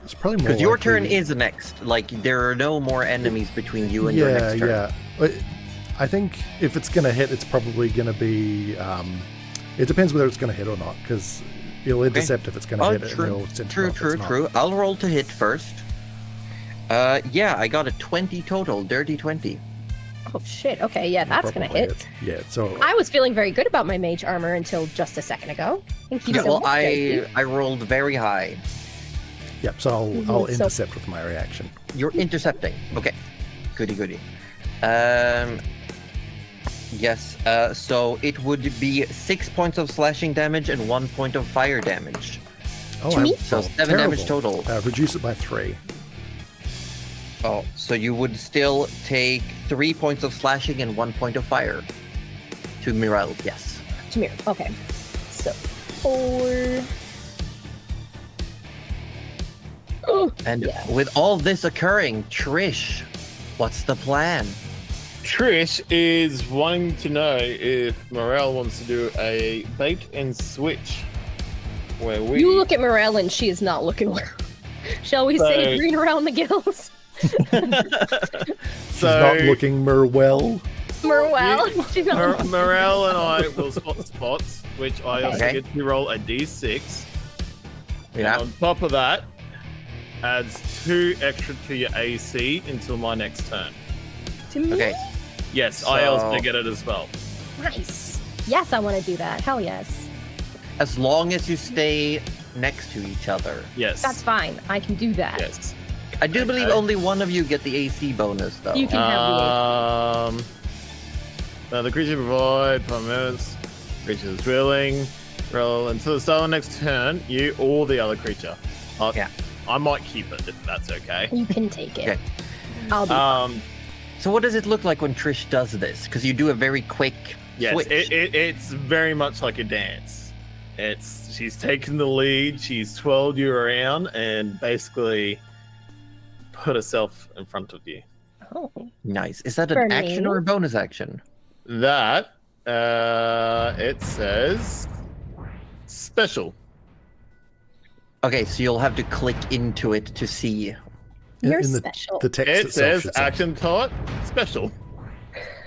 It's probably more
Because your
likely-
turn is next. Like there are no more enemies between you and your next turn.
Yeah. But I think if it's gonna hit, it's probably gonna be. It depends whether it's gonna hit or not, because it'll intercept if it's gonna hit it. And it'll sentinel if it's not.
True. I'll roll to hit first. Yeah, I got a 20 total, dirty 20.
Oh shit. Okay, yeah, that's gonna
Probably
hit.
it. Yeah, so
I was feeling very good about my mage armor until just a second ago. Thank you
Yeah,
so
well,
much, JP.
I rolled very high.
yep, so I'll
So-
intercept with my reaction.
You're intercepting. Okay. Goody. Yes, so it would be 6 points of slashing damage and 1 point of fire damage.
Oh,
To me?
So 7 damage total.
Reduce it by 3.
Oh, so you would still take 3 points of slashing and 1 point of fire. To Mirel, yes.
Tamir. Okay. So 4. Oh,
And
yeah.
with all this occurring, Trish, what's the plan?
Trish is wanting to know if Morel wants to do a bait and switch, where we
You look at Morel and she is not looking well. Shall we say
So-
green around the gills?
She's not looking well.
Morel. She's not.
Morel and I will spot spots, which I also
Okay.
get to roll a d6.
Yeah.
And on top of that, adds 2 extra to your AC until my next turn.
To me?
Okay.
Yes, I also
So-
get it as well.
Nice. Yes, I want to do that. Hell yes.
As long as you stay next to each other.
Yes.
That's fine. I can do that.
Yes.
I do believe
Okay.
only one of you get the AC bonus, though.
You can have
The creature provide 5 minutes. Creature is willing. Roll until the start of the next turn. You or the other creature.
Yeah.
I might keep it if that's okay.
You can take it.
Okay.
I'll be.
So what does it look like when Trish does this? Because you do a very quick
Yes,
switch.
it's very much like a dance. She's taken the lead. She's twirled you around and basically put herself in front of you.
Oh.
Nice. Is that
For
an action
me?
or a bonus action?
That it says special.
Okay, so you'll have to click into it to see.
You're
in
special.
the text
It
itself
says
should say-
action type special.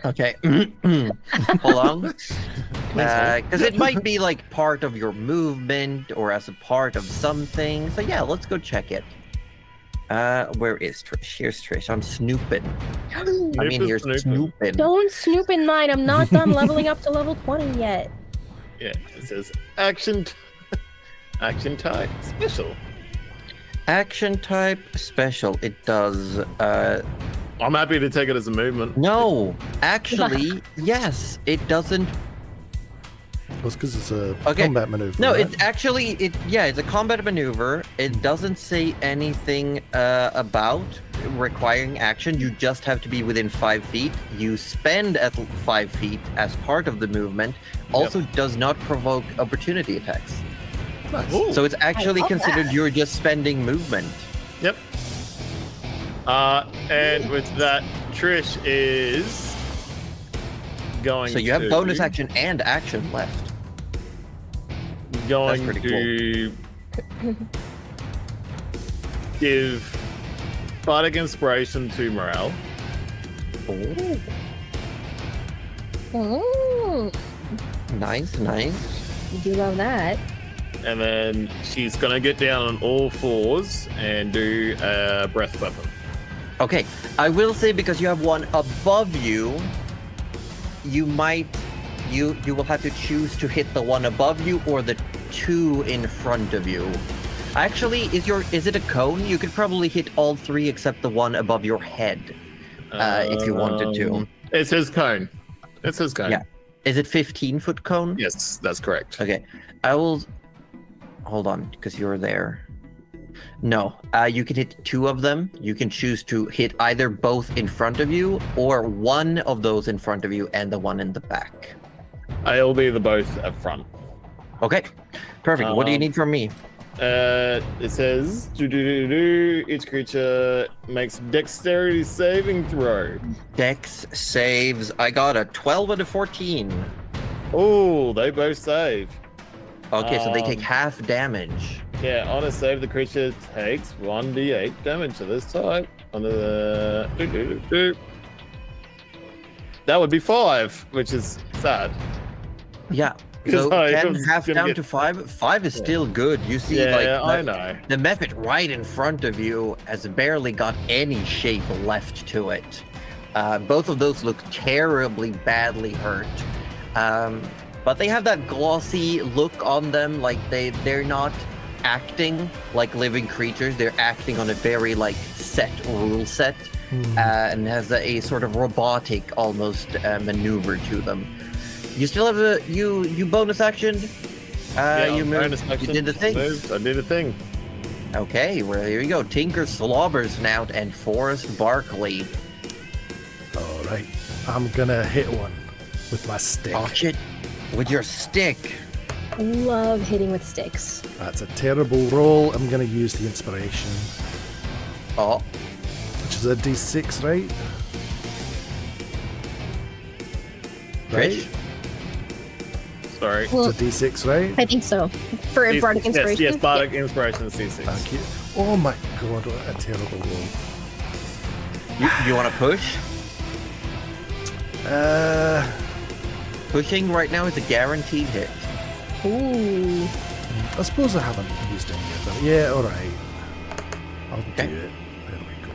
Okay. Hold on. Because it might be like part of your movement or as a part of something. So yeah, let's go check it. Where is Trish? Here's Trish. I'm snooping. I mean, here's snooping.
Don't snoop in mine. I'm not done leveling up to level 20 yet.
Yeah, it says action type special.
Action type special. It does.
I'm happy to take it as a movement.
No, actually, yes. It doesn't.
Well, because it's a
Okay.
combat maneuver.
No,
right?
it's actually it's a combat maneuver. It doesn't say anything about requiring action. You just have to be within 5 feet. You spend at 5 feet as part of the movement. Also, does not provoke opportunity attacks.
Ooh.
So it's actually
love
considered
that.
you're just spending movement.
Yep. And with that, Trish is going.
So you have
to-
bonus action and action left.
Going
That's
to give bardic inspiration to Morale.
Oh,
Mm,
nice.
you do love that.
And then she's gonna get down on all fours and do a breath weapon.
Okay, I will say because you have one above you, you will have to choose to hit the one above you or the two in front of you. Actually, is it a cone? You could probably hit all three except the one above your head, if you wanted to.
It says cone. It says cone.
Yeah. Is it 15-foot cone?
Yes, that's correct.
Okay, I will. Hold on, because you're there. No, you can hit two of them. You can choose to hit either both in front of you or one of those in front of you and the one in the back.
It'll be the both up front.
Okay, perfect. What do you
Um,
need from me?
It says each creature makes dexterity saving throw.
Dex saves. I got a 12 and a 14.
Oh, they both save.
Okay, so they take
Um,
half damage.
Yeah, on a save, the creature takes 1d8 damage of this type. On the that would be 5, which is sad.
Yeah.
Because
So
I
10
was
half
gonna
down
get-
to 5. 5 is still good. You see,
Yeah, I
like
know.
the method right in front of you has barely got any shape left to it. Both of those look terribly badly hurt. But they have that glossy look on them, like they're not acting like living creatures. They're acting on a very like set rule set, and has a sort of robotic almost maneuver to them. You still have a you bonus action. You moved. You did the thing.
I did a thing.
Okay, well here you go. Tinker Slobbers Snout and Forrest Barkley.
All right, I'm gonna hit one with my stick.
Watch it with your stick.
Love hitting with sticks.
That's a terrible roll. I'm gonna use the inspiration,
Oh,
which is a D6, right?
Trish?
Sorry.
Well,
It's a D6, right?
I think so. For Bardic Inspiration.
Yes, Bardic Inspiration is D6.
Thank you. Oh my god, what a terrible roll.
you want to push? Pushing right now is a guaranteed hit.
Ooh.
I suppose I haven't used any of them. Yeah, all right. I'll
Okay.
do it. There we go.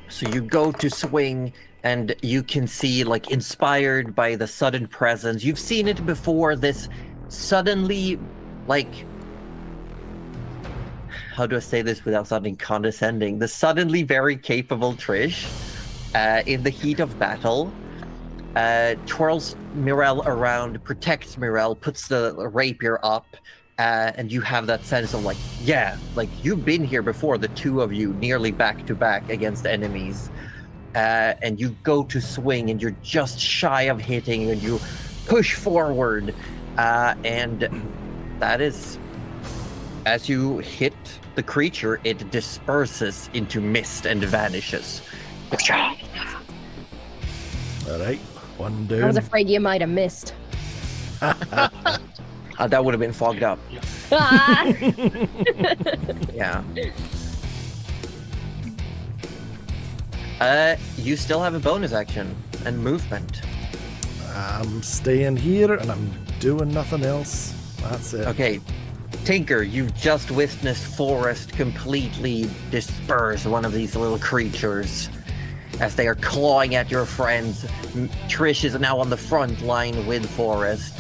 So you go to swing, and you can see, like, inspired by the sudden presence. You've seen it before. This suddenly, like, how do I say this without sounding condescending? The suddenly very capable Trish, in the heat of battle, twirls Mirel around, protects Mirel, puts the rapier up, and you have that sense of like, yeah, like you've been here before, the two of you, nearly back to back against enemies. And you go to swing, and you're just shy of hitting, and you push forward, and that is, as you hit the creature, it disperses into mist and vanishes.
All right, one
I was
down.
afraid you might have missed.
That would have been fogged up.
Ah!
Yeah. You still have a bonus action and movement.
I'm staying here and I'm doing nothing else. That's it.
Okay, Tinker, you've just witnessed Forrest completely disperse one of these little creatures as they are clawing at your friends. Trish is now on the front line with Forrest.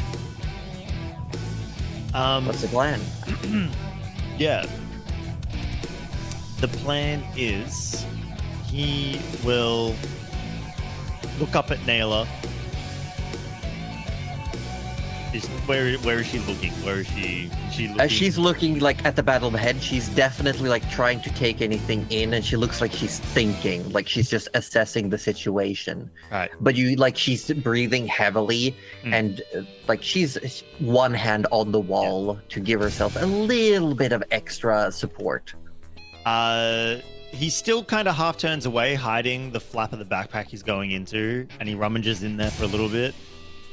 What's the plan?
Yeah. The plan is he will look up at Naylor. Where is she looking? Where is she? Is she looking?
She's looking like at the battle of the head. She's definitely like trying to take anything in, and she looks like she's thinking, like she's just assessing the situation.
Right.
But you like she's breathing heavily, and like she's one hand on the wall to give herself a little bit of extra support.
He still kind of half turns away, hiding the flap of the backpack he's going into, and he rummages in there for a little bit,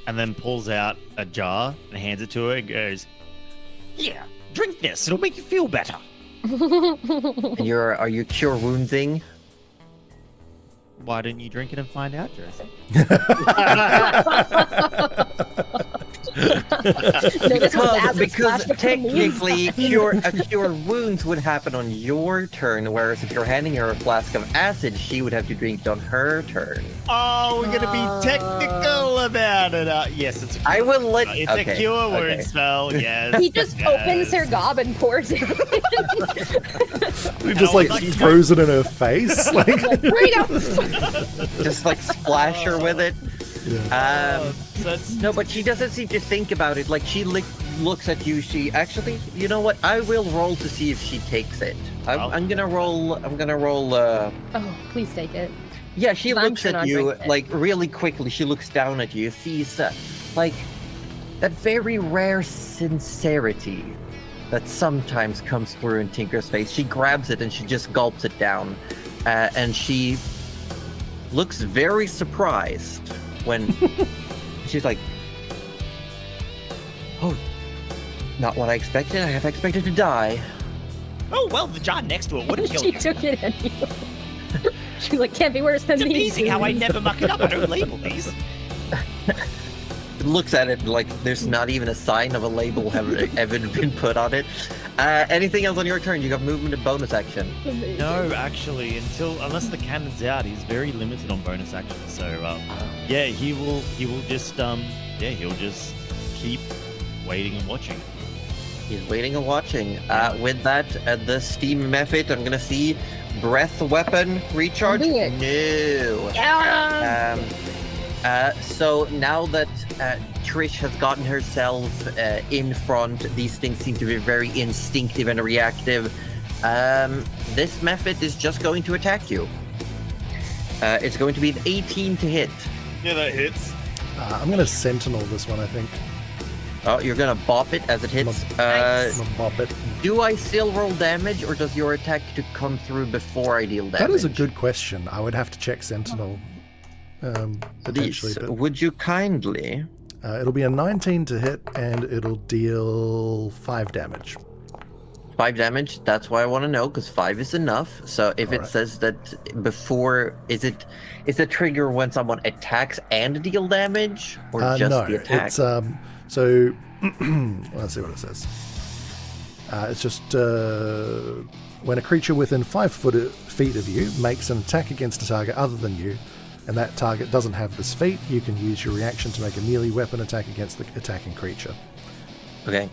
and then pulls out a jar and hands it to her and goes, "Yeah, drink this. It'll make you feel better."
And are you cure wounding?
Why didn't you drink it and find out, Jesse?
Because technically cure wounds would happen on your turn, whereas if you're handing her a flask of acid, she would have to drink it on her turn.
Oh, we're gonna be technical about it. Yes, it's a cure.
I will let.
It's
okay,
a cure word
okay.
spell. Yes.
He just opens her gob and pours it.
Just like frozen in her face. Like,
Like, bring up.
Just like splash her with it.
yeah.
So it's,
No, but she doesn't seem to think about it. Like she looks at you. She actually, you know what? I will roll to see if she takes it. I'm gonna roll.
Oh, please take it.
Yeah, she
I'm
looks
gonna
at you
drink it.
like really quickly. She looks down at you. Sees like that very rare sincerity that sometimes comes through in Tinker's face. She grabs it and she just gulps it down, and she looks very surprised when she's like, "Oh, not what I expected. I have expected to die."
oh well, the jar next to it would have killed
She
you.
took it anyway. She's like, can't be worse than
It's
these.
amazing how I never muck it up. I don't label these.
looks at it like there's not even a sign of a label having been put on it. Anything else on your turn? You got movement and bonus action.
No, actually, unless the cannon's out, he's very limited on bonus actions. So yeah, he will just he'll just keep waiting and watching.
He's waiting and watching. With that, the steam method, I'm gonna see breath weapon recharge.
I'm doing
No.
Yeah.
So now that Trish has gotten herself in front, these things seem to be very instinctive and reactive. This method is just going to attack you. It's going to be an 18 to hit.
Yeah, that hits.
I'm going to sentinel this one, I think.
Oh, you're gonna bop it as it hits.
I'm gonna bop it.
Do I still roll damage, or does your attack to come through before I deal damage?
That is a good question. I would have to check sentinel potentially.
Please,
But,
would you kindly?
it'll be a 19 to hit, and it'll deal 5 damage.
5 damage. That's why I want to know, because 5 is enough. So if it
Alright.
says that before, is the trigger when someone attacks and deal damage, or just
no,
the attack?
it's so let's see what it says. It's just when a creature within 5 feet of you makes an attack against a target other than you, and that target doesn't have this feat, you can use your reaction to make a melee weapon attack against the attacking creature.
Okay.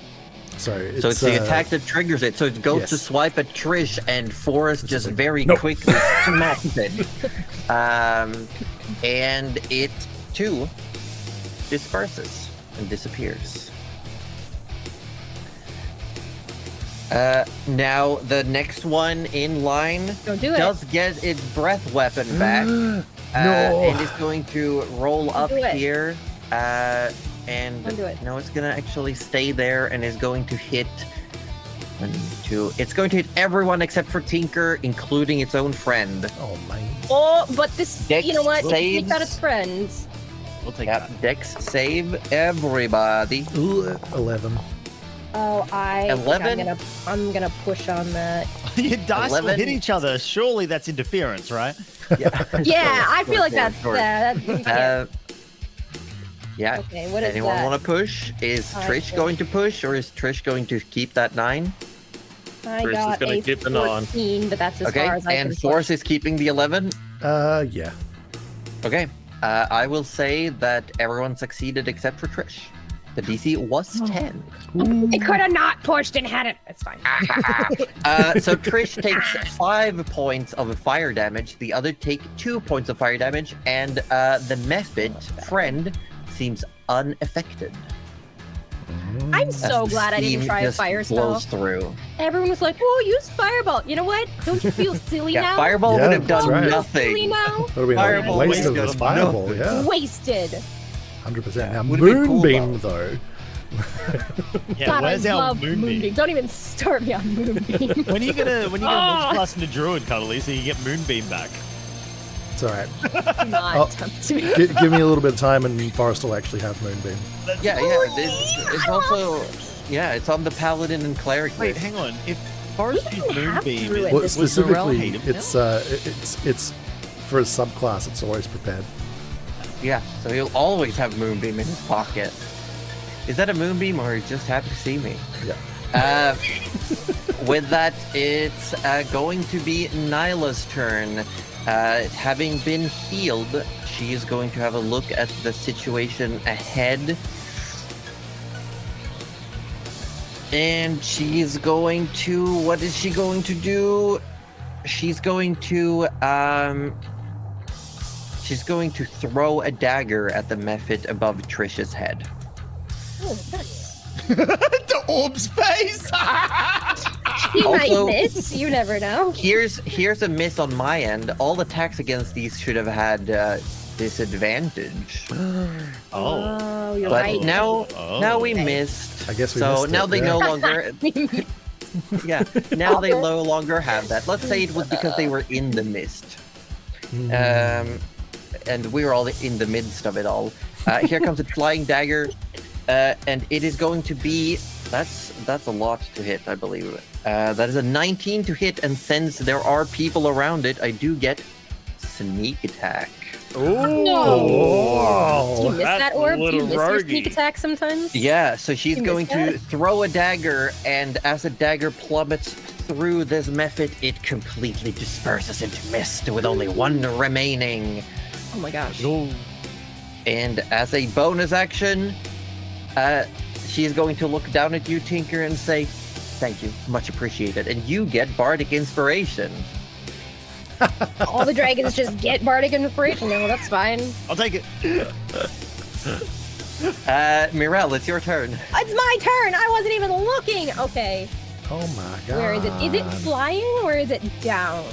So
So it's the attack that triggers it. So it goes
yes.
to swipe at Trish, and Forrest just
like,
very
nope.
quickly smacks it. And it too disperses and disappears. Now the next one in line
Don't do it.
does get its breath weapon back. And is going to roll up
do it.
here. And
Don't do it.
no, it's gonna actually stay there and is going to hit 1, 2. It's going to hit everyone except for Tinker, including its own friend.
Oh man.
Oh, but this,
Dex
you know what?
saves.
Take out its friends.
We'll take
Yeah,
that.
Dex save everybody.
11.
Oh, I think
11?
I'm gonna push on that.
Your dice will
11.
hit each other. Surely that's interference, right?
Yeah,
Yeah, I feel like that's
short. Yeah.
Okay, what is
Anyone
that?
want to push? Is
I
Trish
think-
going to push, or is Trish going to keep that 9?
I
Bruce is
got
gonna
a
keep the non.
14, but that's as
Okay,
far as I
and
can
Force is keeping the 11.
Yeah.
Okay, I will say that everyone succeeded except for Trish. The DC was 10.
It could have not pushed and had it. It's fine.
So Trish takes 5 points of fire damage. The other take 2 points of fire damage, and the method friend seems unaffected.
I'm
as
so
the
glad I didn't
steam
try a
just
fire spell.
blows through.
Everyone was like, "Oh, use fireball." You know what? Don't you feel silly
Yeah,
now?
fireball
Yeah,
would have
that's
done
right.
Silly
nothing.
now?
That would be a
Fireball
waste of
wasted
this fireball,
nothing.
yeah.
Wasted.
100%. Now,
Would've been cool,
Moonbeam, though.
Yeah,
God,
where's
I
our
love
moonbeam?
Don't even start me on Moonbeam.
When are you gonna multi-class into druid, Cuddly, so you get moonbeam back?
It's alright.
Do not
Oh.
tempt me.
Give me a little bit of time and Forrest will actually have Moonbeam.
Yeah, it's also it's on the paladin and cleric
Wait,
list.
hang on. If Forest
We
used
don't have
moonbeam,
druid.
Well,
This
would Morel
specifically,
hate him now?
it's for a subclass, it's always prepared.
Yeah, so he'll always have Moonbeam in his pocket. Is that a Moonbeam, or he's just happy to see me?
Yeah.
With that, it's going to be Nyla's turn. Having been healed, she is going to have a look at the situation ahead. And she's going to... What is she going to do? She's going to... She's going to throw a dagger at the mephit above Trish's head.
Oh, nice.
the orb's face.
He
Also-
might miss. You never know.
Here's a miss on my end. All attacks against these should have had disadvantage.
Oh,
You're
But
right.
now we
Okay.
missed.
I guess we
so
missed
now
it,
they
yeah.
no longer now they no longer have that. Let's say it was because they were in the mist. And we were all in the midst of it all. Here comes a flying dagger, and it is going to be that's a lot to hit, I believe. That is a 19 to hit, and since there are people around it, I do get sneak attack.
No. Do you miss
that's
that orb?
a
Do you
little
miss your
roguey.
sneak attack sometimes?
Yeah, so she's
You
going
missed
to
that?
throw a dagger, and as the dagger plummets through this method, it completely disperses into mist with only one remaining.
Oh my gosh.
And as a bonus action, she's going to look down at you, Tinker, and say, "Thank you, much appreciated." And you get Bardic Inspiration.
All the dragons just get Bardic Inspiration now. That's fine.
I'll take it.
Mirel, it's your turn.
It's my turn. I wasn't even looking. Okay.
Oh my god.
Where is it? Is it flying or is it down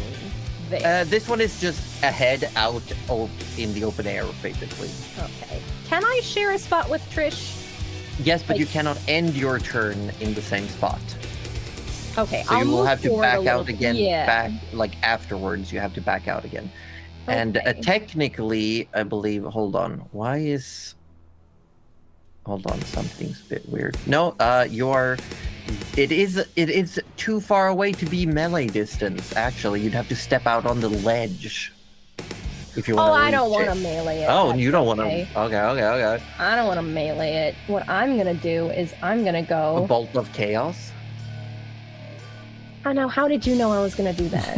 there?
This one is just a head out in the open air, basically.
Okay. Can I share a spot with Trish?
Yes, but you
Like-
cannot end your turn in the same spot.
Okay.
So
I'll
you will
move
have to
forward a
back
little
out
bit.
again.
Yeah.
Back like afterwards, you have to back out again. And
Okay.
technically, I believe. Hold on. Why is? Hold on. Something's a bit weird. No. You are. It is too far away to be melee distance. Actually, you'd have to step out on the ledge. If you want.
Oh, I don't want to melee it.
Oh,
That's
you don't want to.
okay.
Okay.
I don't want to melee it. What I'm gonna do is I'm gonna
A
go.
bolt of chaos.
I know. How did you know I was gonna do that?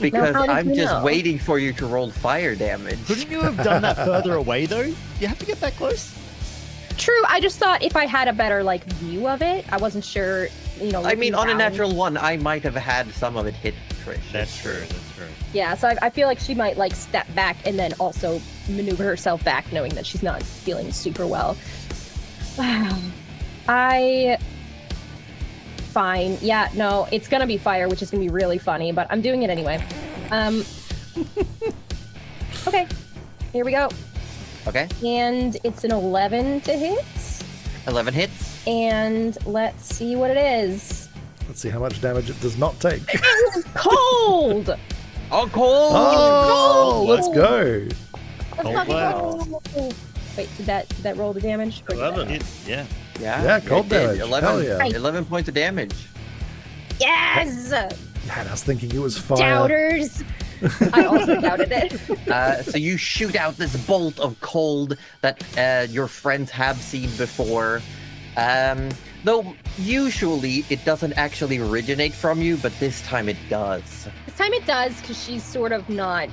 Because
how did
I'm
you
just
know?
waiting for you to roll fire damage.
Couldn't you have done that further away, though? You have to get that close.
True. I just thought if I had a better like view of it, I wasn't sure.
I mean,
looking
on a
down.
natural one, I might have had some of it hit Trish.
That's true.
Yeah, so I feel like she might like step back and then also maneuver herself back, knowing that she's not feeling super well. Fine. Yeah, no, it's gonna be fire, which is gonna be really funny, but I'm doing it anyway. Okay, here we go.
Okay,
And it's an 11 to hit.
11 hits.
And let's see what it is.
Let's see how much damage it does not take.
Cold!
Oh, cold!
Oh, let's go.
Let's
Cold
fucking
blast.
go. Wait, did that roll the damage? Or did that-
11.
Yeah.
Yeah, cold
it did.
damage.
11,
Hell yeah.
11 points of damage.
Yes!
Man, I was thinking it was fire.
Doubters! I also doubted it.
So you shoot out this bolt of cold that your friends have seen before. Though usually it doesn't actually originate from you, but this time it does.
This time it does, because she's sort of not.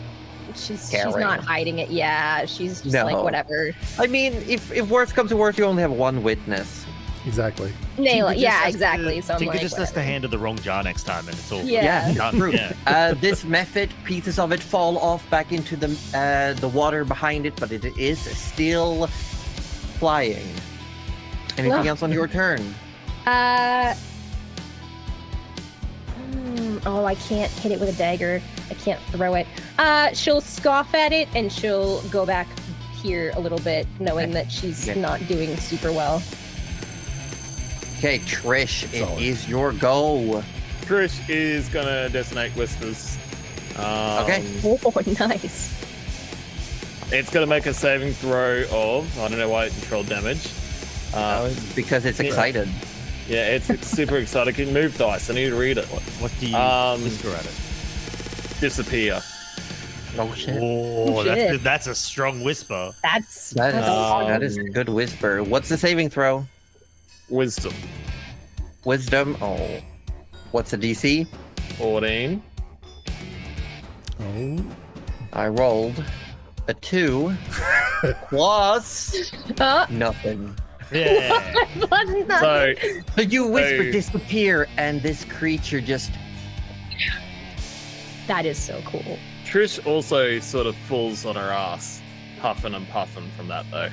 She's
Caring.
not hiding it. Yeah, she's just
No.
like whatever.
I mean, if worst comes to worst, you only have one witness.
Exactly.
Nail it.
Tinker just
Yeah,
has
exactly.
To,
So I'm
Tinker
like,
just has to
whatever.
hand her the wrong jar next time, and it's all
Yeah.
done.
True.
Yeah.
This method, pieces of it fall off back into the water behind it, but it is still flying. Anything
Well.
else on your turn?
Oh, I can't hit it with a dagger. I can't throw it. She'll scoff at it and she'll go back here a little bit, knowing that she's
Okay.
not doing super well.
Okay, Trish,
Solid.
it is your go.
Trish is gonna detonate whispers.
Okay.
Oh, nice.
It's gonna make a saving throw of, I don't know why it controlled damage.
Because it's
Yeah.
excited.
Yeah, it's super exciting. Can move dice. I need to read it.
What do you whisper at it?
Disappear.
Oh shit.
Oh,
shit.
that's a strong whisper.
That's
That is a good whisper. What's the saving throw?
Wisdom.
Wisdom. Oh. What's the DC?
14.
Oh.
I rolled a 2 plus nothing.
Yeah.
So
So you whisper
So-
disappear, and this creature just
that is so cool.
Trish also sort of falls on her ass, huffing and puffing from that though.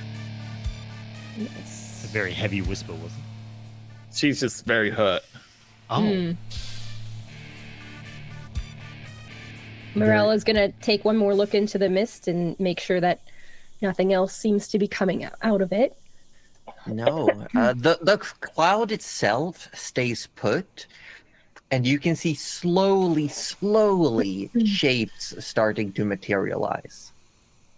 Nice.
a very heavy whisper, wasn't it?
She's just very hurt.
Oh.
Hmm. Morella's gonna take one more look into the mist and make sure that nothing else seems to be coming out of it.
no. The cloud itself stays put, and you can see slowly shapes starting to materialize.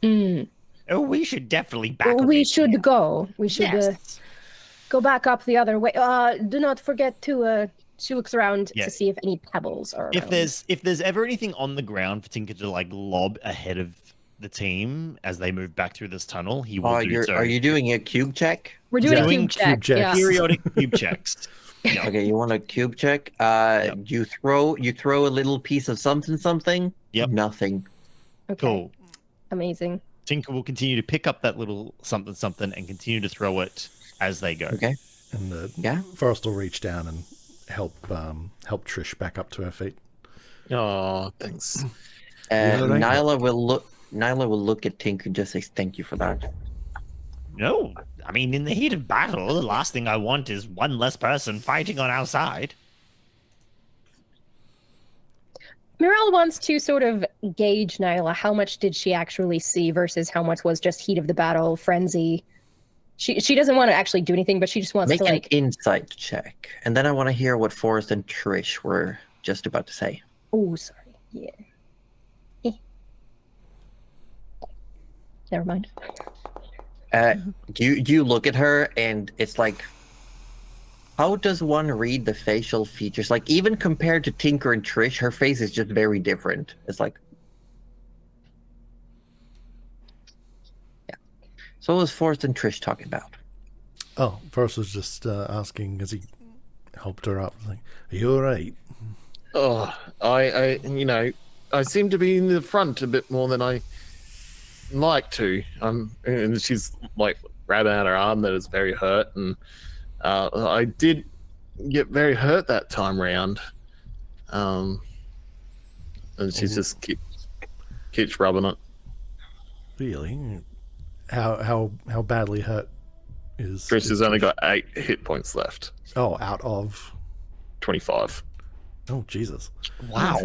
Mm.
Oh, we should definitely back.
We should go. We should.
Yes.
go back up the other way. Do not forget to. She looks around
Yeah.
to see if any pebbles are.
If
around.
there's ever anything on the ground for Tinker to like lob ahead of the team as they move back through this tunnel, he will do so.
Are you doing a cube check?
We're doing a
doing
cube check.
cube checks.
Yeah.
Periodic cube checks. Yeah.
Okay, you want a cube check? You throw a little piece of something.
Yep.
Nothing.
Okay.
Cool.
Amazing.
Tinker will continue to pick up that little something and continue to throw it as they go.
Okay.
And
Yeah.
Forrest will reach down and help Trish back up to her feet.
Oh, thanks.
Yeah, right.
Nyla will look at Tinker and just say thank you for that.
No, I mean, in the heat of battle, the last thing I want is one less person fighting on our side.
Mirelle wants to sort of gauge Nyla. How much did she actually see versus how much was just heat of the battle, frenzy? She doesn't want to actually do anything, but she just wants
Make
to
an
like.
insight check, and then I want to hear what Forrest and Trish were just about to say.
Oh, sorry. Yeah. Never mind.
You look at her, and it's like, how does one read the facial features? Like, even compared to Tinker and Trish, her face is just very different. It's like, yeah. So what was Forrest and Trish talking about?
Oh, Forrest was just asking as he helped her up. Like, are you all right?
Oh, I seem to be in the front a bit more than I like to. And she's like grabbing at her arm that is very hurt, and I did get very hurt that time round. And she's just keeps rubbing it.
Really? How badly hurt is?
Trish has only got 8 hit points left.
Oh, out of
25.
Oh, Jesus.
Wow.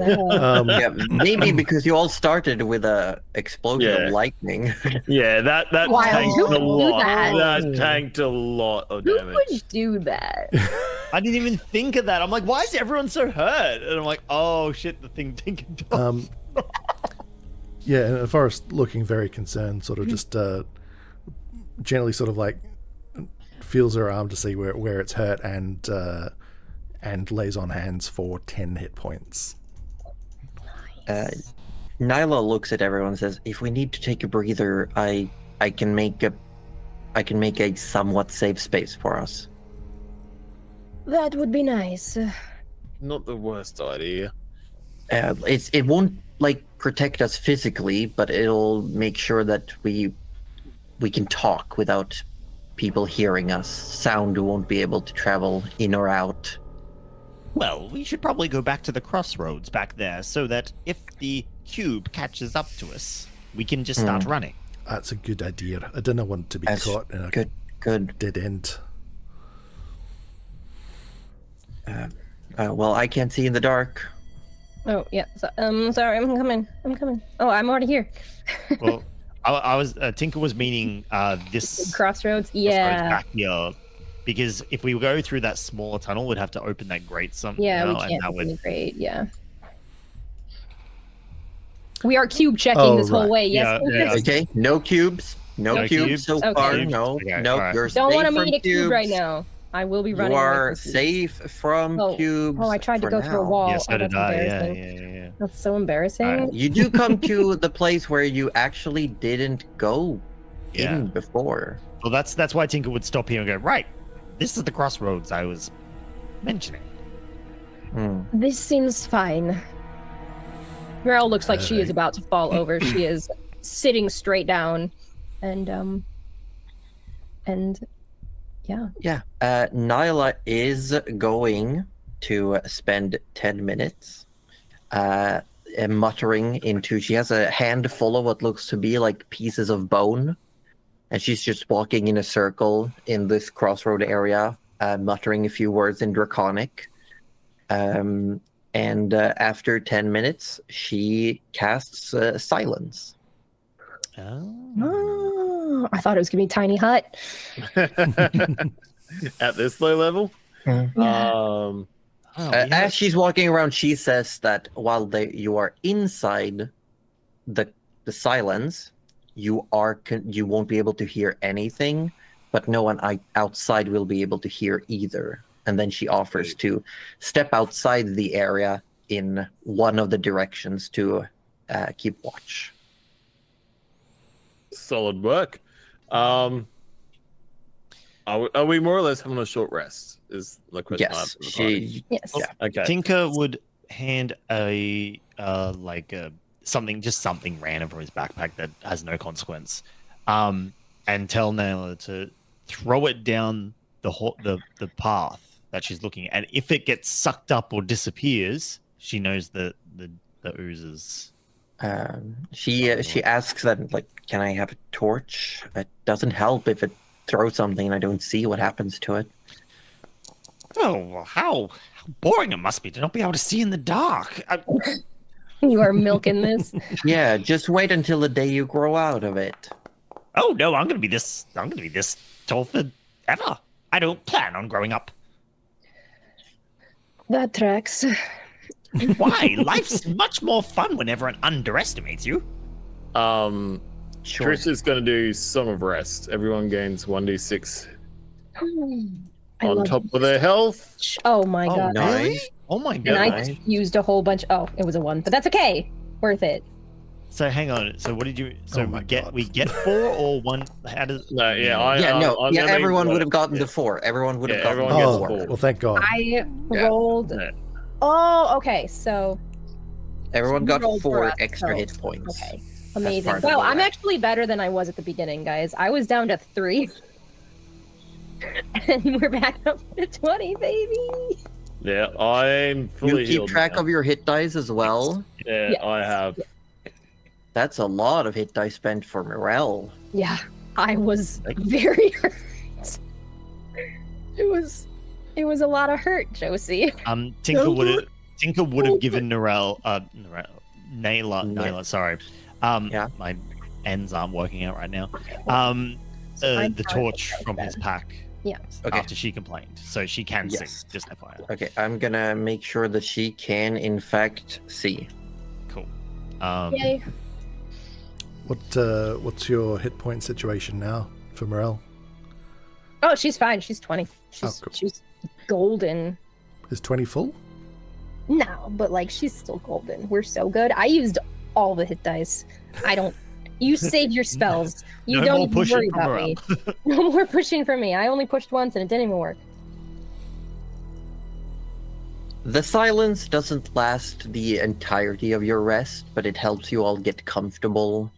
Yeah, maybe because you all started with a explosion
Yeah.
of lightning.
Yeah, that
Wow,
tanked
who
a
would do
lot.
that?
That tanked a lot of
Who
damage.
would do that?
I didn't even think of that. I'm like, why is everyone so hurt? And I'm like, oh shit, the thing Tinker does.
Yeah, and Forrest looking very concerned, sort of just gently sort of like feels her arm to see where it's hurt and lays on hands for 10 hit points.
Nyla looks at everyone and says, "If we need to take a breather, I can make a somewhat safe space for us."
That would be nice.
Not the worst idea.
It won't like protect us physically, but it'll make sure that we can talk without people hearing us. Sound won't be able to travel in or out.
Well, we should probably go back to the crossroads back there so that if the cube catches up to us, we can just start running.
That's a good idea. I didn't want to be
That's
caught in a
Good.
dead end.
Well, I can't see in the dark.
Oh yeah. So, sorry, I'm coming. Oh, I'm already here.
Well, I was Tinker was meaning this
Crossroads.
crossroads
Yeah.
back here, because if we go through that smaller tunnel, we'd have to open that grate somehow.
Yeah, we
and
can't
that
open
would
the grate. Yeah. We are cube checking
Oh,
this whole
right.
way. Yes.
Yeah, yeah.
Okay, no cubes. No
No
cubes
cubes?
so
Okay.
far.
Cubes?
No,
Okay,
no.
alright.
You're
Don't
safe
want to
from
meet a cube right
cubes.
now. I will be
You
running. away
are
from cubes.
safe from
Oh.
cubes.
Oh, I tried to
for
go through a
now.
wall.
Yeah, so
Oh,
did
that's
I. Yeah,
embarrassing.
yeah.
That's so embarrassing.
Alright.
You do come to the place where you actually didn't go
Yeah.
in before.
Well, that's why Tinker would stop here and go, right, this is the crossroads I was mentioning.
Hmm.
This seems fine. Meryl looks like she is about to fall over. She is sitting straight down, and yeah.
Yeah. Nyla is going to spend 10 minutes muttering into. She has a handful of what looks to be like pieces of bone. And she's just walking in a circle in this crossroad area, muttering a few words in Draconic. And after 10 minutes, she casts silence.
Oh, I thought it was gonna be Tiny Hut.
At this low level?
Yeah.
Oh, yeah.
As she's walking around, she says that while you are inside the silence, you won't be able to hear anything, but no one outside will be able to hear either. And then she offers to step outside the area in one of the directions to keep watch.
Solid work. Are we more or less having a short rest? Is the question.
Yes,
Yes.
Yeah.
Okay.
Tinker would hand something random from his backpack that has no consequence, and tell Naylor to throw it down the path that she's looking at. And if it gets sucked up or disappears, she knows the oozes.
She asks them, like, can I have a torch? It doesn't help if it throws something and I don't see what happens to it.
Oh, well, how boring it must be to not be able to see in the dark.
You are milking this.
Yeah, just wait until the day you grow out of it.
Oh no, I'm gonna be this tall forever. I don't plan on growing up.
That tracks.
Why? Life's much more fun when everyone underestimates you.
Sure.
Trish is going to do Song of Rest. Everyone gains 1d6
I
on
love
top of their health.
Oh my
Oh,
god.
nice.
Really? Oh my
And
god.
I just used a whole bunch. Oh, it was a 1, but that's okay. Worth it.
So hang on. So what did you? So
Oh my God.
we get 4 or 1? How does?
No, yeah,
Everyone would have gotten the 4. Everyone would have
Yeah,
gotten
everyone
the
gets
Oh,
4.
well, thank God.
I rolled.
Yeah.
Oh, okay. So
Everyone
you
got
rolled for
4
us,
extra
so-
hit points.
okay. Amazing.
part of
Wow,
the
I'm
rest.
actually better than I was at the beginning, guys. I was down to 3. And we're back up to 20, baby.
Yeah, I'm
You
fully
keep
healed
track
now.
of your hit dice as well.
Yeah,
Yes.
I have.
That's a lot of hit dice spent for Morel.
Yeah, I was very hurt. It was a lot of hurt, Josie.
Tinker would have given Naylor, sorry.
Yeah.
My ends aren't working out right now.
I'm
The
fine.
torch from his pack.
Yeah.
Okay.
After she complained, so she can
Yes.
sing. Just FYI.
Okay, I'm gonna make sure that she can, in fact, see.
Cool.
Yay.
What's your hit point situation now for Morel?
Oh, she's fine. She's 20. She's
cool.
she's golden.
Is 20 full?
No, but like she's still golden. We're so good. I used all the hit dice. I don't. You save your spells. You
No
don't
more
even
pushing
worry
from
about
Morel.
me. No more pushing for me. I only pushed once and it didn't even work.
The silence doesn't last the entirety of your rest, but it helps you all get comfortable.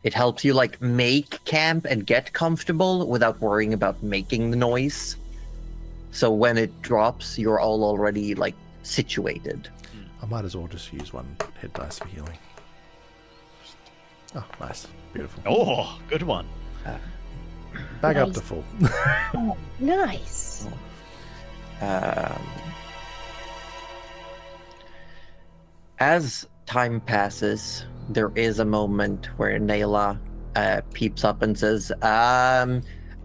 It helps you, like, make camp and get comfortable without worrying about making the noise. So when it drops, you're all already, like, situated.
I might as well just use 1 hit dice for healing. Oh, nice. Beautiful.
Oh, good one.
Back up
nice.
to full.
Oh, nice.
As time passes, there is a moment where Nayla peeps up and says,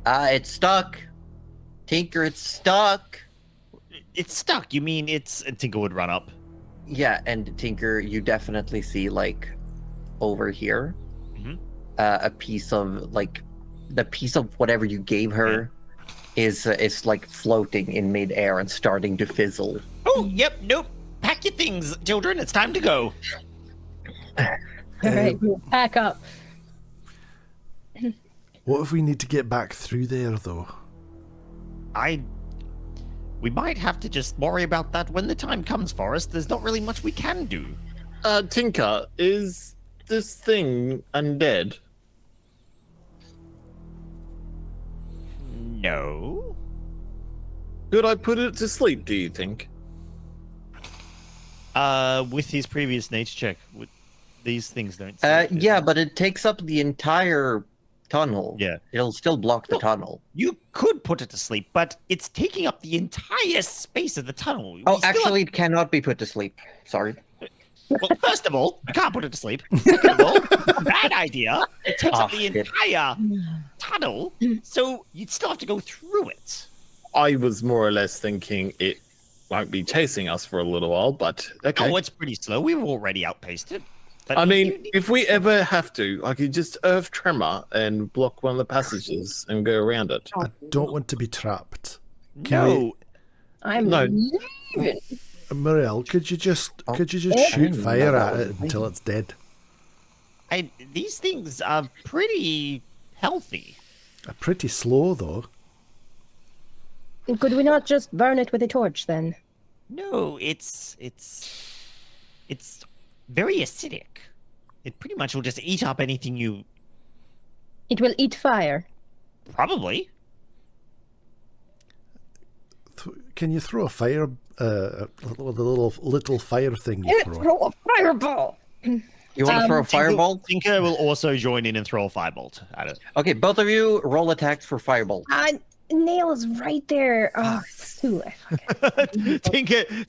it's stuck. Tinker, it's stuck.
It's stuck. You mean it's? And Tinker would run up.
Yeah, and Tinker, you definitely see, like, over here,
Mhm.
a piece of, like, the piece of whatever you gave her is like floating in midair and starting to fizzle.
Oh, yep. Nope. Pack your things, children. It's time to go.
All right, we'll pack up.
What if we need to get back through there, though?
We might have to just worry about that when the time comes for us. There's not really much we can do.
Tinker, is this thing undead?
No.
Could I put it to sleep, do you think?
With his previous nature check, these things don't.
Yeah, but it takes up the entire tunnel.
Yeah.
It'll still block the
Look,
tunnel.
You could put it to sleep, but it's taking up the entire space of the tunnel. We
Oh,
still
actually, it cannot be put to sleep. Sorry.
well, first of all, you can't put it to sleep. Second of all, bad idea. It takes up
Oh,
the
shit.
entire tunnel, so you'd still have to go through it.
I was more or less thinking it might be chasing us for a little while, but okay.
Oh, it's pretty slow. We've already outpaced it. But
I mean, if we ever have to, I could just Earth Tremor and block one of the passages and go around it.
I don't want to be trapped.
no.
I'm
No.
leaving.
Muriel, could you just
Oh.
shoot
Oh,
fire
no,
at
that
it
was
until
me.
it's dead?
These things are pretty healthy.
Pretty slow though.
Could we not just burn it with a torch then?
No, it's very acidic. It pretty much will just eat up anything you
It will eat fire.
probably.
Can you throw a fire, the little fire thing you throw?
Throw a fireball.
You want to throw a fireball?
Tinker will also join in and throw a firebolt at it.
Okay, both of you roll attacks for fireball.
Nail is right there. Oh, it's too late.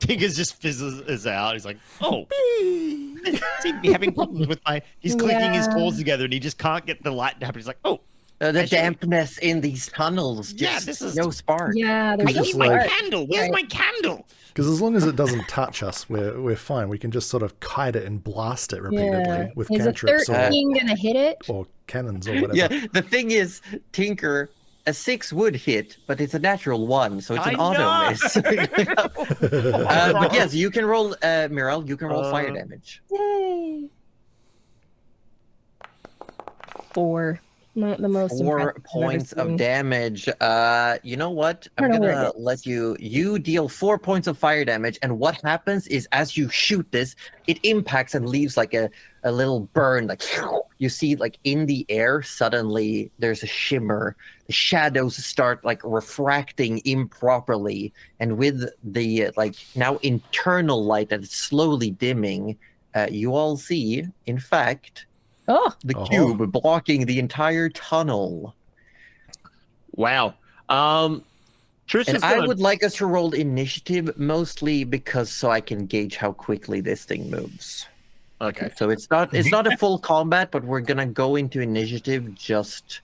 Tinker's just fizzes out. He's like, oh, seem to be having problems with my. He's clicking his claws together and he just can't get the light to happen. He's like, oh,
The
Actually-
dampness in these tunnels.
Yeah,
Just
this is-
no spark.
Yeah,
I
there's
just
need
no
my
like-
spark.
candle. Where's
Right.
my candle?
Because as long as it doesn't touch us, we're fine. We can just sort of hide it and blast it repeatedly
Yeah.
with
Is a
cantrips
13 gonna hit it?
or cannons or whatever.
Yeah, the thing is, Tinker, a 6 would hit, but it's a natural 1, so it's an
I
auto
know!
miss. But yes, you can roll, Mirel, you can roll fire damage.
Yay! 4. Not the most
4
impressive I've ever
points of
seen.
damage. You know what?
I
I'm
don't know where
gonna
it is.
let you deal 4 points of fire damage, and what happens is as you shoot this, it impacts and leaves like a little burn. Like you see, like in the air, suddenly there's a shimmer. The shadows start like refracting improperly, and with the like now internal light that is slowly dimming, you all see, in fact,
Oh,
the
Oh.
cube blocking the entire tunnel.
Wow. Trish
And
is
I
gonna...
would like us to roll initiative, mostly because so I can gauge how quickly this thing moves.
Okay.
So it's not a full combat, but we're gonna go into initiative just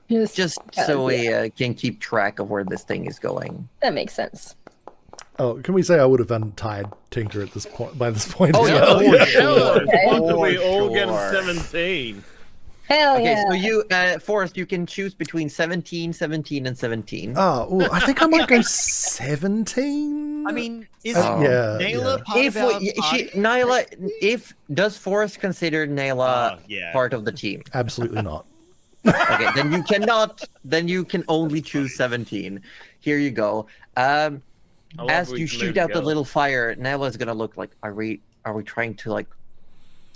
just
so we can keep track of where this thing is going.
that makes sense.
Oh, can we say I would have untied Tinker at this point? By this point,
Oh,
as
yeah.
well?
Oh, yeah.
Sure.
Okay.
Why don't we
For
all get a
sure.
17?
Hell
Okay,
yeah!
so you, Forrest, you can choose between 17, 17, and 17.
Oh, I think I might go 17.
I mean, is
Oh.
yeah,
Naylor
yeah.
part
If
of our
we,
party?
Nyla, does Forrest consider Nyla
yeah.
part of the team?
Absolutely not.
Okay, then you cannot. Then you can only choose 17. Here you go.
I love
As
we
you
can
shoot
move
out the
together.
little fire, Nyla's gonna look like, are we trying to like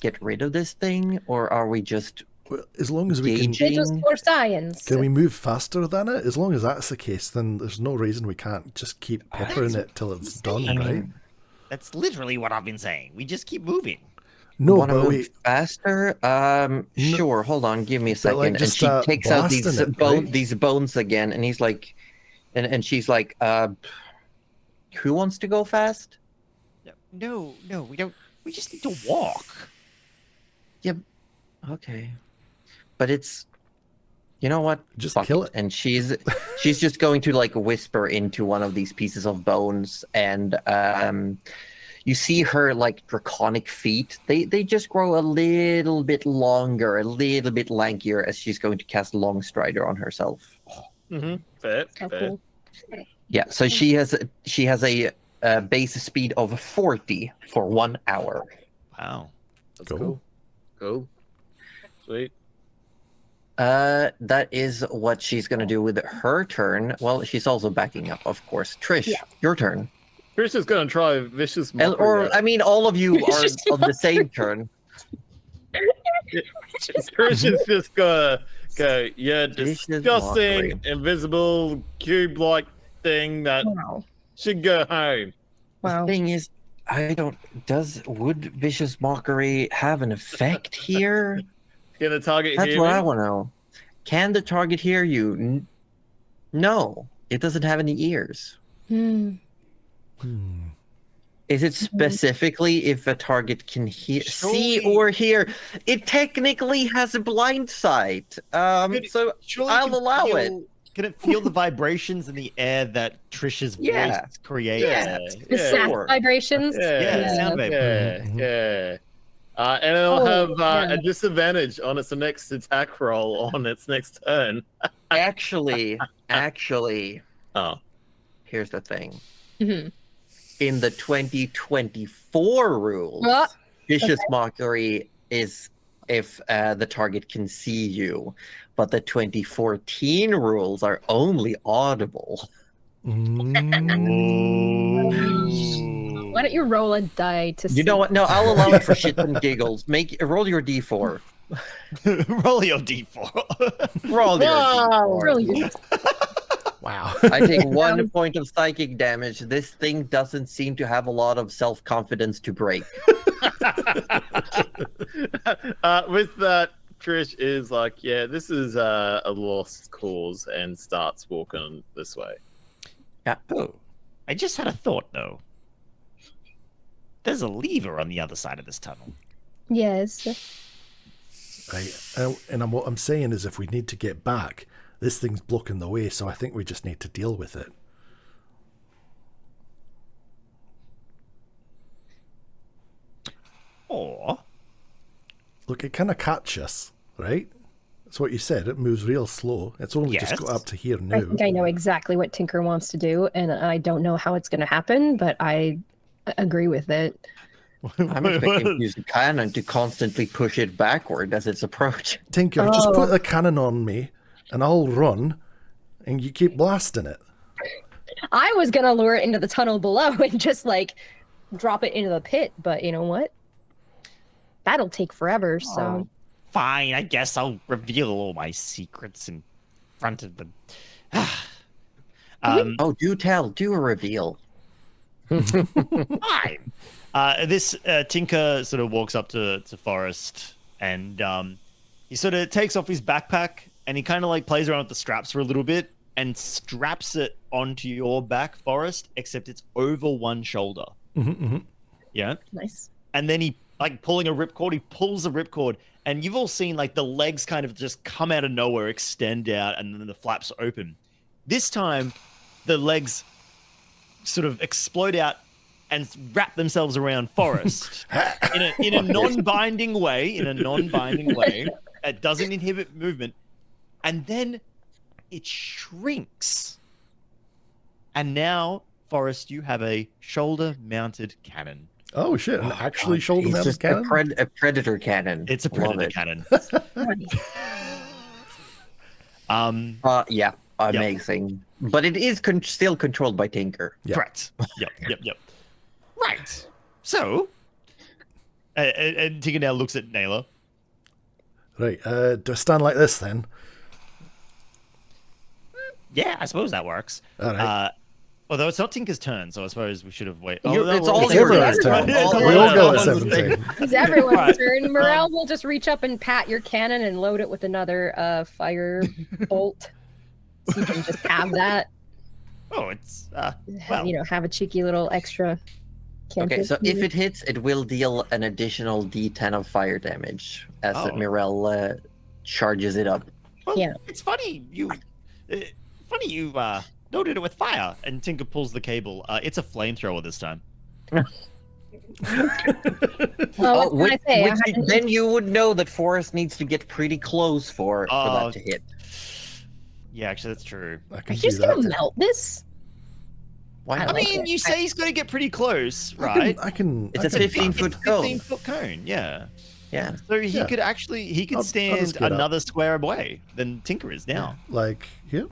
get rid of this thing, or are we just
Well, as long as we can,
Gauge-
It's just for science.
can we move faster than it? As long as that's the case, then there's no reason we can't just keep peppering
That's
it till it's done,
insane.
right?
That's literally what I've been saying. We just keep moving.
No,
want to
but
move
wait.
faster? Sure. Hold on. Give me a second.
like,
And
just,
she takes out these
blasting it, right?
these bones again, and he's like, and she's like, who wants to go fast?
No, we don't. We just need to walk.
Okay, but it's, you know what?
Just
Fuck
kill it.
And she's just going to like whisper into one of these pieces of bones, and you see her like draconic feet. They just grow a little bit longer, a little bit lankier as she's going to cast Long Strider on herself.
Mm-hmm. Fair.
Oh,
fair.
cool.
Yeah, so she has a base speed of 40 for 1 hour.
Wow.
That's
Cool.
cool. Cool. Sweet.
That is what she's gonna do with her turn. Well, she's also backing up, of course. Trish,
Yeah.
your turn.
Trish is gonna try vicious
And,
mockery.
or I mean, all of you are
Vicious
on the same turn.
Trish is just gonna go, yeah,
Vicious
disgusting,
mockery.
invisible, cube-like thing that
Wow.
should go home.
Wow.
The thing is, would vicious mockery have an effect here?
Gonna target
That's what I
human.
want to know. Can the target hear you? No, it doesn't have any ears.
Hmm.
Is it specifically if a target can see
Surely-
or hear? It technically has a blind sight. So
Surely
I'll
can
allow
feel-
it.
Can it feel the vibrations in the air that Trish's
Yeah.
voice creates?
Yeah.
The
Yeah.
sack
Sure.
vibrations.
Yeah.
Yeah, sound wave.
Yeah,
Mhm.
yeah. And it'll
Oh,
have
yeah.
a disadvantage on its next attack roll on its next turn.
Actually,
Oh.
here's the thing.
Mhm.
In the 2024 rules,
Ah,
vicious mockery is if the target can see you, but the 2014 rules are only audible.
Why don't you roll a die to see?
You know what? No, I'll allow it for shits and giggles. Roll your d4.
Roll your d4.
Roll your
Wow.
d4.
Roll your-
Wow.
I take 1 point of psychic damage. This thing doesn't seem to have a lot of self-confidence to break.
With that, Trish is like, yeah, this is a lost cause, and starts walking this way.
Oh, I just had a thought though. There's a lever on the other side of this tunnel.
Yes.
What I'm saying is, if we need to get back, this thing's blocking the way, so I think we just need to deal with it.
Or
Look, it kind of catch us, right? That's what you said. It moves real slow. It's only just got
Yes.
up to here
I
now.
think I know exactly what Tinker wants to do, and I don't know how it's going to happen, but I agree with it.
I'm expecting to use the cannon to constantly push it backward as it's approaching.
Tinker, just
Oh.
put the cannon on me, and I'll run, and you keep blasting it.
I was going to lure it into the tunnel below and just like drop it into the pit, but you know what? That'll take forever, so.
fine, I guess I'll reveal all my secrets in front of them.
Oh, do tell. Do a reveal.
Fine. This Tinker sort of walks up to Forrest, and he sort of takes off his backpack, and he kind of like plays around with the straps for a little bit and straps it onto your back, Forrest, except it's over one shoulder. Yeah.
Nice.
And then he, like pulling a ripcord, he pulls a ripcord, and you've all seen like the legs kind of just come out of nowhere, extend out, and then the flaps open. This time, the legs sort of explode out and wrap themselves around Forrest in a non-binding way. It doesn't inhibit movement, and then it shrinks. And now, Forrest, you have a shoulder-mounted cannon.
Oh shit! An actually shoulder
It's
mounted
just
cannon.
a predator cannon.
It's a
Love
predator
it.
cannon.
Yeah, amazing. But it is still controlled by Tinker.
Yeah.
Correct. Yep. Right. So, and Tinker now looks at Naylor.
Right. Do I stand like this then?
Yeah, I suppose that works.
All right.
Although it's not Tinker's turn, so I suppose we should have waited.
It's all
It's
your
everyone's
turn.
turn.
All-
We all go at
all-
17.
It's everyone's
Right.
turn. Morel will just reach up and pat your cannon and load it with another fire bolt. So you can just have that.
Oh, it's well.
You know, have a cheeky little extra.
Okay, so if
cantrip.
it hits, it will deal an additional D10 of fire damage as
Oh.
Mirel charges it up.
Well,
Yeah.
it's funny you loaded it with fire, and Tinker pulls the cable. It's a flamethrower this time.
Well, what can I say?
Then you would know that Forrest needs to get pretty close for
Oh.
that to hit.
Yeah, actually, that's true.
I
Are
can
you
do
just gonna
that.
melt this?
Why
I
not?
I
like
mean,
it.
you say he's going to get pretty close,
I
right?
can.
It's
I
a
can
15-foot
It's a
cone.
15-foot cone, yeah.
Yeah.
So he
Yeah.
could actually
I'll just
stand
get up.
another square away than Tinker is now.
Like here.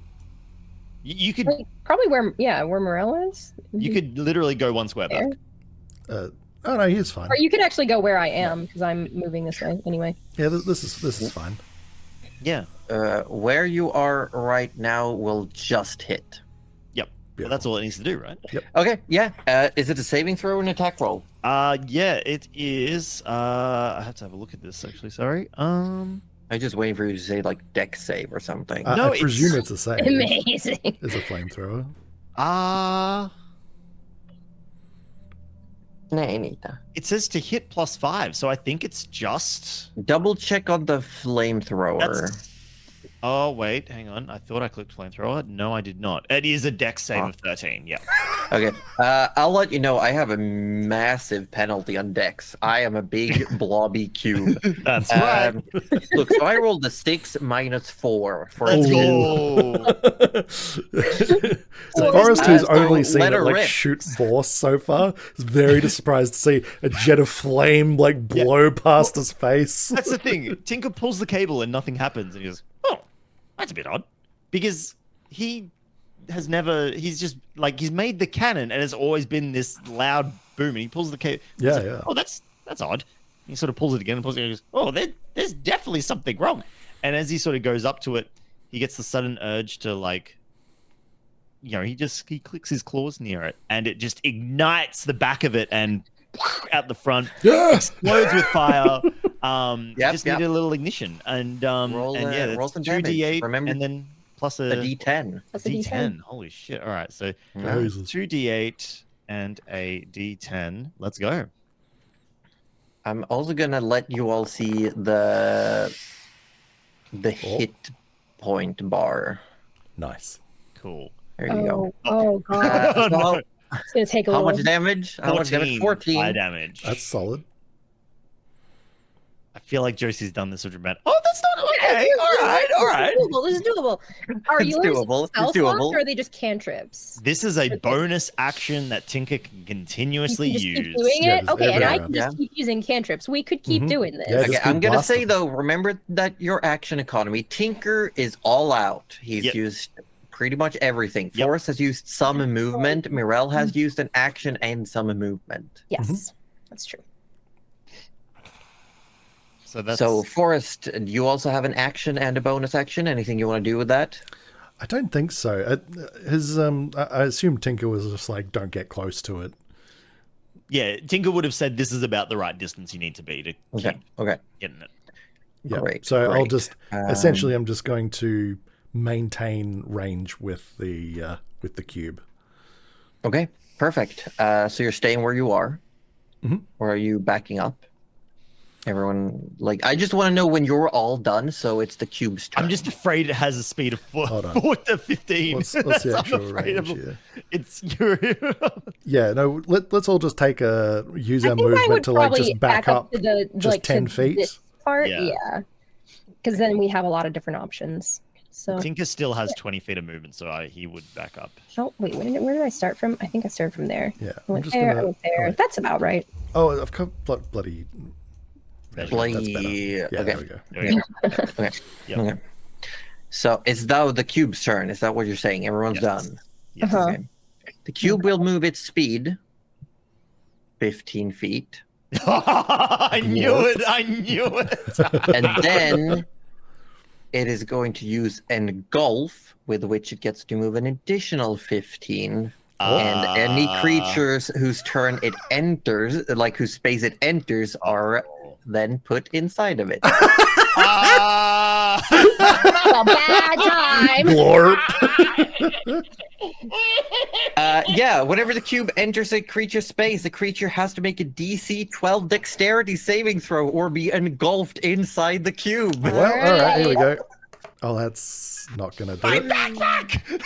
You could
Like, probably where Morel is.
you could literally go one square back.
There.
Oh no, he's fine.
Or you could actually go where I am because I'm moving this way anyway.
Yeah, this is fine.
Yeah.
Where you are right now will just hit.
Well, that's all it needs to do, right?
Okay, yeah. Is it a saving throw or an attack roll?
Yeah, it is. I have to have a look at this actually. Sorry.
I just waiting for you to say like dex save or something.
I
No,
presume it's a save.
Amazing.
It's a flamethrower.
Nee, Nita.
It says to hit +5, so I think it's just.
Double check on the flamethrower.
That's... Oh wait, hang on. I thought I clicked flamethrower. No, I did not. It is a dex save
Oh.
of 13. Yeah.
Okay. I'll let you know I have a massive penalty on Dex. I am a big blobby cube.
That's right.
Look, so I rolled a 6 minus 4 for
Let's
a
go.
So Forrest, who's
so
only seen
let
it
her
like
rip.
shoot force so far, is very surprised to see a jet of flame like blow past his face.
That's the thing. Tinker pulls the cable and nothing happens, and he goes, "Oh, that's a bit odd," because he has never. He's just like he's made the cannon, and it's always been this loud boom. And he pulls the cable.
Yeah,
like,
yeah.
Oh, that's odd. He sort of pulls it again and pulls it. And he goes, "Oh, there's definitely something wrong." And as he sort of goes up to it, he gets the sudden urge to like. He clicks his claws near it, and it just ignites the back of it and out the front.
Yeah.
Explodes with fire. Just
yep.
need a little ignition, and
Roll
that's
some
2
damage.
d8,
Remember
and then plus
a D10.
That's a
D10. Holy shit! All right, so
Jesus.
2 d8 and a D10. Let's go.
I'm also gonna let you all see the hit point bar.
Nice.
Cool.
There you go.
Oh god.
Oh, no.
It's gonna take a
How
little.
much damage? How much damage? 14.
fire damage.
That's solid.
I feel like Josie's done this with bad. Oh, that's not okay. All right.
This is doable. This is doable. Are
It's
yours
doable.
spell
It's
slots,
doable.
or are they just cantrips?
This is a bonus action that Tinker can continuously
You can just
use.
keep doing
Yeah,
it.
just
Okay, and I
every
can just
round.
keep using cantrips. We could keep
Mhm.
doing this.
Yeah,
Okay,
just
I'm
keep
gonna
blasting.
say though, remember that your action economy, Tinker is all out. He's
Yep.
used pretty much everything.
Yep.
Forrest has used some movement. Mirel has used an action and some movement.
Yes, that's true.
So that's
So Forrest, you also have an action and a bonus action. Anything you want to do with that?
I don't think so. I assume Tinker was just like, don't get close to it.
yeah. Tinker would have said this is about the right distance you need to be to
Okay.
keep
Okay.
getting it.
Yeah.
Great.
So I'll
great.
just
Um,
essentially I'm just going to maintain range with the cube.
Okay. Perfect. So you're staying where you are,
Mhm.
or are you backing up? Everyone, I just want to know when you're all done. So it's the cube's turn.
I'm just afraid it has a speed of
Hold on.
4 to 15.
What's the
That's- I'm
actual
afraid
range
of-
here?
It's you.
Yeah, no, let's all just use
I
our
think I
movement
would
to like
probably
just back up
to the
just
like
10
to
feet.
this part.
Yeah.
Yeah, because then we have a lot of different options. So
Tinker still has 20 feet of movement, so he would back up.
oh wait, where did I start from? I think I started from there.
Yeah,
I
I'm
went
just
there. I
gonna.
went there.
alright.
That's about right.
Oh, I've got bloody. That's better.
Bloody-
Yeah,
okay.
there we go.
There we go.
Okay.
Yep.
Okay. So it's now the cube's turn. Is that what you're saying? Everyone's
Yes.
done.
Yes.
Uh-huh.
Okay. The cube will move its speed 15 feet.
I knew it. I knew it.
And then it is going to use engulf, with which it gets to move an additional 15. And any creatures whose turn it enters, like whose space it enters, are then put inside of it.
A bad time.
Blorp.
Yeah, whenever the cube enters a creature's space, the creature has to make a DC 12 dexterity saving throw or be engulfed inside the cube.
Well, all right, here we go. Oh, that's not gonna do it.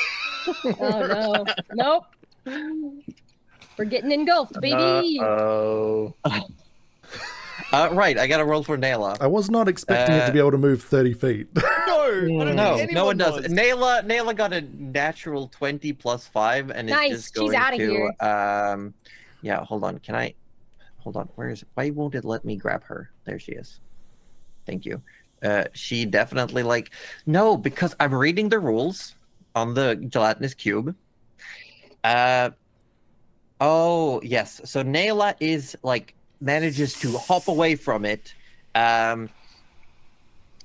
Oh no, nope. We're getting engulfed, baby.
Oh. Right, I got to roll for Nayla.
I was not expecting it to be able to move 30 feet.
No, I don't
No,
think
no one
anyone
does.
was.
Nayla got a natural 20 plus 5, and
Nice,
it's just
she's
going
outta
to.
here.
Yeah, hold on. Can I? Hold on. Where is? Why won't it let me grab her? There she is. Thank you. She definitely no, because I'm reading the rules on the gelatinous cube. Oh yes. So Nayla is manages to hop away from it.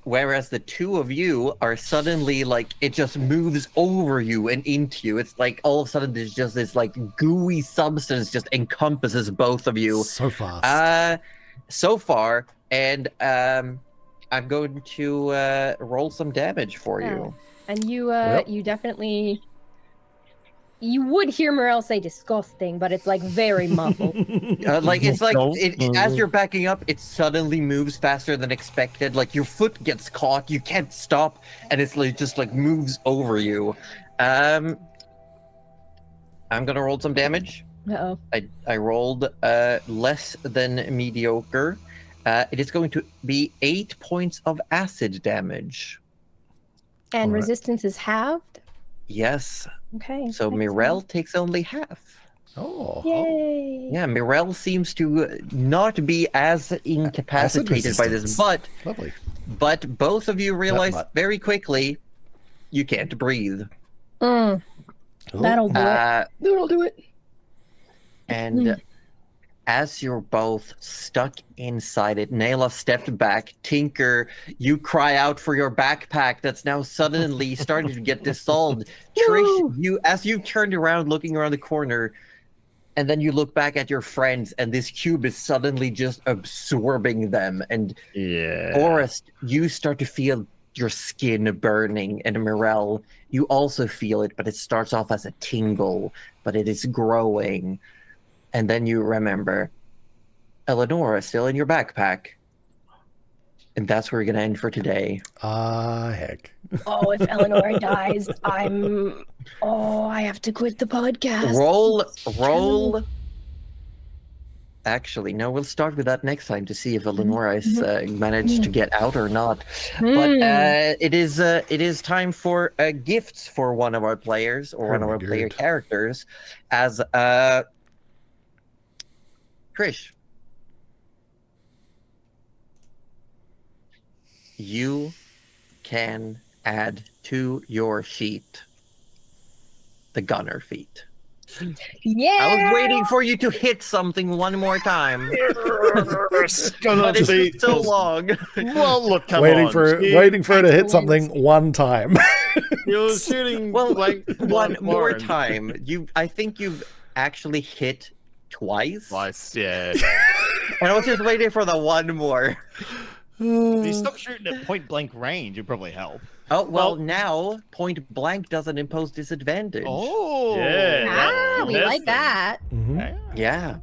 Whereas the two of you are suddenly it just moves over you and into you. It's all of a sudden there's just this gooey substance just encompasses both of you.
So fast.
So far, and I'm going to roll some damage for you.
And you,
Yep.
you definitely. You would hear Morel say disgusting, but it's very muffled.
As you're backing up, it suddenly moves faster than expected. Your foot gets caught, you can't stop, and it's just moves over you. I'm I'm gonna roll some damage.
Uh-oh.
I rolled less than mediocre. It is going to be 8 points of acid damage.
And
Alright.
resistance is halved?
Yes.
Okay.
So
excellent.
Mirel takes only half.
Oh.
Yay!
Yeah, Mirel seems to not be as incapacitated by this,
resistance. Lovely.
but both of you realize
but.
very quickly you can't breathe.
Mm,
Oh.
that'll do it. That'll do it.
And as you're both stuck inside it, Nayla stepped back. Tinker, you cry out for your backpack that's now suddenly starting to get dissolved. Trish, as you turned around looking around the corner, and then you look back at your friends, and this cube is suddenly just absorbing them. And
Yeah.
Forrest, you start to feel your skin burning, and Mirel, you also feel it, but it starts off as a tingle, but it is growing. And then you remember, Eleanor is still in your backpack. And that's where we're going to end for today.
Heck.
Oh, if Eleanor dies, I have to quit the podcast.
Roll. Actually, no, we'll start with that next time to see if Eleanor has managed to get out or not. But it is time for gifts for one of our players or one of our player characters. As Trish, you can add to your sheet the gunner feat.
Yeah.
I was waiting for you to hit something one more time. But it's been so long.
Well, look, come
waiting
on.
for her to hit something one time.
You're shooting
Well,
like
one more
Lauren.
time. I think you've actually hit twice.
Twice, yeah.
And I was just waiting for the one more.
If you stop shooting at point blank range, it'd probably help.
Oh, well, now point blank doesn't impose disadvantage.
Oh,
Yeah.
we
That's
like
the-
that.
Mhm.
Yeah.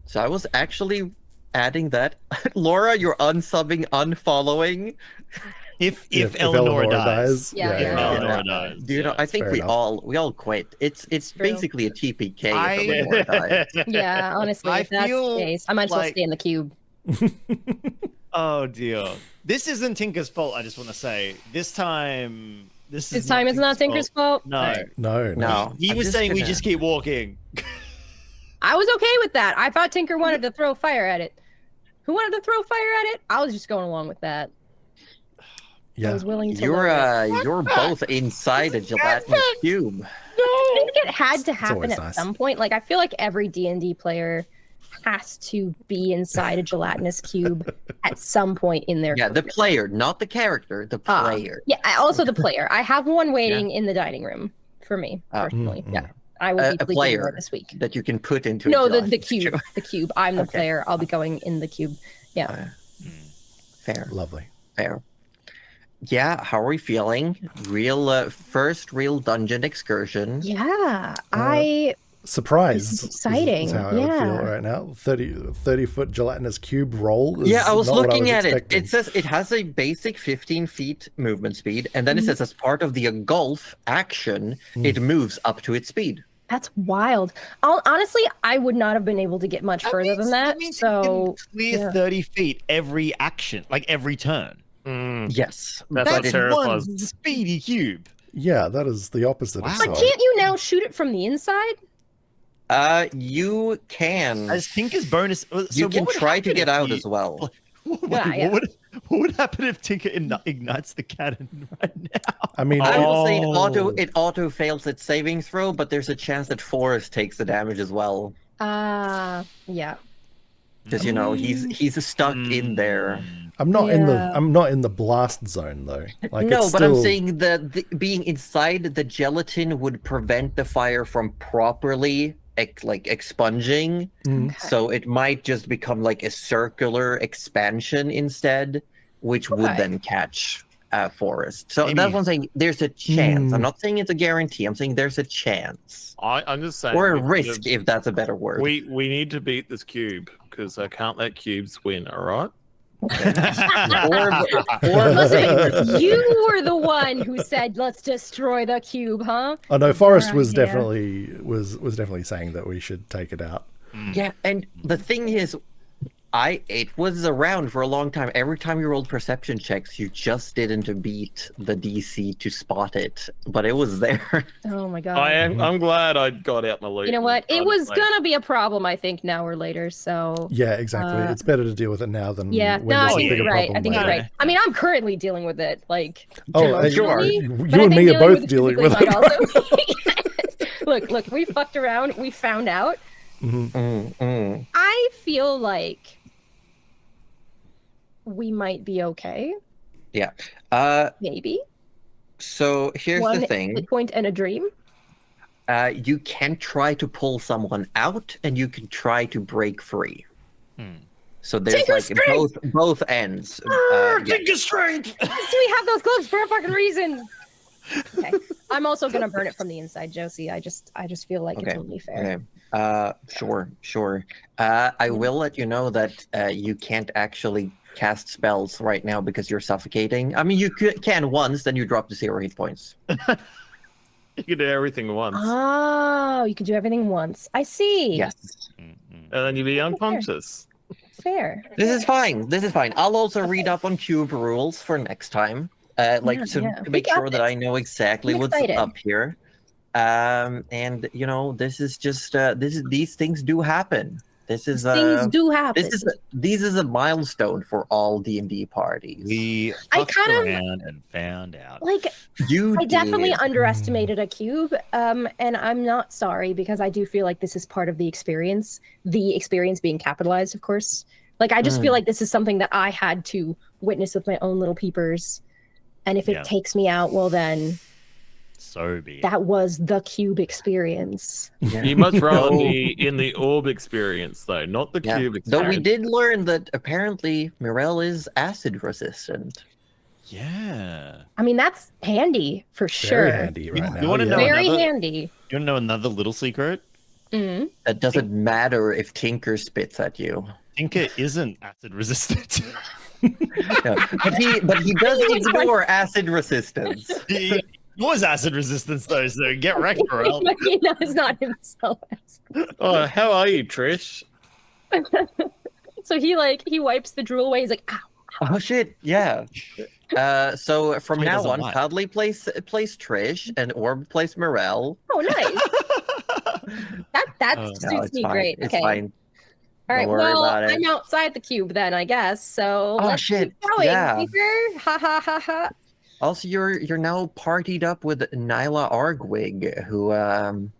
So I was actually adding that. Laura, you're unsubbing, unfollowing.
If Eleanor dies.
Yeah,
If
yeah.
Eleanor dies.
Do you know? I think
fair
we
enough.
all quit. It's
True.
basically a TPK
I-
if Eleanor dies.
Yeah, honestly,
I
if that's the
feel
case, I might as well
like-
stay in the cube.
Oh dear. This isn't Tinker's fault. I just want to say this time. This
This time it's not Tinker's fault.
No.
No.
No.
He
I'm
was
just
saying we
gonna-
just keep walking.
I was okay with that. I thought Tinker wanted to throw fire at it. Who wanted to throw fire at it? I was just going along with that. I
Yeah.
was willing to. lower it.
You're both inside a gelatinous cube.
I think it had to happen
always
at
nice.
some point. Like I feel like every D&D player has to be inside a gelatinous cube at some point in their
Yeah, the
career.
player, not the character, the player.
Yeah, also the player. I have one waiting in the dining room for me personally.
mm,
Yeah, I will
A
be sleeping
player.
there this week.
That you can put into
No,
a
the
gelatinous
cube. The cube. I'm the
Okay.
player. I'll be going in the cube. Yeah.
Fair,
Lovely.
fair. Yeah, how are we feeling? First real dungeon excursion.
Yeah. I
Surprise.
This is exciting,
Is how I would
yeah.
feel right now. 30-foot gelatinous cube roll. Is
Yeah, I was
not what
looking at
expecting.
it. It says it has a basic 15 feet movement speed, and then it says as part of the engulf action, it moves up to its speed.
That's wild. Honestly, I would not have been able to get much further than that.
means
So
clear
yeah.
30 feet every action, like every turn.
Yes,
That's
but
what
it,
terrifies.
One speedy cube.
Yeah, that is the opposite
Wow.
of
but
so.
can't you now shoot it from the inside?
you can.
As Tinker's bonus, so
You can
what would
try to
happen
get
if
out
you-
as well.
Wait,
Yeah.
What would happen if Tinker ignites the cannon right now?
I mean,
I will say
Oh.
it auto fails its saving throw, but there's a chance that Forrest takes the damage as well.
Yeah.
Because you know he's stuck in there.
I'm not in the
Yeah.
I'm not in the blast zone though. Like
No,
it's
but I'm
still-
saying that being inside the gelatin would prevent the fire from properly expunging.
Mm.
So it might just become like a circular expansion instead, which would
Okay.
then catch Forest. So
Maybe.
that's what I'm saying. There's a chance.
Mm.
I'm not saying it's a guarantee. I'm saying there's a chance.
I'm just saying.
Or a
we could
risk,
have-
if that's a better word.
We need to beat this cube because I can't let cubes win. All right.
Listen, you were the one who said, "Let's destroy the cube," huh?
Oh no, Forrest
Our
was
idea.
definitely saying that we should take it out.
Yeah, and the thing is, it was around for a long time. Every time you rolled perception checks, you just didn't beat the DC to spot it, but it was there.
Oh my god.
I'm glad I got out my loot.
You know what? It
and
was
like,
gonna be a problem, I think, now or later. So
Yeah, exactly. It's better to deal with it now than
yeah,
when
no, I
there's a
think
bigger
you're right.
problem
I think you're
later.
right. I mean, I'm currently dealing with it, like
Oh,
emotionally,
you
but I
and
think
me are
dealing
both
with it
dealing
physically
with
might
it.
also. Look, we fucked around. We found out.
Mm-mm.
I feel like we might be okay.
Yeah.
Maybe.
So here's
One
the thing.
hit point and a dream.
You can try to pull someone out, and you can try to break free. So there's
Tinker
like
strength!
both ends.
Tinker strength.
So we have those gloves for a fucking reason. Okay. I'm also gonna burn it from the inside, Josie. I just feel like it's
Okay.
only fair.
Okay. Sure. I will let you know that you can't actually cast spells right now because you're suffocating. I mean, you can once, then you drop to 0 hit points.
you can do everything once,
Oh, you can do everything once. I see.
Yes.
and then you'd be unconscious.
Fair.
This is fine. I'll also read up on cube rules for next time.
Yeah.
To
We
make
got
sure that
this.
I know exactly
I'm
what's
excited.
up here. And you know, this is just these things do happen. This is
Things do happen.
this is a milestone for all D&D parties.
We
I
fucked
kind of-
around and found out.
Like,
You
I definitely
did.
underestimated a cube, and I'm not sorry because I do feel like this is part of the experience. The experience being capitalized, of course. Like, I just feel like this is something that I had to witness with my own little peepers, and if it
Yeah.
takes me out, well then
So be it.
that was the cube experience.
You much rather be in the orb experience, though, not the
Yeah.
cube
Though
experience.
we did learn that apparently Mirel is acid resistant.
Yeah.
I mean, that's handy for
Very
sure.
handy right
You
now.
wanna know
yeah.
Very
another-
handy.
You want to know another little secret?
Mhm.
It doesn't matter if Tinker spits at you.
Tinker isn't acid resistant.
Yeah. But he does ignore acid resistance.
He was acid resistance though, so get wrecked, Morel.
He knows not himself.
Oh, how are you, Trish?
So he wipes the drool away. He's like, ow.
Oh shit! Yeah. So from
He
now
doesn't
on,
what?
Cuddly plays Trish, and Orb plays Mirel.
Oh, nice. That
Oh,
suits
No, it's
me
fine.
great.
It's
Okay.
fine.
All right.
Don't worry
Well,
about it.
I'm outside the cube then, I guess. So
Oh,
let's
shit.
keep going.
Yeah.
Tinker. Ha ha ha ha.
Also, you're now partied up with Nyla Argwig, who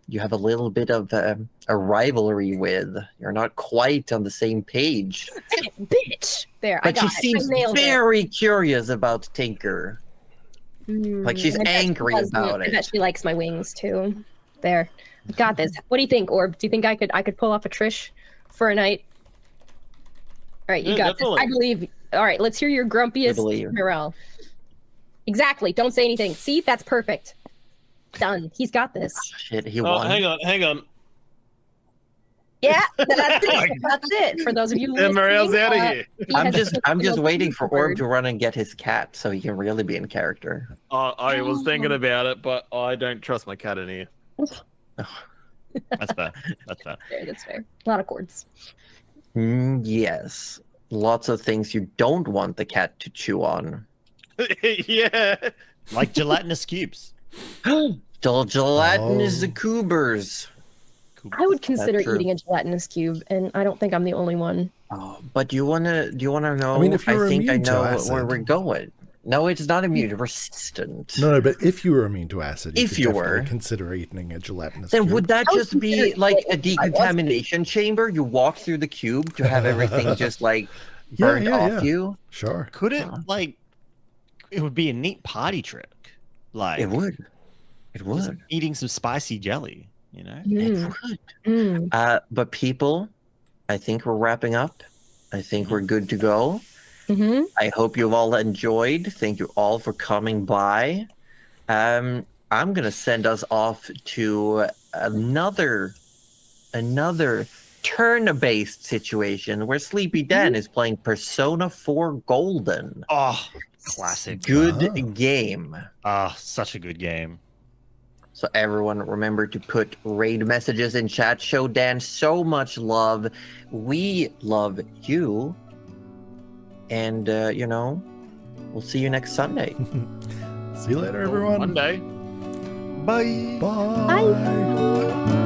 you have a little bit of a rivalry with. You're not quite on the same page,
Bitch. There. I
but
got
she
it.
seems
I nailed it.
very curious about Tinker. Like she's
I bet she
angry
loves me.
about
I
it.
bet she likes my wings too. There. I got this. What do you think, Orb? Do you think I could pull off a Trish for a night? All right, you
Yeah,
got
definitely.
this. I believe. All right, let's hear your grumpiest
believe.
Mirel. Exactly. Don't say anything. See, that's perfect. Done. He's got this.
Shit, he
Oh,
won.
hang on.
Yeah, that's it. That's it. For those of you
And Morel's
listening,
out of here.
he
I'm
has
just
signaled
waiting for
word.
Orb to run and get his cat so he can really be in character.
I was thinking about it, but I don't trust my cat in here.
That's fair. That's fair.
That's fair. A lot of chords.
Yes. Lots of things you don't want the cat to chew on.
Yeah.
Like gelatinous cubes.
Gelatinous
Oh.
Coobers.
I would consider
true.
eating a gelatinous cube, and I don't think I'm the only one.
Oh, but do you wanna know?
I mean, if you're
think I
immune to
know
acid.
where we're going. No, it's not immune. Resistant.
No, but if you were immune to acid,
If
could
you
definitely
were.
consider eating a gelatinous
Then
cube.
would that
I would
just be
consider
like
it
a
if I was.
decontamination chamber? You walk through the cube to have everything just like burned off you?
Sure.
Could it it would be a neat party trick. Like
It would. It
just
would.
eating some spicy jelly, you know?
It
Mm,
would.
mm,
But people, I think we're wrapping up. I think we're good to go.
mhm.
I hope you've all enjoyed. Thank you all for coming by. I'm gonna send us off to another turn-based situation where Sleepy Dan is playing Persona 4 Golden.
Oh, classic.
Good game.
Such a good game.
So everyone, remember to put raid messages in chat. Show Dan so much love. We love you. And, we'll see you next Sunday.
See you later, everyone.
Monday.
Bye.
Bye.
Bye.